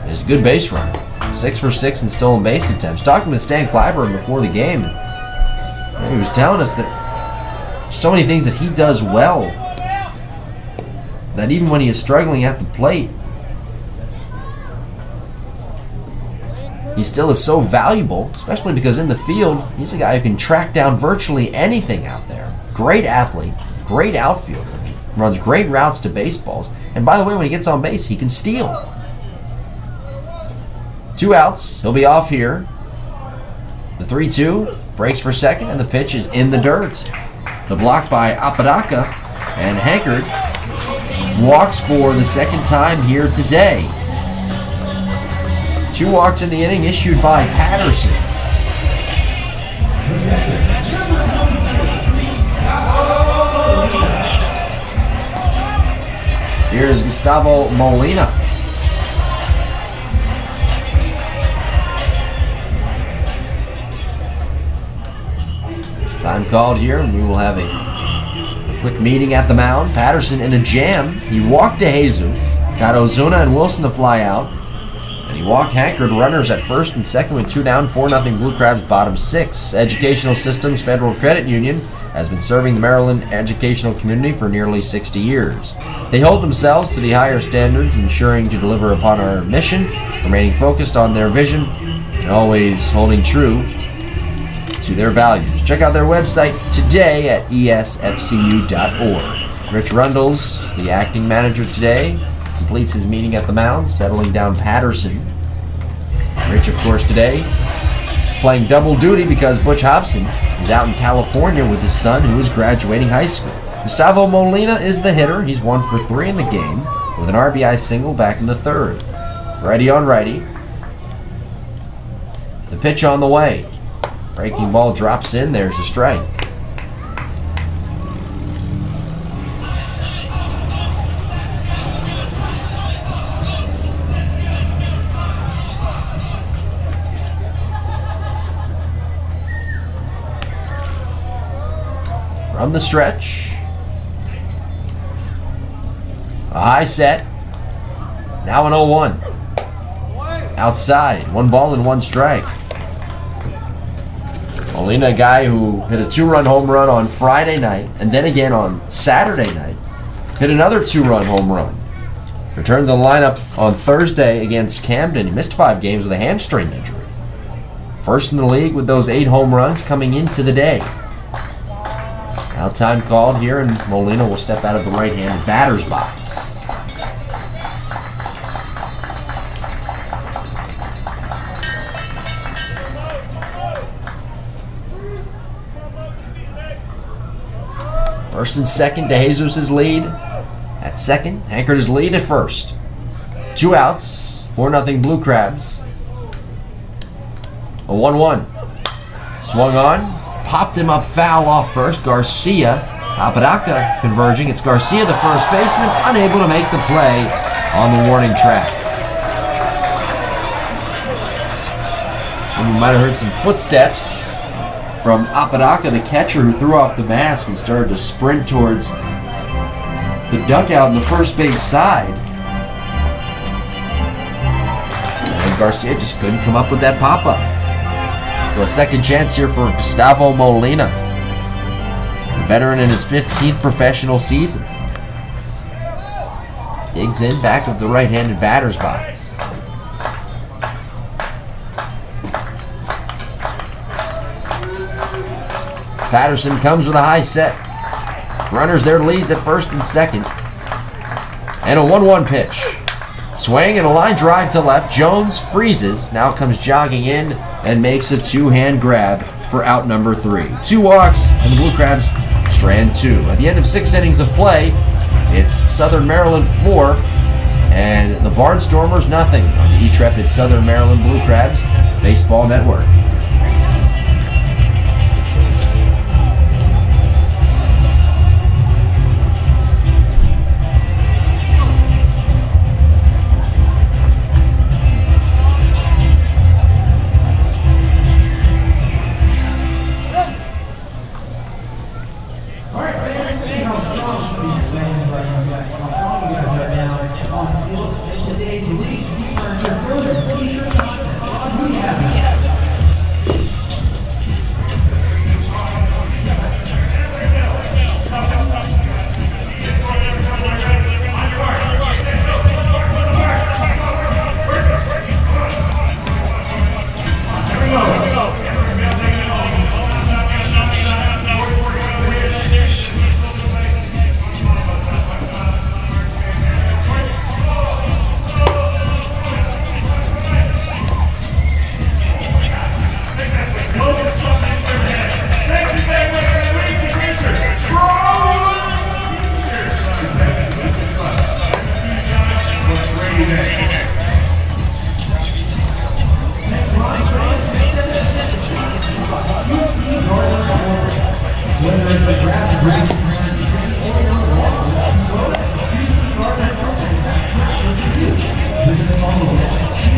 He's a good base runner. 6 for 6 in stolen base attempts. Talking with Stan Clyburn before the game, and he was telling us that so many things that he does well, that even when he is struggling at the plate, he still is so valuable, especially because in the field, he's a guy who can track down virtually anything out there. Great athlete, great outfielder, runs great routes to baseballs, and by the way, when he gets on base, he can steal. 2 outs, he'll be off here. The 3-2, breaks for second, and the pitch is in the dirt. The block by Apodaca, and Hankard walks for the second time here today. 2 walks in the inning issued by Patterson. Here's Gustavo Molina. Time called here, and we will have a quick meeting at the mound. Patterson in a jam. He walked to Jesus. Got Ozuna and Wilson to fly out. And he walked Hankard, runners at first and second with 2 down, 4-0 Blue Crabs, bottom 6. Educational Systems Federal Credit Union has been serving the Maryland educational community for nearly 60 years. They hold themselves to the higher standards, ensuring to deliver upon our mission, remaining focused on their vision, and always holding true to their values. Check out their website today at esfcu.org. Rich Rundles, the acting manager today, completes his meeting at the mound, settling down Patterson. Rich, of course, today playing double duty because Butch Hobson is out in California with his son who is graduating high school. Gustavo Molina is the hitter. He's 1 for 3 in the game with an RBI single back in the third. Righty on righty. The pitch on the way. Breaking ball drops in. There's a strike. From the stretch. A high set. Now an 0-1. Outside. 1 ball and 1 strike. Molina, a guy who hit a 2-run home run on Friday night, and then again on Saturday night, hit another 2-run home run. Returned to the lineup on Thursday against Camden. He missed 5 games with a hamstring injury. First in the league with those 8 home runs coming into the day. Now time called here, and Molina will step out of the right-handed batter's box. First and second to Jesus' lead at second. Hankard is lead at first. 2 outs, 4-0 Blue Crabs. A 1-1. Swung on. Popped him up foul off first. Garcia, Apodaca converging. It's Garcia, the first baseman, unable to make the play on the warning track. And we might have heard some footsteps from Apodaca, the catcher, who threw off the mask and started to sprint towards the dugout on the first base side. And Garcia just couldn't come up with that pop-up. So a second chance here for Gustavo Molina, a veteran in his 15th professional season. Digs in back of the right-handed batter's box. Patterson comes with a high set. Runners their leads at first and second. And a 1-1 pitch. Swing and a line drive to left. Jones freezes. Now comes jogging in and makes a 2-hand grab for out number 3. 2 walks and the Blue Crabs strand 2. At the end of 6 innings of play, it's Southern Maryland 4 and the Barnstormers nothing on the E-Trepid Southern Maryland Blue Crabs Baseball Network.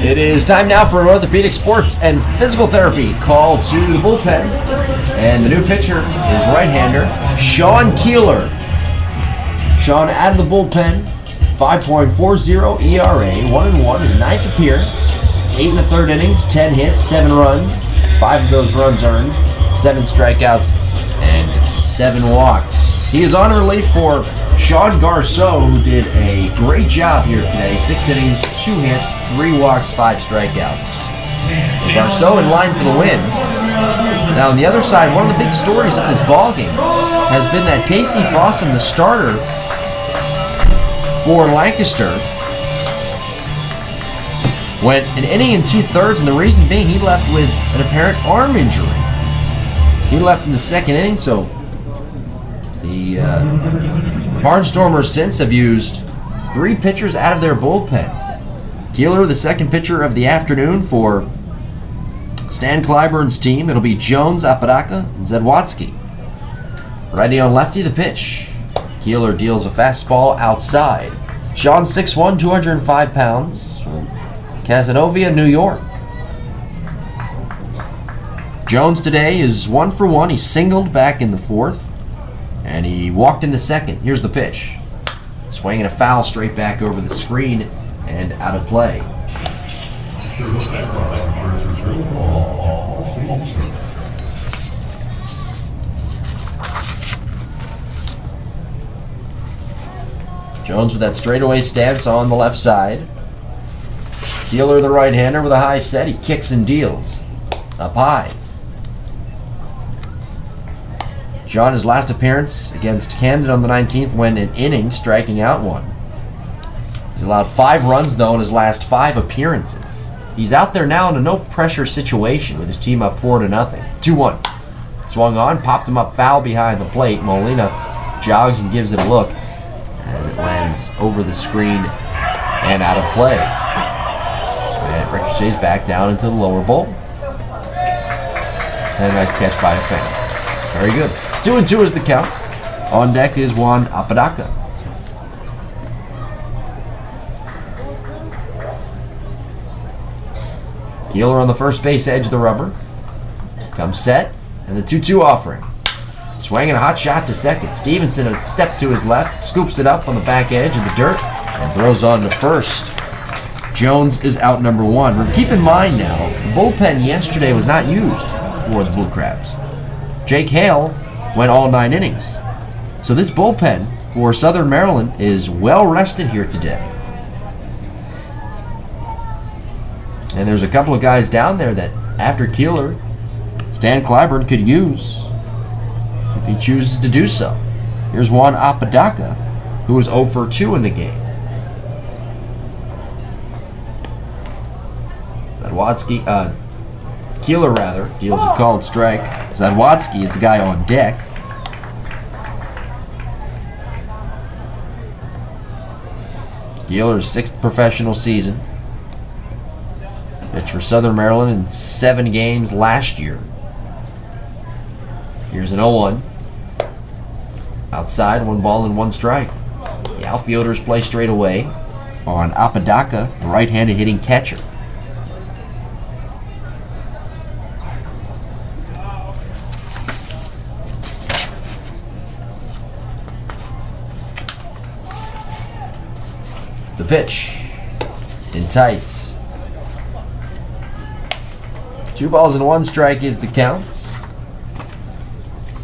It is time now for an orthopedic sports and physical therapy call to the bullpen. And the new pitcher is right-hander Sean Keeler. Sean out of the bullpen, 5.40 ERA, 1-1, his ninth appearance, 8 1/3 innings, 10 hits, 7 runs, 5 of those runs earned, 7 strikeouts, and 7 walks. He is on relief for Sean Garceau, who did a great job here today. 6 innings, 2 hits, 3 walks, 5 strikeouts. Garceau in line for the win. Now on the other side, one of the big stories of this ballgame has been that Casey Fossum, the starter for Lancaster, went an inning and 2/3, and the reason being he left with an apparent arm injury. He left in the second inning, so the Barnstormers since have used 3 pitchers out of their bullpen. Keeler, the second pitcher of the afternoon for Stan Clyburn's team. It'll be Jones, Apodaca, and Zadwatsky. Righty on lefty, the pitch. Keeler deals a fastball outside. Sean 6'1", 205 pounds, from Cazenovia, New York. Jones today is 1 for 1. He singled back in the 4th, and he walked in the 2nd. Here's the pitch. Swinging a foul straight back over the screen and out of play. Jones with that straightaway stance on the left side. Keeler, the right-hander, with a high set. He kicks and deals. Up high. Sean, his last appearance against Camden on the 19th, went an inning, striking out 1. He's allowed 5 runs, though, in his last 5 appearances. He's out there now in a no-pressure situation with his team up 4-0. 2-1. Swung on, popped him up foul behind the plate. Molina jogs and gives it a look as it lands over the screen and out of play. And it ricochets back down into the lower bowl. And a nice catch by a fan. Very good. 2-2 is the count. On deck is Juan Apodaca. Keeler on the first base edge of the rubber. Comes set, and the 2-2 offering. Swinging a hot shot to second. Stevenson a step to his left, scoops it up on the back edge of the dirt, and throws on to first. Jones is out number 1. Keep in mind now, the bullpen yesterday was not used for the Blue Crabs. Jake Hale went all 9 innings. So this bullpen for Southern Maryland is well rested here today. And there's a couple of guys down there that, after Keeler, Stan Clyburn could use if he chooses to do so. Here's Juan Apodaca, who was 0 for 2 in the game. Keeler deals a called strike. Zadwatsky is the guy on deck. Keeler's 6th professional season. Pitched for Southern Maryland in 7 games last year. Here's an 0-1. Outside, 1 ball and 1 strike. The outfielders play straight away on Apodaca, the right-handed hitting catcher. The pitch in tights. 2 balls and 1 strike is the count.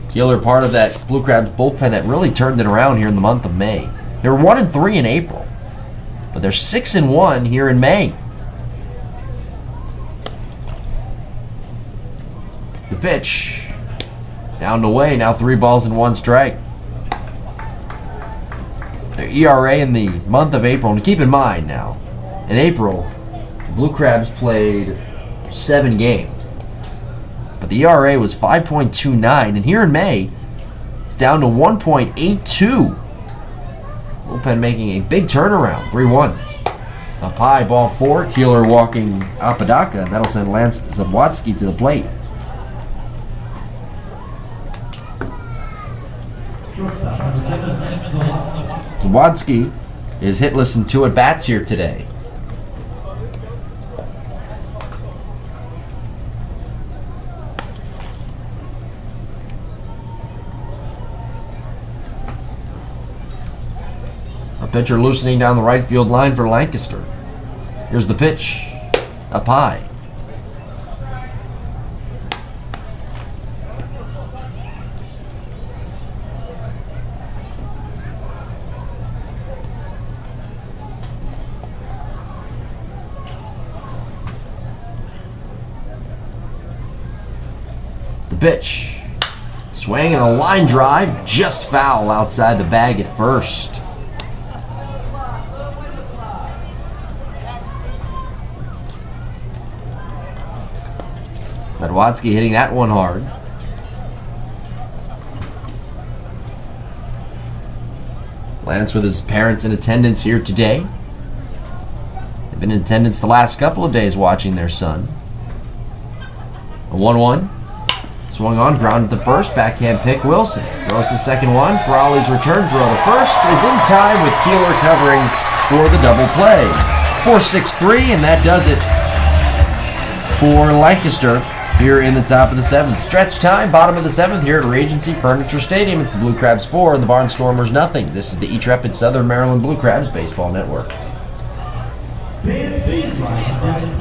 Keeler, part of that Blue Crabs bullpen that really turned it around here in the month of May. They were 1-3 in April, but they're 6-1 here in May. The pitch down the way. Now 3 balls and 1 strike. Their ERA in the month of April, and keep in mind now, in April, the Blue Crabs played 7 games. But the ERA was 5.29, and here in May, it's down to 1.82. Bullpen making a big turnaround, 3-1. Up high, ball 4. Keeler walking Apodaca, and that'll send Lance Zabwatsky to the plate. Zabwatsky is hitless in 2 at-bats here today. Pitcher loosening down the right field line for Lancaster. Here's the pitch. Up high. The pitch. Swing and a line drive, just foul outside the bag at first. Ledwatsky hitting that one hard. Lance with his parents in attendance here today. They've been in attendance the last couple of days watching their son. A 1-1. Swung on, grounded to first, backhand pick, Wilson. Throws the second one, Rallies return throw to first, is in time with Keeler covering for the double play. 4-6-3, and that does it for Lancaster here in the top of the 7th. Stretch time, bottom of the 7th here at Regency Furniture Stadium. It's the Blue Crabs 4 and the Barnstormers nothing. This is the E-Trepid Southern Maryland Blue Crabs Baseball Network. Fans, please rise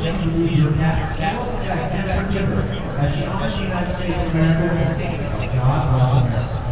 and remove your caps. As she honors the United States of America with a singing, God bless America.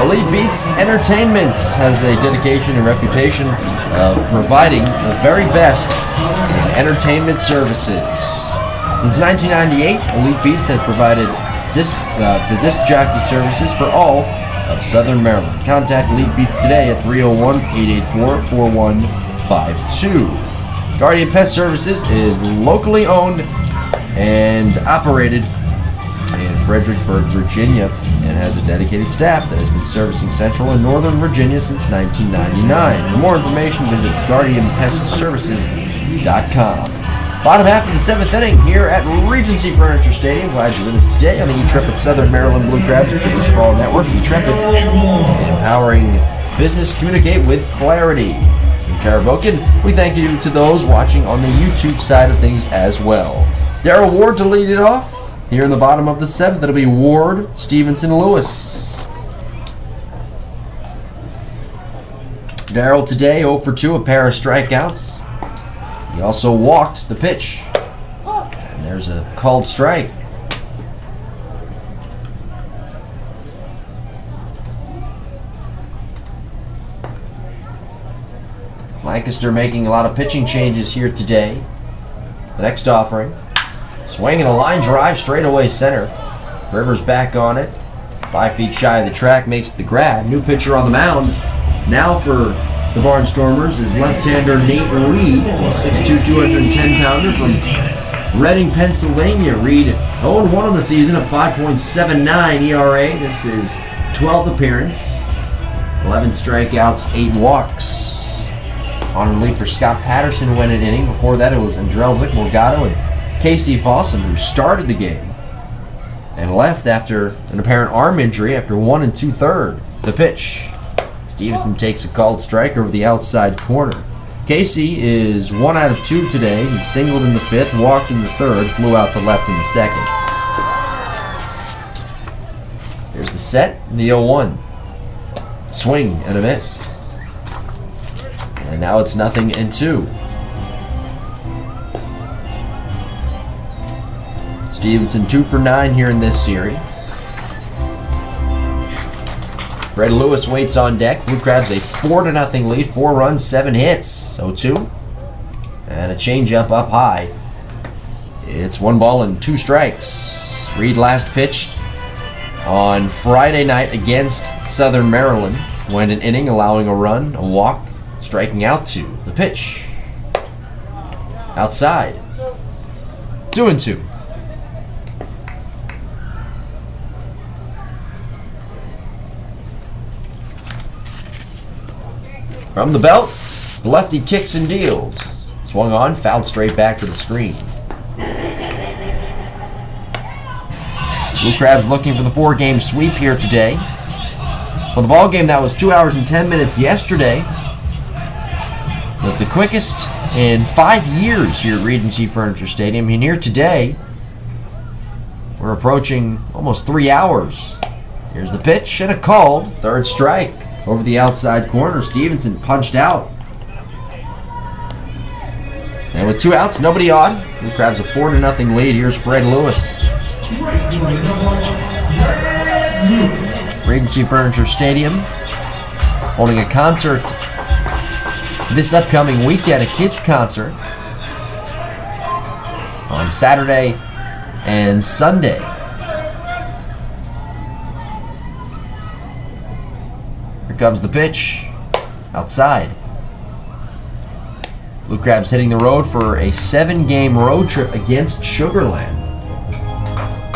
Elite Beats Entertainment has a dedication and reputation of providing the very best in entertainment services. Since 1998, Elite Beats has provided the disc jockey services for all of Southern Maryland. Contact Elite Beats today at 301-884-4152. Guardian Pest Services is locally owned and operated in Fredericksburg, Virginia, and has a dedicated staff that has been servicing Central and Northern Virginia since 1999. For more information, visit GuardianPestServices.com. Bottom half of the 7th inning here at Regency Furniture Stadium. Glad you're with us today on the E-Trepid Southern Maryland Blue Crabs Baseball Network. E-Trepid, empowering business communicate with clarity. Karabokin. We thank you to those watching on the YouTube side of things as well. Darrell Ward to lead it off. Here in the bottom of the 7th, it'll be Ward, Stevenson, Lewis. Darrell today 0 for 2, a pair of strikeouts. He also walked the pitch. And there's a called strike. Lancaster making a lot of pitching changes here today. The next offering. Swinging a line drive straight away center. Rivers back on it. 5 feet shy of the track, makes the grab. New pitcher on the mound. Now for the Barnstormers is left-hander Nate Reed, 6'2", 210-pounder from Reading, Pennsylvania. Reed 0-1 on the season, a 5.79 ERA. This is 12th appearance. 11 strikeouts, 8 walks. On relief for Scott Patterson, who went an inning. Before that, it was Andrelzik, Morgado, and Casey Fossum, who started the game and left after an apparent arm injury after 1 2/3. The pitch. Stevenson takes a called strike over the outside corner. Casey is 1 out of 2 today. He singled in the 5th, walked in the 3rd, flew out to left in the 2nd. Here's the set, and the 0-1. Swing and a miss. And now it's 0-2. Stevenson 2 for 9 here in this series. Fred Lewis waits on deck. Blue Crabs a 4-0 lead. 4 runs, 7 hits. 0-2. And a changeup up high. It's 1 ball and 2 strikes. Reed last pitched on Friday night against Southern Maryland. Went an inning, allowing a run, a walk, striking out 2. The pitch. Outside. 2-2. From the belt, the lefty kicks and deals. Swung on, fouled straight back to the screen. Blue Crabs looking for the 4-game sweep here today. Well, the ball game that was 2 hours and 10 minutes yesterday was the quickest in 5 years here at Regency Furniture Stadium. And here today, we're approaching almost 3 hours. Here's the pitch and a called 3rd strike. Over the outside corner, Stevenson punched out. And with 2 outs, nobody on, Blue Crabs a 4-0 lead. Here's Fred Lewis. Regency Furniture Stadium holding a concert this upcoming weekend, a kids concert on Saturday and Sunday. Comes the pitch outside. Blue Crabs hitting the road for a 7-game road trip against Sugarland.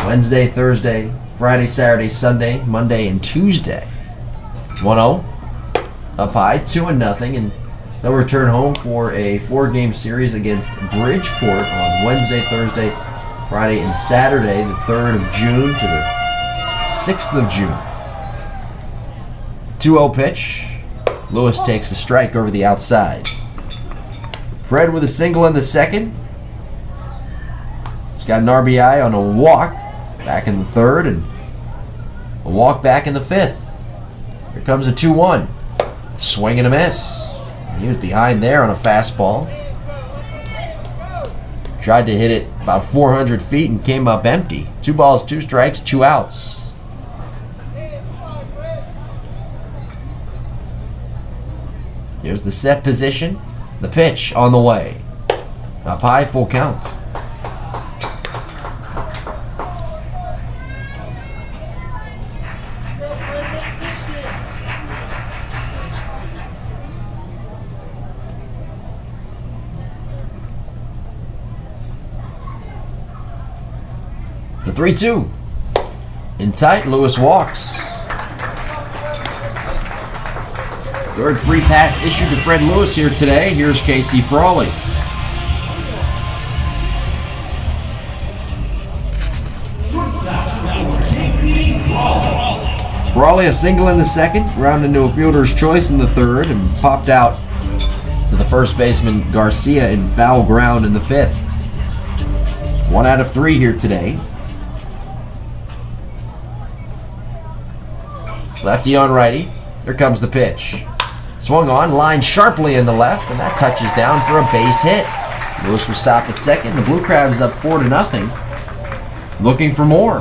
Wednesday, Thursday, Friday, Saturday, Sunday, Monday, and Tuesday. 1-0 up high, 2-0, and they'll return home for a 4-game series against Bridgeport on Wednesday, Thursday, Friday, and Saturday, the 3rd of June to the 6th of June. 2-0 pitch. Lewis takes a strike over the outside. Fred with a single in the 2nd. He's got an RBI on a walk back in the 3rd and a walk back in the 5th. Here comes a 2-1. Swing and a miss. He was behind there on a fastball. Tried to hit it about 400 feet and came up empty. 2 balls, 2 strikes, 2 outs. Here's the set position. The pitch on the way. Up high, full count. The 3-2. In tight, Lewis walks. 3rd free pass issued to Fred Lewis here today. Here's Casey Frawley. Frawley a single in the 2nd, ground into a fielder's choice in the 3rd, and popped out to the first baseman Garcia in foul ground in the 5th. 1 out of 3 here today. Lefty on righty. Here comes the pitch. Swung on, lined sharply in the left, and that touches down for a base hit. Lewis will stop at second. The Blue Crabs up 4-0. Looking for more.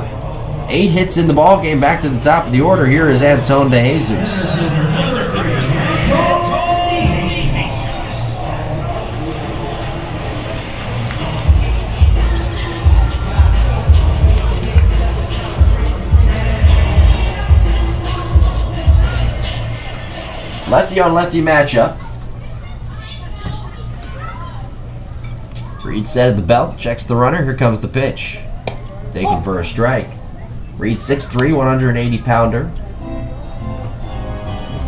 8 hits in the ball game. Back to the top of the order. Here is Anton de Jesus. Lefty on lefty matchup. Reed set at the belt, checks the runner. Here comes the pitch. Taken for a strike. Reed 6'3", 180-pounder.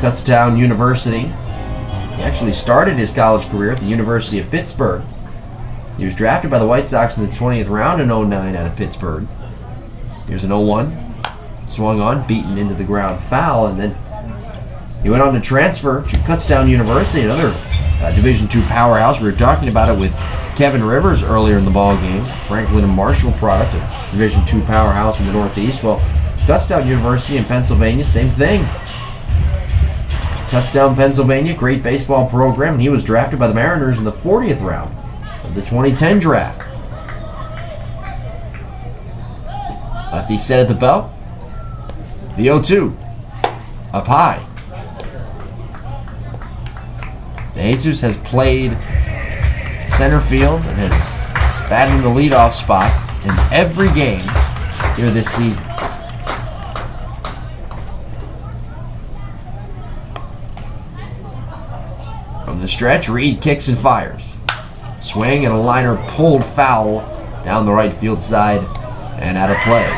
Kutztown University. He actually started his college career at the University of Pittsburgh. He was drafted by the White Sox in the 20th round in 09 out of Pittsburgh. Here's an 0-1. Swung on, beaten into the ground foul, and then he went on to transfer to Kutztown University, another Division II powerhouse. We were talking about it with Kevin Rivers earlier in the ball game. Franklin and Marshall product, a Division II powerhouse from the Northeast. Well, Kutztown University in Pennsylvania, same thing. Kutztown, Pennsylvania, great baseball program, and he was drafted by the Mariners in the 40th round of the 2010 draft. Lefty set at the belt. The 0-2. Up high. De Jesus has played center field and has batted in the leadoff spot in every game here this season. From the stretch, Reed kicks and fires. Swing and a liner pulled foul down the right field side and out of play.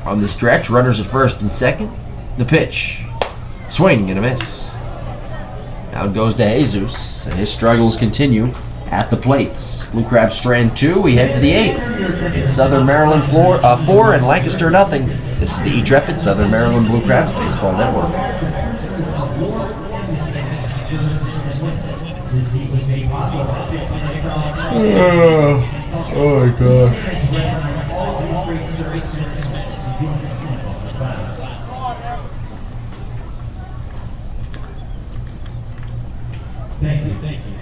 On the stretch, runners at first and second. The pitch. Swing and a miss. Now goes to Jesus, and his struggles continue at the plates. Blue Crabs strand 2. We head to the 8th. It's Southern Maryland 4 and Lancaster nothing. This is the E-Trepid Southern Maryland Blue Crabs Baseball Network. Oh my God. Thank you. Thank you.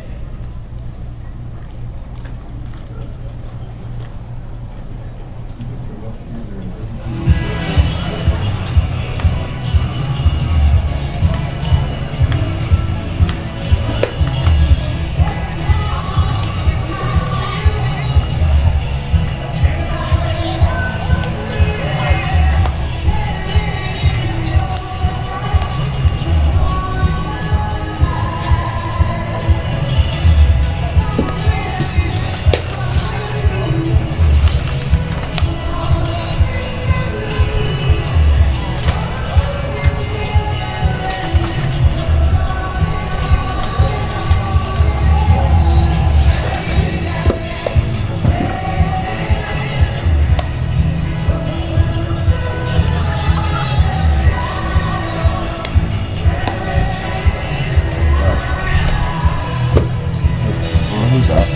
Who's up?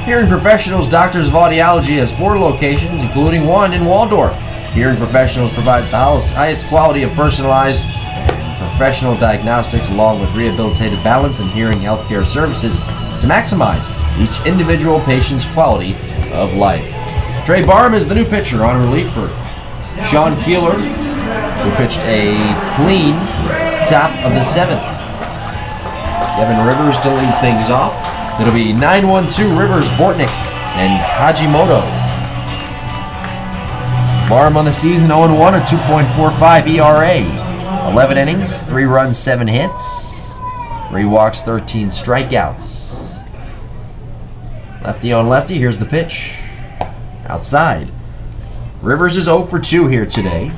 Hearing Professionals Doctors of Audiology has 4 locations, including 1 in Waldorf. Hearing Professionals provides the highest quality of personalized professional diagnostics along with rehabilitative balance and hearing healthcare services to maximize each individual patient's quality of life. Trey Barham is the new pitcher on relief for Sean Keeler, who pitched a clean top of the 7th. Kevin Rivers to lead things off. It'll be 9-1-2 Rivers, Bortnick, and Hajimoto. Barham on the season 0-1, a 2.45 ERA. 11 innings, 3 runs, 7 hits, 3 walks, 13 strikeouts. Lefty on lefty, here's the pitch. Outside. Rivers is 0 for 2 here today.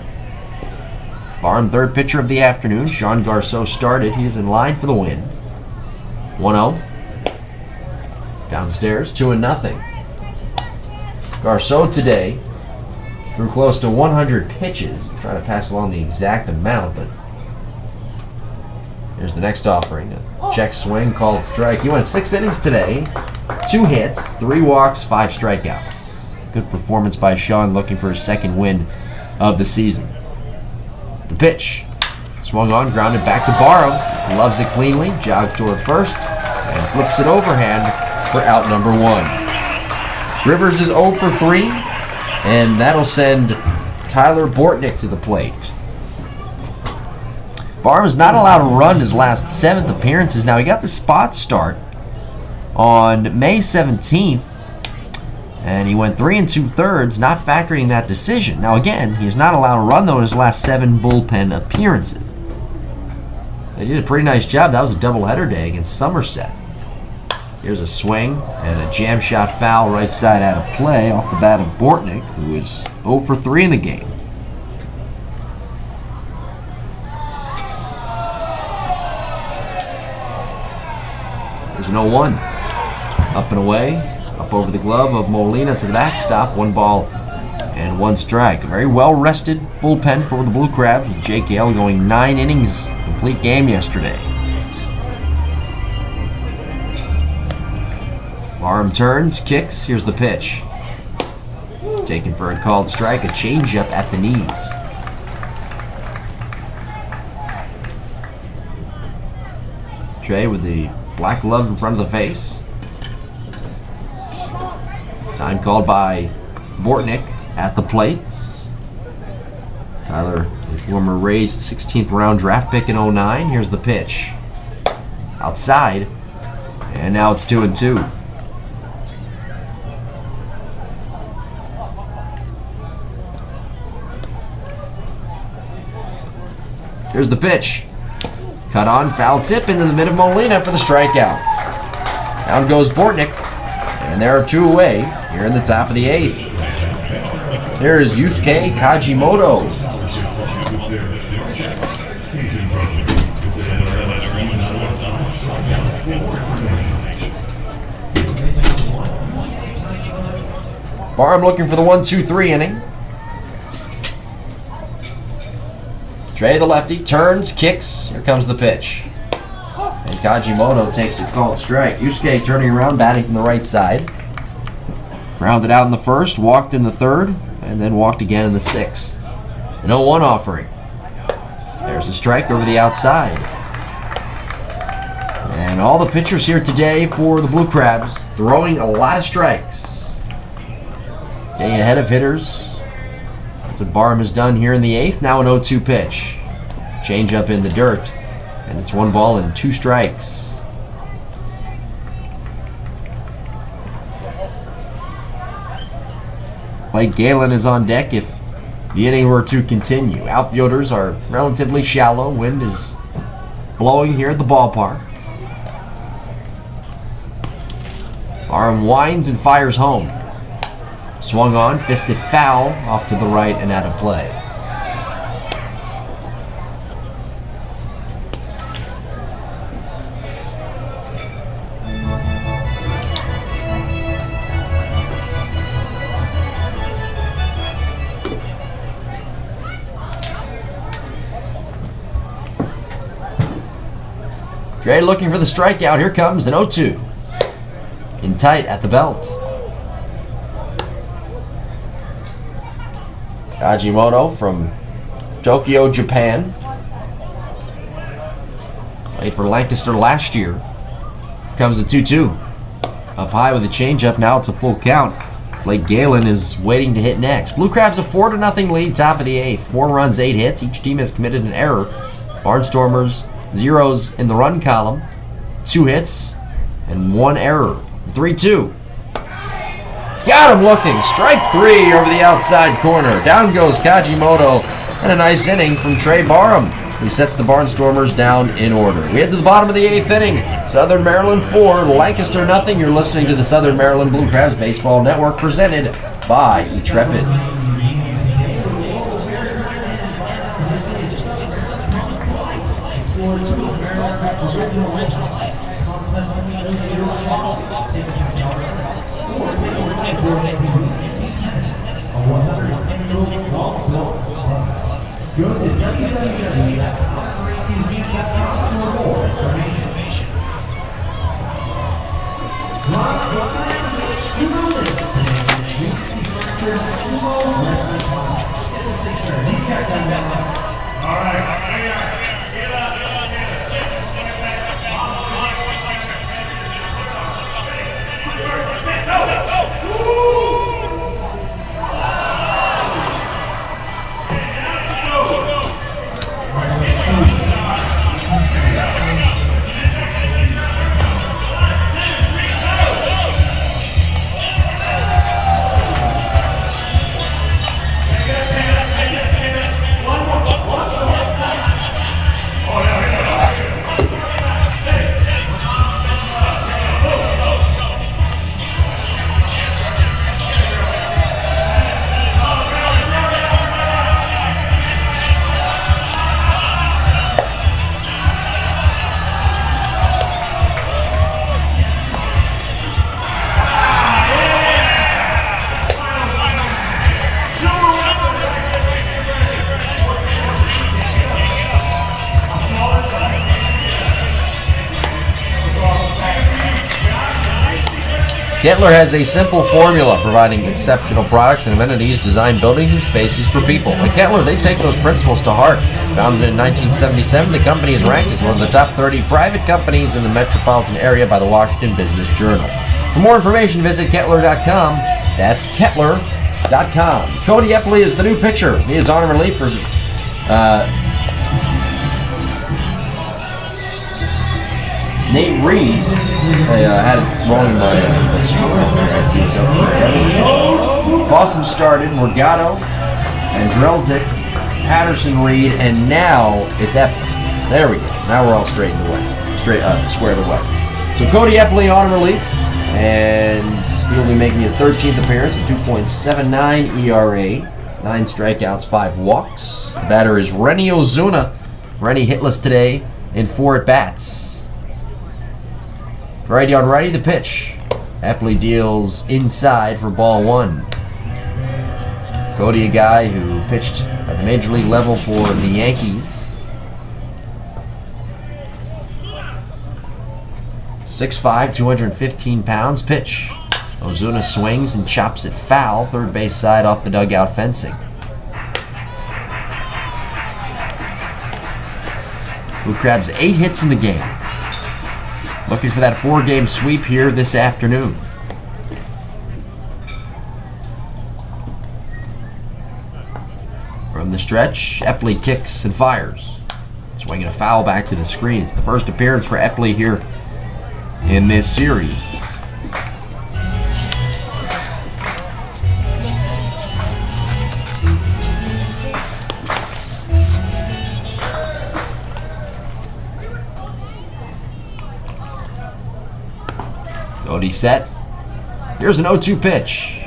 Barn, third pitcher of the afternoon. Sean Garceau started. He is in line for the win. 1-0. Downstairs, 2-0. Garceau today threw close to 100 pitches. I'm trying to pass along the exact amount, but here's the next offering. A check swing, called strike. He went 6 innings today, 2 hits, 3 walks, 5 strikeouts. Good performance by Sean, looking for his second win of the season. The pitch. Swung on, grounded back to Barham. Loves it cleanly, jogs toward first, and flips it overhand for out number 1. Rivers is 0 for 3, and that'll send Tyler Bortnick to the plate. Barham is not allowed to run his last 7th appearances. Now, he got the spot start on May 17th, and he went 3 2/3, not factoring that decision. Now, again, he's not allowed to run, though, in his last 7 bullpen appearances. They did a pretty nice job. That was a doubleheader day against Somerset. Here's a swing and a jam shot foul right side out of play off the bat of Bortnick, who is 0 for 3 in the game. There's an 0-1. Up and away. Up over the glove of Molina to the backstop. 1 ball and 1 strike. A very well-rested bullpen for the Blue Crabs, with Jake Gale going 9 innings. Complete game yesterday. Barham turns, kicks. Here's the pitch. Taken for a called strike. A changeup at the knees. Trey with the black glove in front of the face. Time called by Bortnick at the plate. Tyler, the former Rays 16th round draft pick in 09. Here's the pitch. Outside. And now it's 2-2. Here's the pitch. Cut on, foul tip into the mid of Molina for the strikeout. Down goes Bortnick. And there are 2 away here in the top of the 8th. There is Yusuke Kajimoto. Barham looking for the 1-2-3 inning. Trey, the lefty, turns, kicks. Here comes the pitch. And Kajimoto takes a called strike. Yusuke turning around, batting from the right side. Grounded out in the first, walked in the third, and then walked again in the 6th. An 0-1 offering. There's a strike over the outside. And all the pitchers here today for the Blue Crabs throwing a lot of strikes. Getting ahead of hitters. That's what Barham has done here in the 8th. Now an 0-2 pitch. Change up in the dirt. And it's 1 ball and 2 strikes. Blake Galen is on deck if the inning were to continue. Outfielders are relatively shallow. Wind is blowing here at the ballpark. Barham winds and fires home. Swung on, fisted foul, off to the right and out of play. Dre looking for the strikeout. Here comes an 0-2. In tight at the belt. Kajimoto from Tokyo, Japan. Played for Lancaster last year. Comes a 2-2. Up high with a changeup. Now it's a full count. Blake Galen is waiting to hit next. Blue Crabs a 4-0 lead, top of the 8th. 4 runs, 8 hits. Each team has committed an error. Barnstormers, 0s in the run column. 2 hits and 1 error. 3-2. Got him looking. Strike 3 over the outside corner. Down goes Kajimoto. And a nice inning from Trey Barham. who sets the Barnstormers down in order. We head to the bottom of the 8th inning. Southern Maryland 4, Lancaster nothing. You're listening to the Southern Maryland Blue Crabs Baseball Network, presented by Intrepid. Go to www.museum.com for more information. All right. Kettler has a simple formula, providing exceptional products and amenities, design buildings and spaces for people. At Kettler, they take those principles to heart. Founded in 1977, the company is ranked as one of the top 30 private companies in the metropolitan area by the Washington Business Journal. For more information, visit Kettler.com. That's Kettler.com. Cody Epley is the new pitcher. He is on relief for Nate Reed. I had it wrong in my Fossum started, Morgado, and Drelzik, Patterson, Reed, and now it's Epley. There we go. Now we're all squared away. So Cody Epley on relief, and he'll be making his 13th appearance, a 2.79 ERA, 9 strikeouts, 5 walks. The batter is Rennie Ozuna. Rennie hitless today in 4 at-bats. Righty on righty, the pitch. Epley deals inside for ball 1. Cody, a guy who pitched at the major league level for the Yankees. 6'5", 215 pounds. Pitch. Ozuna swings and chops it foul, third base side off the dugout fencing. Blue Crabs 8 hits in the game. Looking for that 4-game sweep here this afternoon. From the stretch, Epley kicks and fires. Swinging a foul back to the screen. It's the first appearance for Epley here in this series. Cody set. Here's an 0-2 pitch.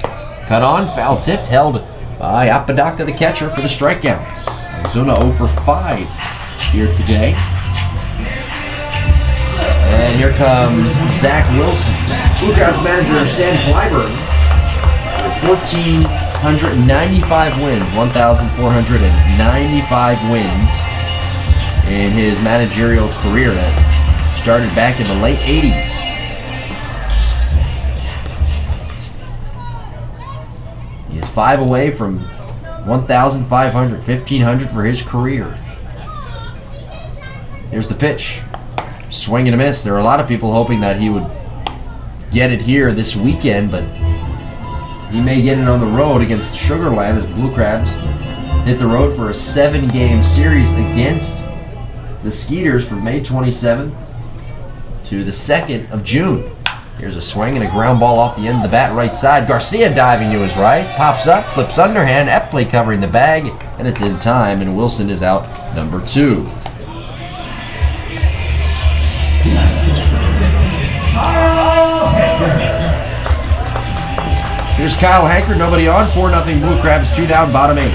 Cut on, foul tipped, held by Apodaca, the catcher, for the strikeouts. Ozuna 0 for 5 here today. And here comes Zach Wilson. Blue Crabs manager Stan Clyburn with 1,495 wins, 1,495 wins in his managerial career that started back in the late 80s. He is 5 away from 1,500, 1,500 for his career. Here's the pitch. Swing and a miss. There are a lot of people hoping that he would get it here this weekend, but he may get it on the road against Sugar Land as the Blue Crabs hit the road for a 7-game series against the Skeeters from May 27th to the 2nd of June. Here's a swing and a ground ball off the end of the bat right side. Garcia diving to his right. Pops up, flips underhand. Epley covering the bag, and it's in time, and Wilson is out number 2. Here's Kyle Hankard, nobody on. 4-0 Blue Crabs, 2 down, bottom 8.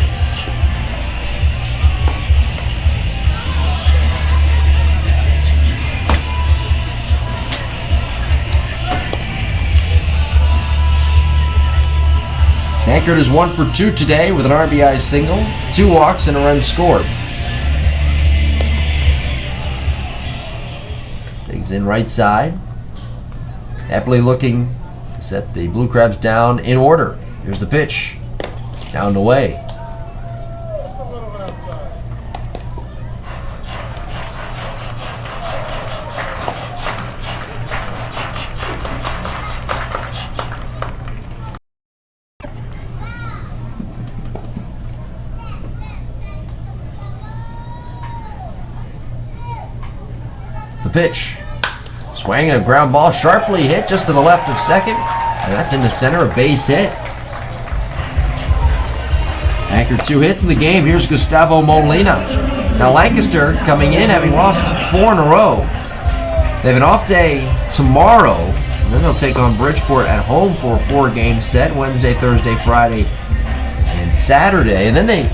Hankard is 1 for 2 today with an RBI single, 2 walks, and a run scored. Digs in right side. Happily looking to set the Blue Crabs down in order. Here's the pitch. Down and away. The pitch. Swinging a ground ball, sharply hit just to the left of second. And that's in the center, a base hit. Hankard 2 hits in the game. Here's Gustavo Molina. Now Lancaster coming in, having lost 4 in a row. They have an off day tomorrow. And then they'll take on Bridgeport at home for a 4-game set. Wednesday, Thursday, Friday, and Saturday. And then they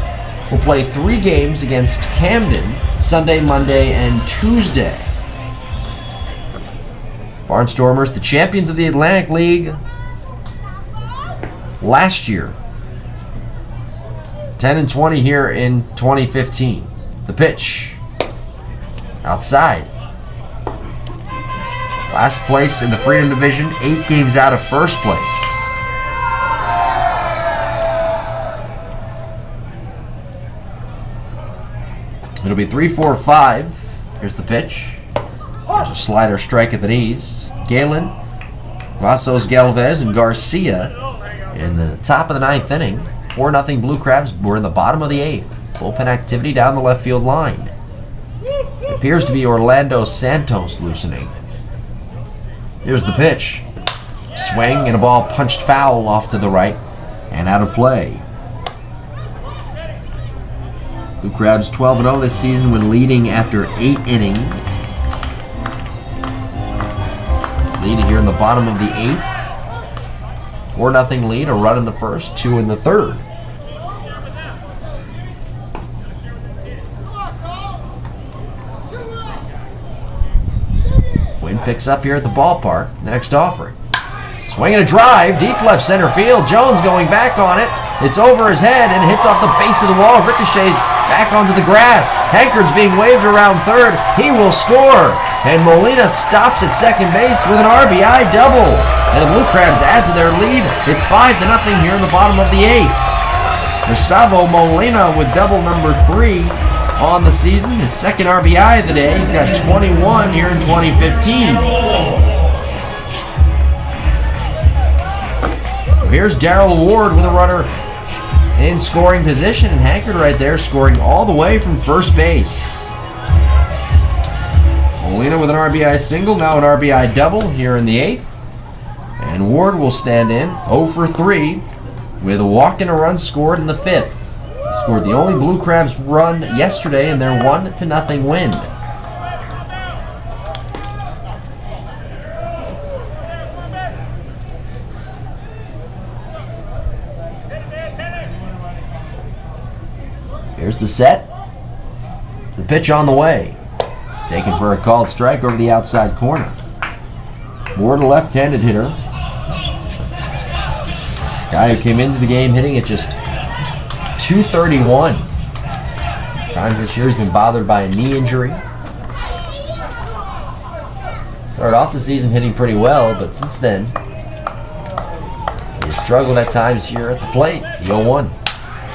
will play 3 games against Camden. Sunday, Monday, and Tuesday. Barnstormers, the champions of the Atlantic League last year. 10-20 here in 2015. The pitch. Outside. Last place in the Freedom Division, 8 games out of first place. It'll be 3-4-5. Here's the pitch. There's a slider strike at the knees. Galen, Vasos Galvez, and Garcia in the top of the 9th inning. 4-0 Blue Crabs. We're in the bottom of the 8th. Bullpen activity down the left field line. It appears to be Orlando Santos loosening. Here's the pitch. Swing and a ball punched foul off to the right and out of play. Blue Crabs 12-0 this season when leading after 8 innings. Lead here in the bottom of the 8th. 4-0 lead, a run in the first, 2 in the third. Wind picks up here at the ballpark. Next offering. Swinging a drive, deep left center field. Jones going back on it. It's over his head and hits off the base of the wall. Ricochets back onto the grass. Hankard's being waved around third. He will score. And Molina stops at second base with an RBI double. And the Blue Crabs add to their lead. It's 5-0 here in the bottom of the 8th. Gustavo Molina with double number 3 on the season. His second RBI of the day. He's got 21 here in 2015. Here's Darrell Ward with a runner in scoring position. And Hankard right there scoring all the way from first base. Molina with an RBI single, now an RBI double here in the 8th. And Ward will stand in 0 for 3 with a walk and a run scored in the 5th. He scored the only Blue Crabs run yesterday in their 1-0 win. Here's the set. The pitch on the way. Taken for a called strike over the outside corner. Ward, a left-handed hitter. Guy who came into the game hitting at just .231. Times this year he's been bothered by a knee injury. Started off the season hitting pretty well, but since then he has struggled at times here at the plate. The 0-1.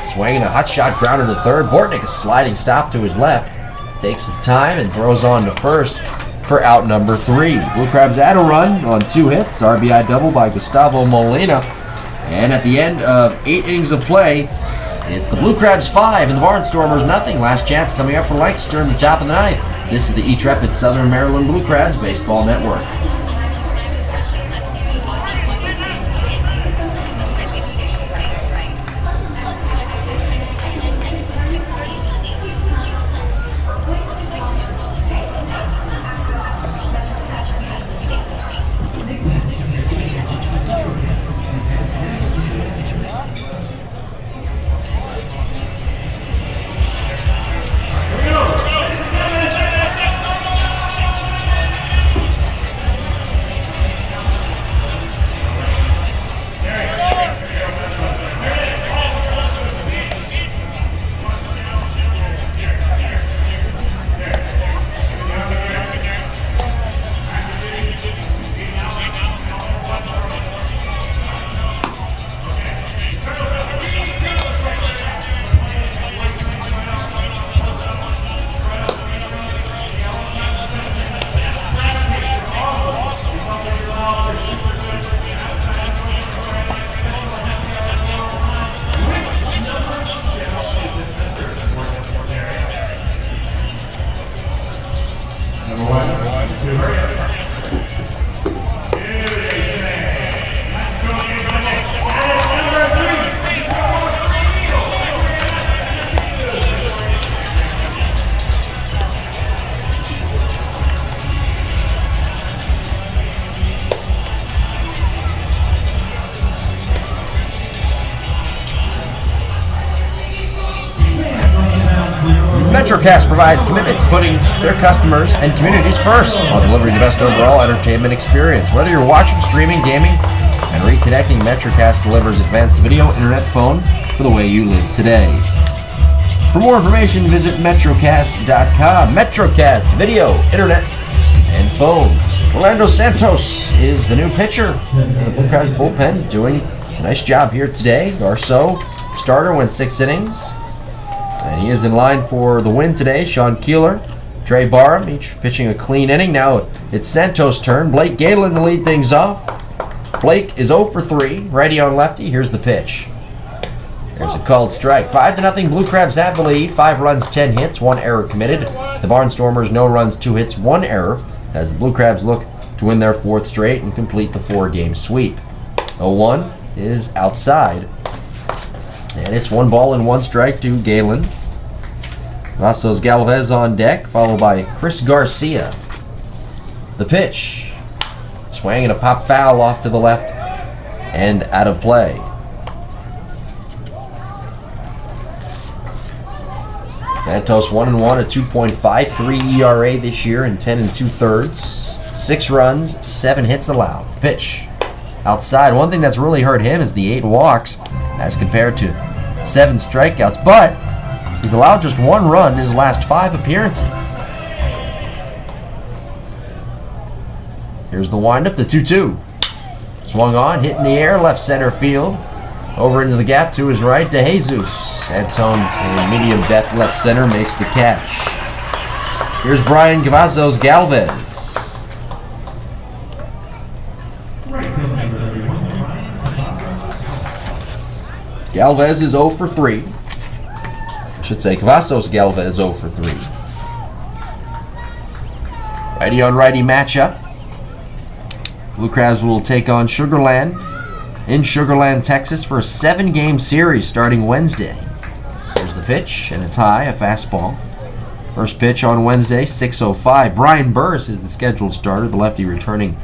Swinging a hot shot grounder to third. Bortnick a sliding stop to his left. Takes his time and throws on to first for out number 3. Blue Crabs add a run on 2 hits. RBI double by Gustavo Molina. And at the end of 8 innings of play, it's the Blue Crabs 5 and the Barnstormers nothing. Last chance coming up for Lancaster in the top of the 9th. This is the E-Trepid Southern Maryland Blue Crabs Baseball Network. MetroCast provides commitment to putting their customers and communities first while delivering the best overall entertainment experience. Whether you're watching, streaming, gaming, and reconnecting, MetroCast delivers advanced video, internet, phone for the way you live today. For more information, visit MetroCast.com. MetroCast, video, internet, and phone. Orlando Santos is the new pitcher. The Blue Crabs bullpen doing a nice job here today. Garceau, starter, went 6 innings. And he is in line for the win today. Sean Keeler, Trey Barham, each pitching a clean inning. Now it's Santos' turn. Blake Galen to lead things off. Blake is 0 for 3, righty on lefty. Here's the pitch. There's a called strike. 5-0, Blue Crabs have the lead. 5 runs, 10 hits, 1 error committed. The Barnstormers, no runs, 2 hits, 1 error, as the Blue Crabs look to win their 4th straight and complete the 4-game sweep. 0-1 is outside. And it's 1 ball and 1 strike to Galen. Vassos Galvez on deck, followed by Chris Garcia. The pitch. Swing and a pop foul off to the left and out of play. Santos 1-1, a 2.53 ERA this year in 10 2/3. 6 runs, 7 hits allowed. Pitch. Outside. One thing that's really hurt him is the 8 walks as compared to 7 strikeouts, but he's allowed just 1 run in his last 5 appearances. Here's the windup, the 2-2. Swung on, hit in the air, left center field. Over into the gap to his right, to Jesus. Antone, a medium depth left center, makes the catch. Here's Brian Cavazos Galvez. Galvez is 0 for 3. I should say Cavazos Galvez 0 for 3. Righty on righty matchup. Blue Crabs will take on Sugarland in Sugarland, Texas for a 7-game series starting Wednesday. There's the pitch, and it's high, a fastball. First pitch on Wednesday, 6:05. Brian Burris is the scheduled starter, the lefty returning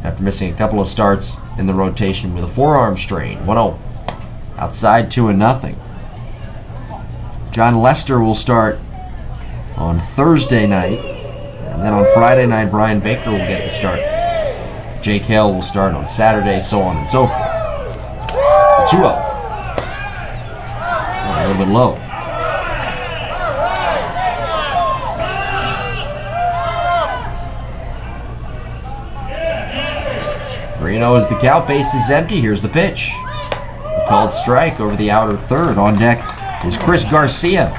after missing a couple of starts in the rotation with a forearm strain. 1-0. Outside 2-0. John Lester will start on Thursday night, and then on Friday night, Brian Baker will get the start. Jake Hale will start on Saturday, so on and so forth. 2-0. A little bit low. Reno is the count. Base is empty. Here's the pitch. A called strike over the outer third. On deck is Chris Garcia.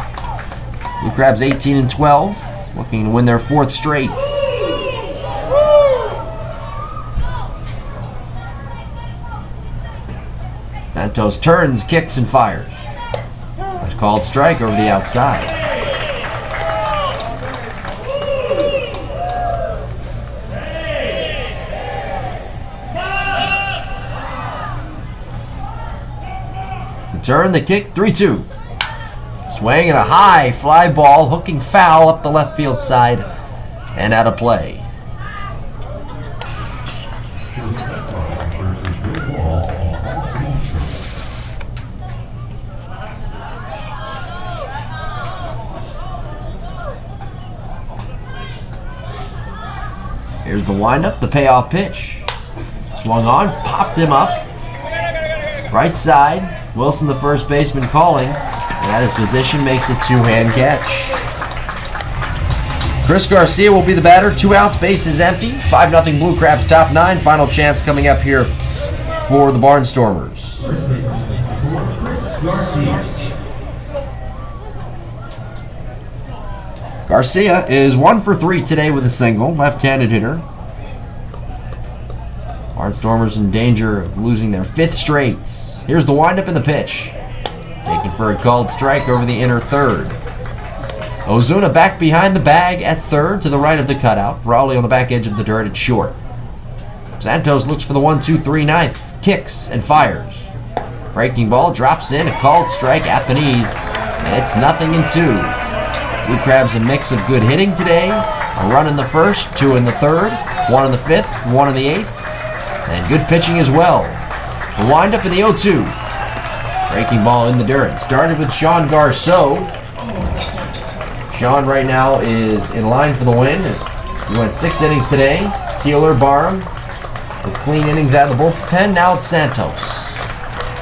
Blue Crabs 18-12, looking to win their 4th straight. Santos turns, kicks, and fires. There's a called strike over the outside. The turn, the kick, 3-2. Swing and a high fly ball, hooking foul up the left field side and out of play. Here's the windup, the payoff pitch. Swung on, popped him up. Right side, Wilson the first baseman calling, and at his position makes a 2-hand catch. Chris Garcia will be the batter, 2 outs, base is empty. 5-0 Blue Crabs top 9, final chance coming up here for the Barnstormers. Garcia is 1 for 3 today with a single, left-handed hitter. Barnstormers in danger of losing their 5th straight. Here's the windup and the pitch. Taken for a called strike over the inner third. Ozuna back behind the bag at third to the right of the cutout. Raleigh on the back edge of the dirt at short. Santos looks for the 1-2-3 knife, kicks and fires. Breaking ball drops in, a called strike at the knees, and it's 0-2. Blue Crabs a mix of good hitting today. A run in the first, 2 in the third, 1 in the 5th, 1 in the 8th, and good pitching as well. The windup in the 0-2. Breaking ball in the dirt. Started with Sean Garceau. Sean right now is in line for the win. He went 6 innings today. Keeler, Barham with clean innings out of the bullpen. Now it's Santos.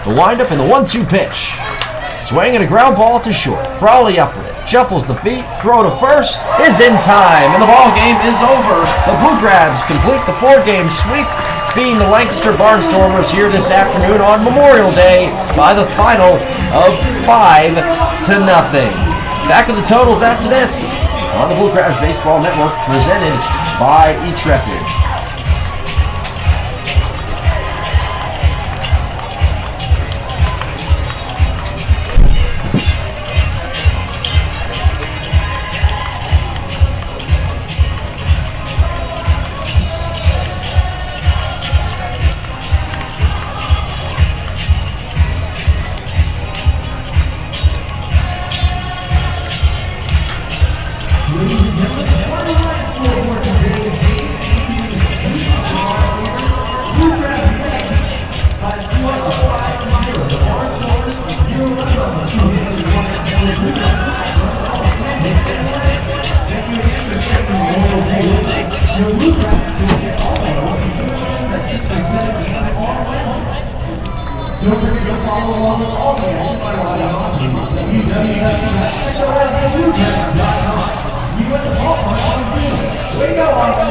The windup and the 1-2 pitch. Swing and a ground ball to short. Frawley up with it. Shuffles the feet. Throw to first is in time. And the ball game is over. The Blue Crabs complete the 4-game sweep, beating the Lancaster Barnstormers here this afternoon on Memorial Day by the final of 5-0. Back with the totals after this on the Blue Crabs Baseball Network, presented by Intrepid. Don't forget to follow along with all the action by logging on to www.slrwcrabs.com. See you at the ballpark on June. Way to go, Austin!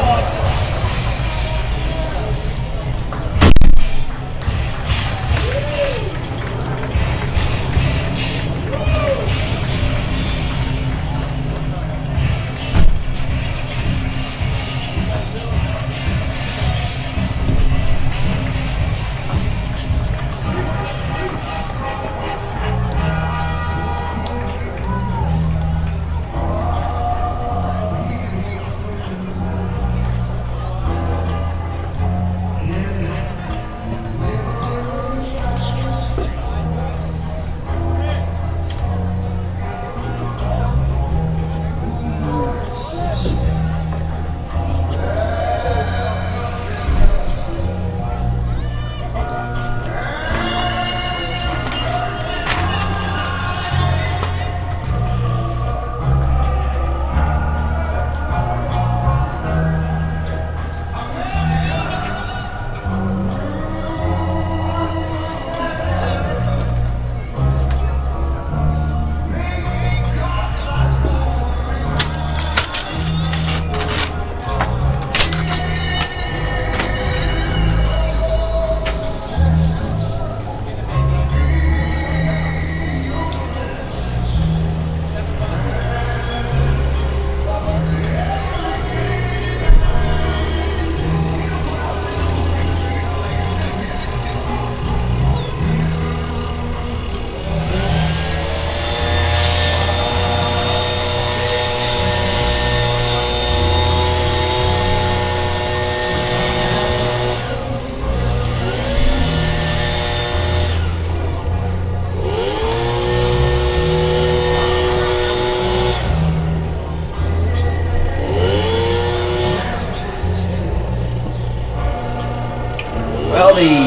Well, the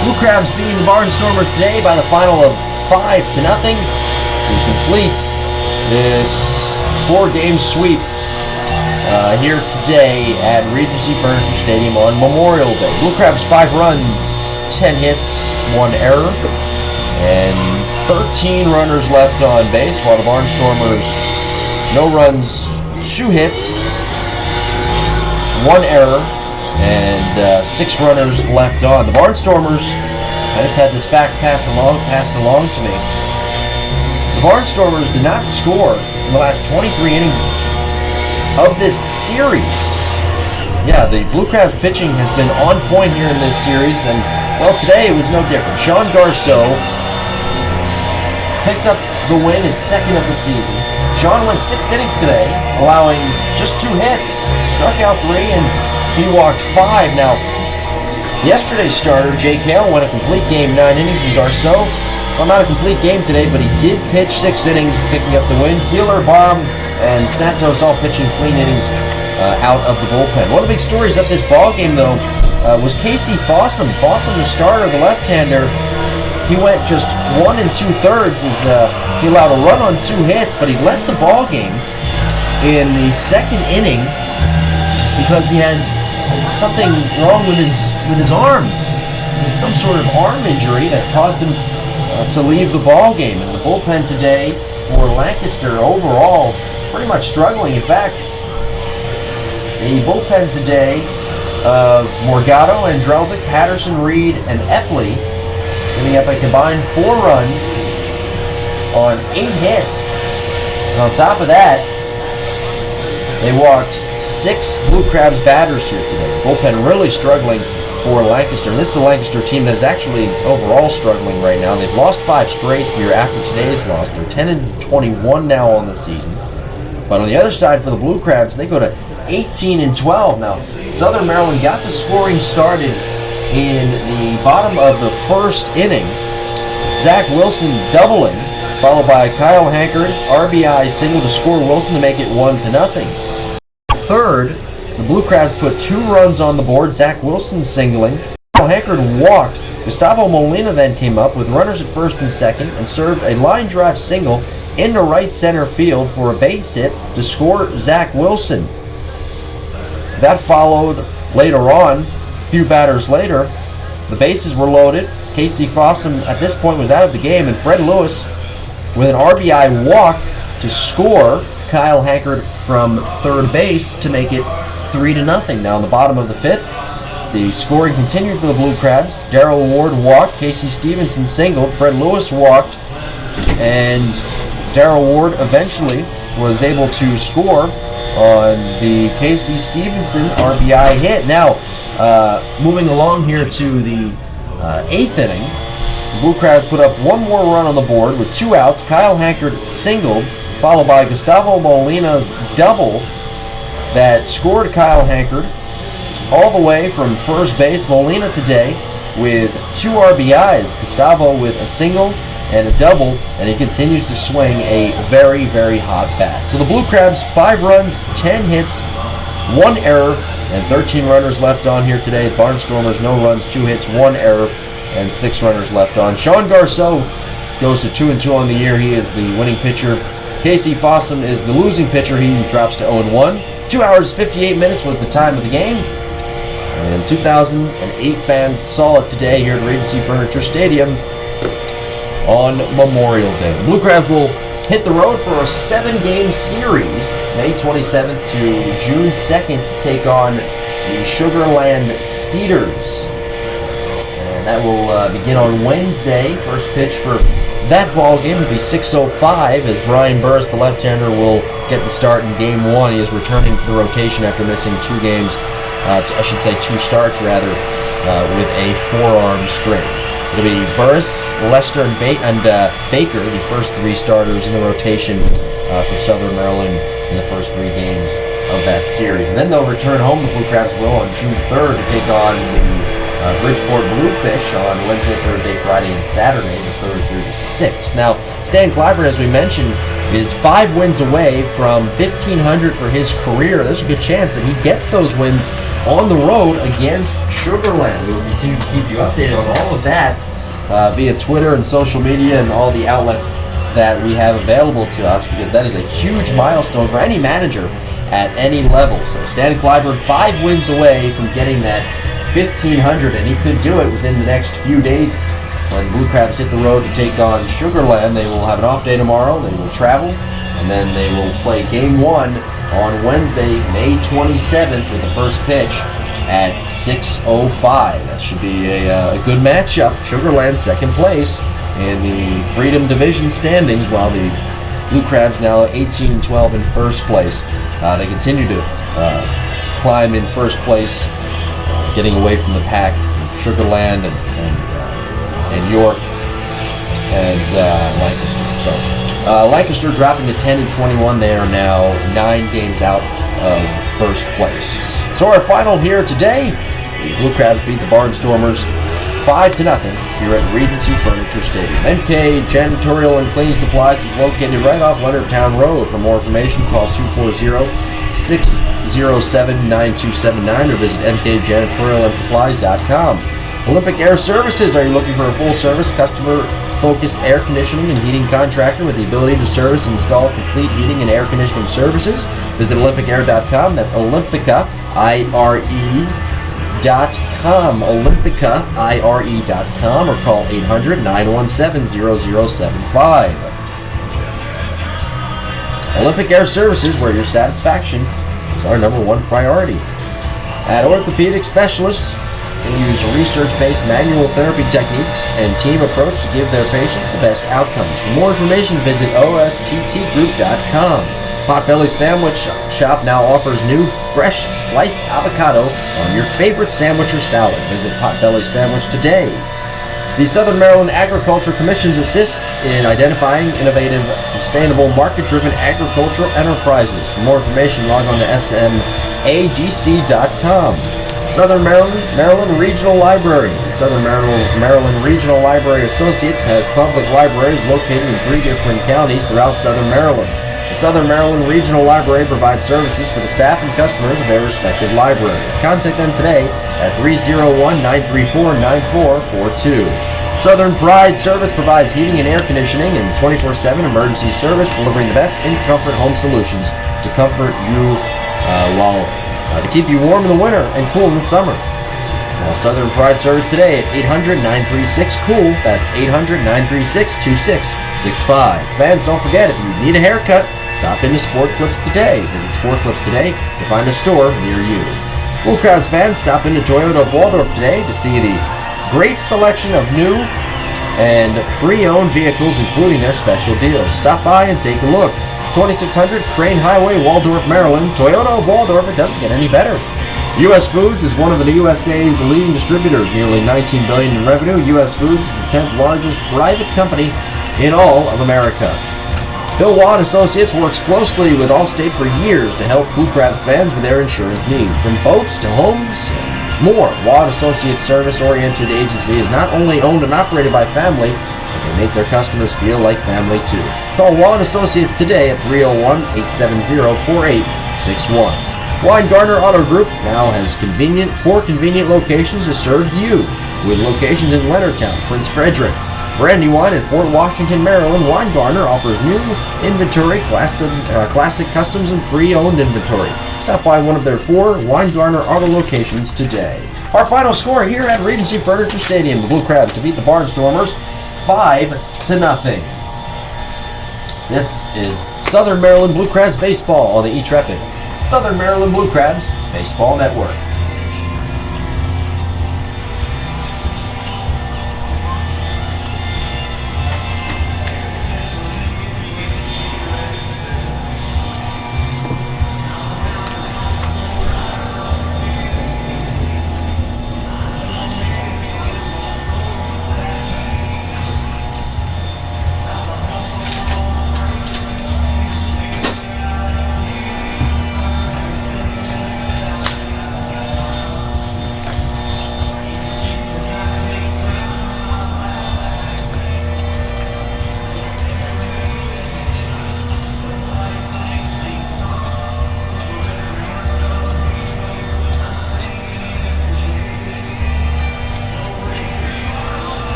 Blue Crabs beating the Barnstormers today by the final of 5-0 to complete this 4-game sweep here today at Regency Furniture Stadium on Memorial Day. Blue Crabs 5 runs, 10 hits, 1 error, and 13 runners left on base, while the Barnstormers no runs, 2 hits, 1 error, and 6 runners left on. The Barnstormers, I just had this fact passed along to me. The Barnstormers did not score in the last 23 innings of this series. Yeah, the Blue Crabs pitching has been on point here in this series, and well, today it was no different. Sean Garceau picked up the win, his 2nd of the season. Sean went 6 innings today, allowing just 2 hits, struck out 3, and he walked 5. Now, yesterday's starter, Jake Hale, went a complete game, 9 innings, and Garceau, well, not a complete game today, but he did pitch 6 innings, picking up the win. Keeler, Barham, and Santos all pitching clean innings out of the bullpen. One of the big stories of this ball game, though, was Casey Fossum. Fossum, the starter, the left-hander, he went just 1 2/3. He allowed a run on 2 hits, but he left the ball game in the second inning because he had something wrong with his arm. He had some sort of arm injury that caused him to leave the ball game. And the bullpen today for Lancaster overall pretty much struggling. In fact, the bullpen today of Morgado, Andrelzik, Patterson, Reed, and Epley giving up a combined 4 runs on 8 hits. And on top of that, they walked 6 Blue Crabs batters here today. The bullpen really struggling for Lancaster. And this is a Lancaster team that is actually overall struggling right now. They've lost 5 straight here after today's loss. They're 10-21 now on the season. But on the other side for the Blue Crabs, they go to 18-12. Now, Southern Maryland got the scoring started in the bottom of the first inning. Zach Wilson doubling, followed by Kyle Hankard, RBI single to score Wilson to make it 1-0. Third, the Blue Crabs put 2 runs on the board, Zach Wilson singling. Kyle Hankard walked. Gustavo Molina then came up with runners at first and second and served a line drive single into right center field for a base hit to score Zach Wilson. That followed later on, a few batters later. The bases were loaded. Casey Fossum at this point was out of the game, and Fred Lewis with an RBI walk to score Kyle Hankard from third base to make it 3-0. Now in the bottom of the 5th, the scoring continued for the Blue Crabs. Darrell Ward walked, Casey Stevenson singled, Fred Lewis walked, and Darrell Ward eventually was able to score on the Casey Stevenson RBI hit. Now, moving along here to the 8th inning, the Blue Crabs put up 1 more run on the board with 2 outs. Kyle Hankard singled, followed by Gustavo Molina's double that scored Kyle Hankard all the way from first base. Molina today with 2 RBIs, Gustavo with a single and a double, and he continues to swing a very, very hot bat. So the Blue Crabs, 5 runs, 10 hits, 1 error, and 13 runners left on here today. Barnstormers, no runs, 2 hits, 1 error, and 6 runners left on. Sean Garceau goes to 2-2 on the year. He is the winning pitcher. Casey Fossum is the losing pitcher. He drops to 0-1. 2 hours, 58 minutes was the time of the game. And 2,008 fans saw it today here at Regency Furniture Stadium on Memorial Day. The Blue Crabs will hit the road for a 7-game series, May 27th to June 2nd, to take on the Sugarland Skeeters. And that will begin on Wednesday. First pitch for that ball game will be 6:05 as Brian Burris, the left-hander, will get the start in Game 1. He is returning to the rotation after missing 2 games, I should say 2 starts rather, with a forearm strain. It'll be Burris, Lester, and Baker, the first 3 starters in the rotation for Southern Maryland in the first 3 games of that series. And then they'll return home, the Blue Crabs will, on June 3rd to take on the Bridgeport Bluefish on Wednesday, Thursday, Friday, and Saturday, the 3rd through the 6th. Now, Stan Clyburn, as we mentioned, is 5 wins away from 1,500 for his career. There's a good chance that he gets those wins on the road against Sugarland. We will continue to keep you updated on all of that via Twitter and social media and all the outlets that we have available to us, because that is a huge milestone for any manager at any level. So Stan Clyburn 5 wins away from getting that 1,500, and he could do it within the next few days. When the Blue Crabs hit the road to take on Sugarland, they will have an off day tomorrow, they will travel, and then they will play Game 1 on Wednesday, May 27th, with the first pitch at 6:05. That should be a good matchup. Sugarland second place in the Freedom Division standings, while the Blue Crabs now 18-12 in first place. They continue to climb in first place, getting away from the pack, from Sugarland and York and Lancaster. So Lancaster dropping to 10-21. They are now 9 games out of first place. So our final here today, the Blue Crabs beat the Barnstormers 5-0 here at Regency Furniture Stadium. MK Janitorial and Cleaning Supplies is located right off Leonardtown Road. For more information, call 240-607-9279 or visit mkjanitorialandsupplies.com. Olympic Air Services. Are you looking for a full-service, customer-focused air conditioning and heating contractor with the ability to service and install complete heating and air conditioning services? Visit olympicair.com. That's Olympica, IRE.com. Olympicaire.com, or call 800-917-0075. Olympic Air Services, where your satisfaction is our #1 priority. At Orthopedic Specialists, they use research-based manual therapy techniques and team approach to give their patients the best outcomes. For more information, visit osptgroup.com. Potbelly Sandwich Shop now offers new fresh sliced avocado on your favorite sandwich or salad. Visit Potbelly Sandwich today. The Southern Maryland Agriculture Commissions assist in identifying innovative, sustainable, market-driven agricultural enterprises. For more information, log on to smadc.com. Southern Maryland Regional Library. Southern Maryland Regional Library Associates has public libraries located in 3 different counties throughout Southern Maryland. The Southern Maryland Regional Library provides services for the staff and customers of their respective libraries. Contact them today at 301-934-9442. Southern Pride Service provides heating and air conditioning and 24/7 emergency service, delivering the best in-comfort home solutions to comfort you to keep you warm in the winter and cool in the summer. Call Southern Pride Service today at 800-936-COOL. That's 800-936-2665. Fans, don't forget, if you need a haircut, stop into Sport Clips today. Visit Sport Clips today to find a store near you. Blue Crabs fans, stop into Toyota of Waldorf today to see the great selection of new and pre-owned vehicles, including their special deals. Stop by and take a look. 2600 Crane Highway, Waldorf, Maryland. Toyota of Waldorf, it doesn't get any better. U.S. Foods is one of the USA's leading distributors, nearly $19 billion in revenue. U.S. Foods is the 10th largest private company in all of America. Bill Watt Associates works closely with Allstate for years to help Blue Crab fans with their insurance needs. From boats to homes, more. Watt Associates service-oriented agency is not only owned and operated by family, but they make their customers feel like family too. Call Watt Associates today at 301-870-4861. Weingartner Auto Group now has 4 convenient locations to serve you, with locations in Leonardtown, Prince Frederick, Brandywine, and Fort Washington, Maryland. Weingartner offers new inventory, classic customs, and pre-owned inventory. Stop by one of their 4 Weingartner Auto locations today. Our final score here at Regency Furniture Stadium: the Blue Crabs to beat the Barnstormers 5-0. This is Southern Maryland Blue Crabs baseball on the E-Trepid Southern Maryland Blue Crabs Baseball Network.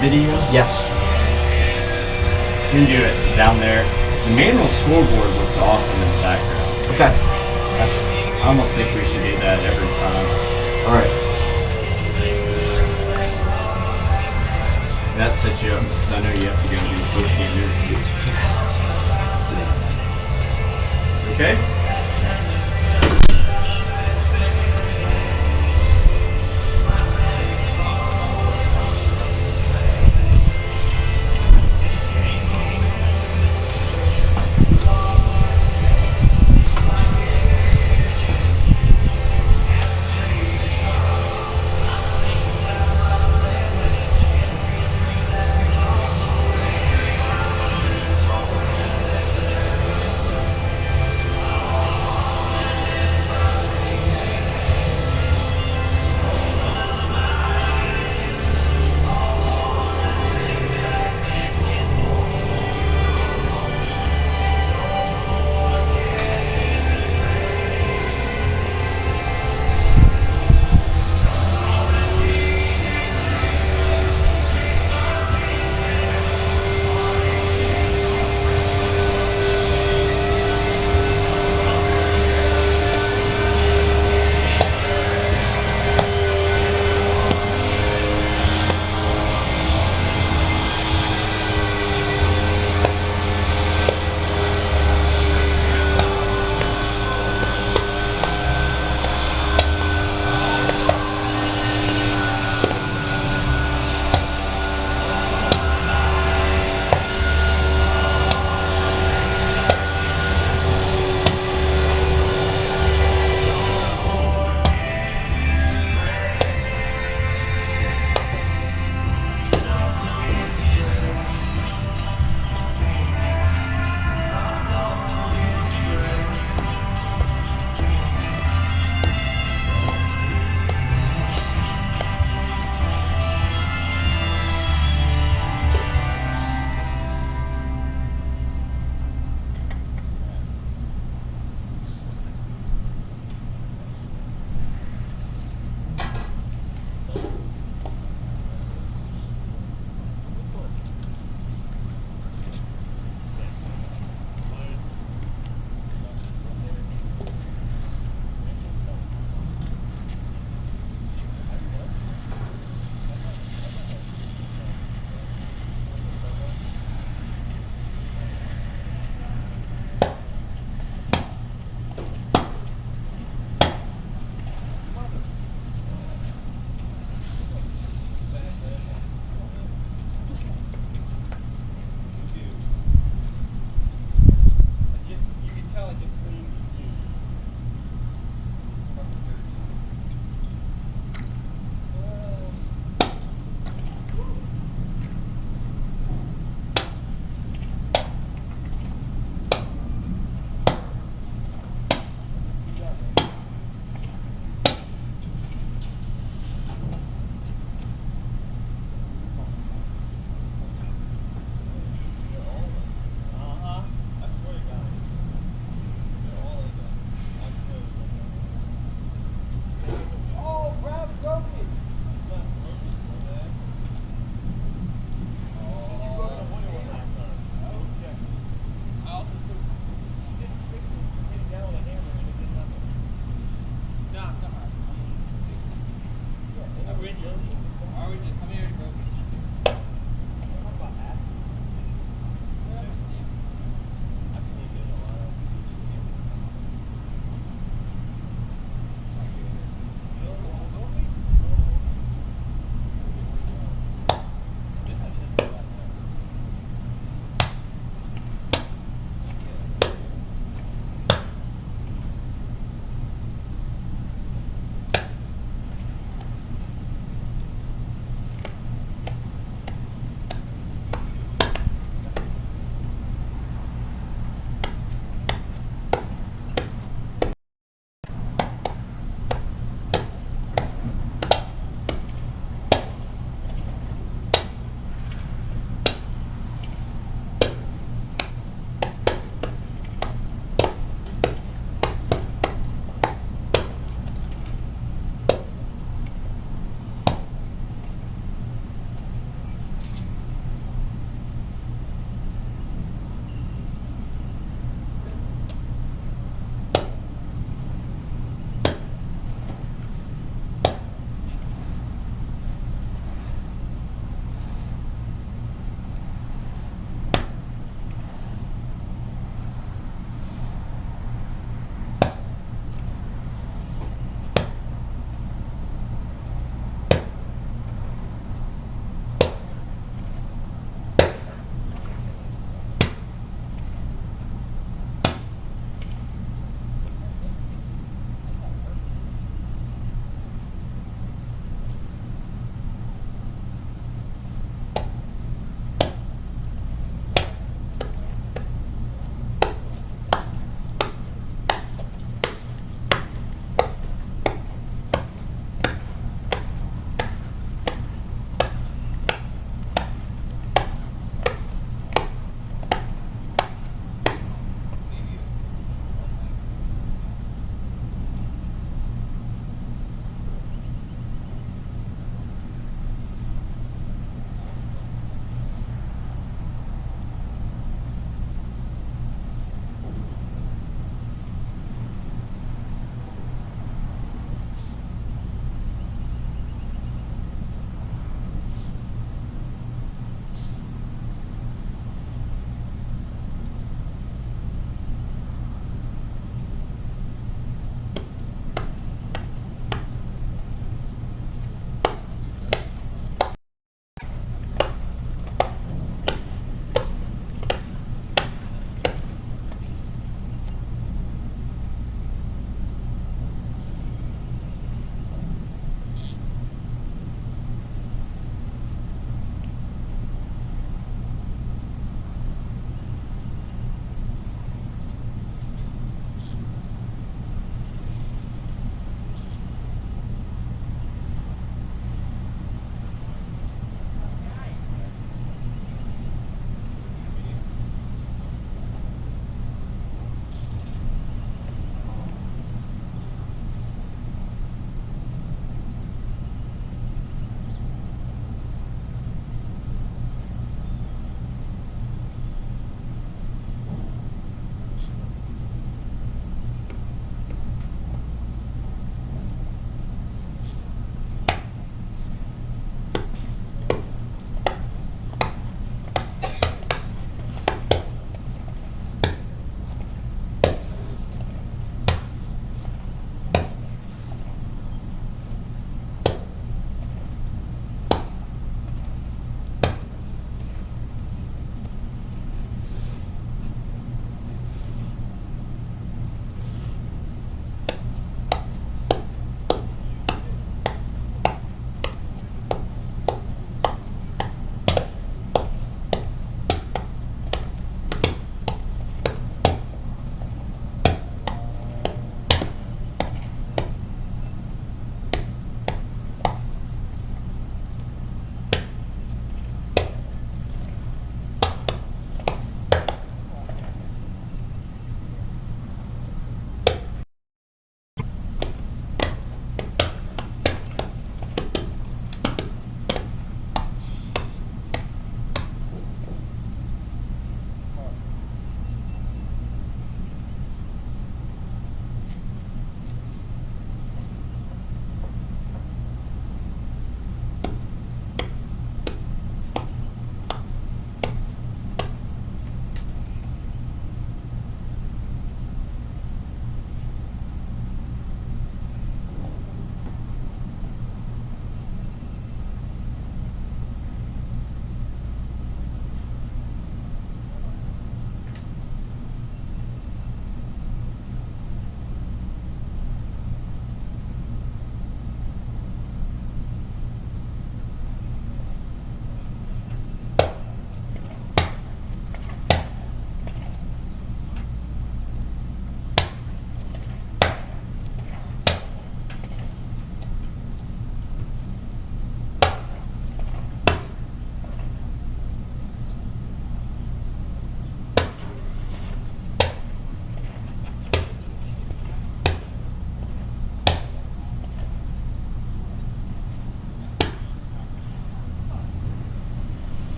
Video? Yes. You can do it down there. The manual scoreboard looks awesome in the background. Okay. I almost think we should do that every time. All right. That sets you up because I know you have to go do post-game interviews. Okay?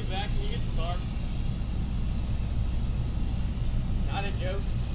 back, can you get the card? Not a joke.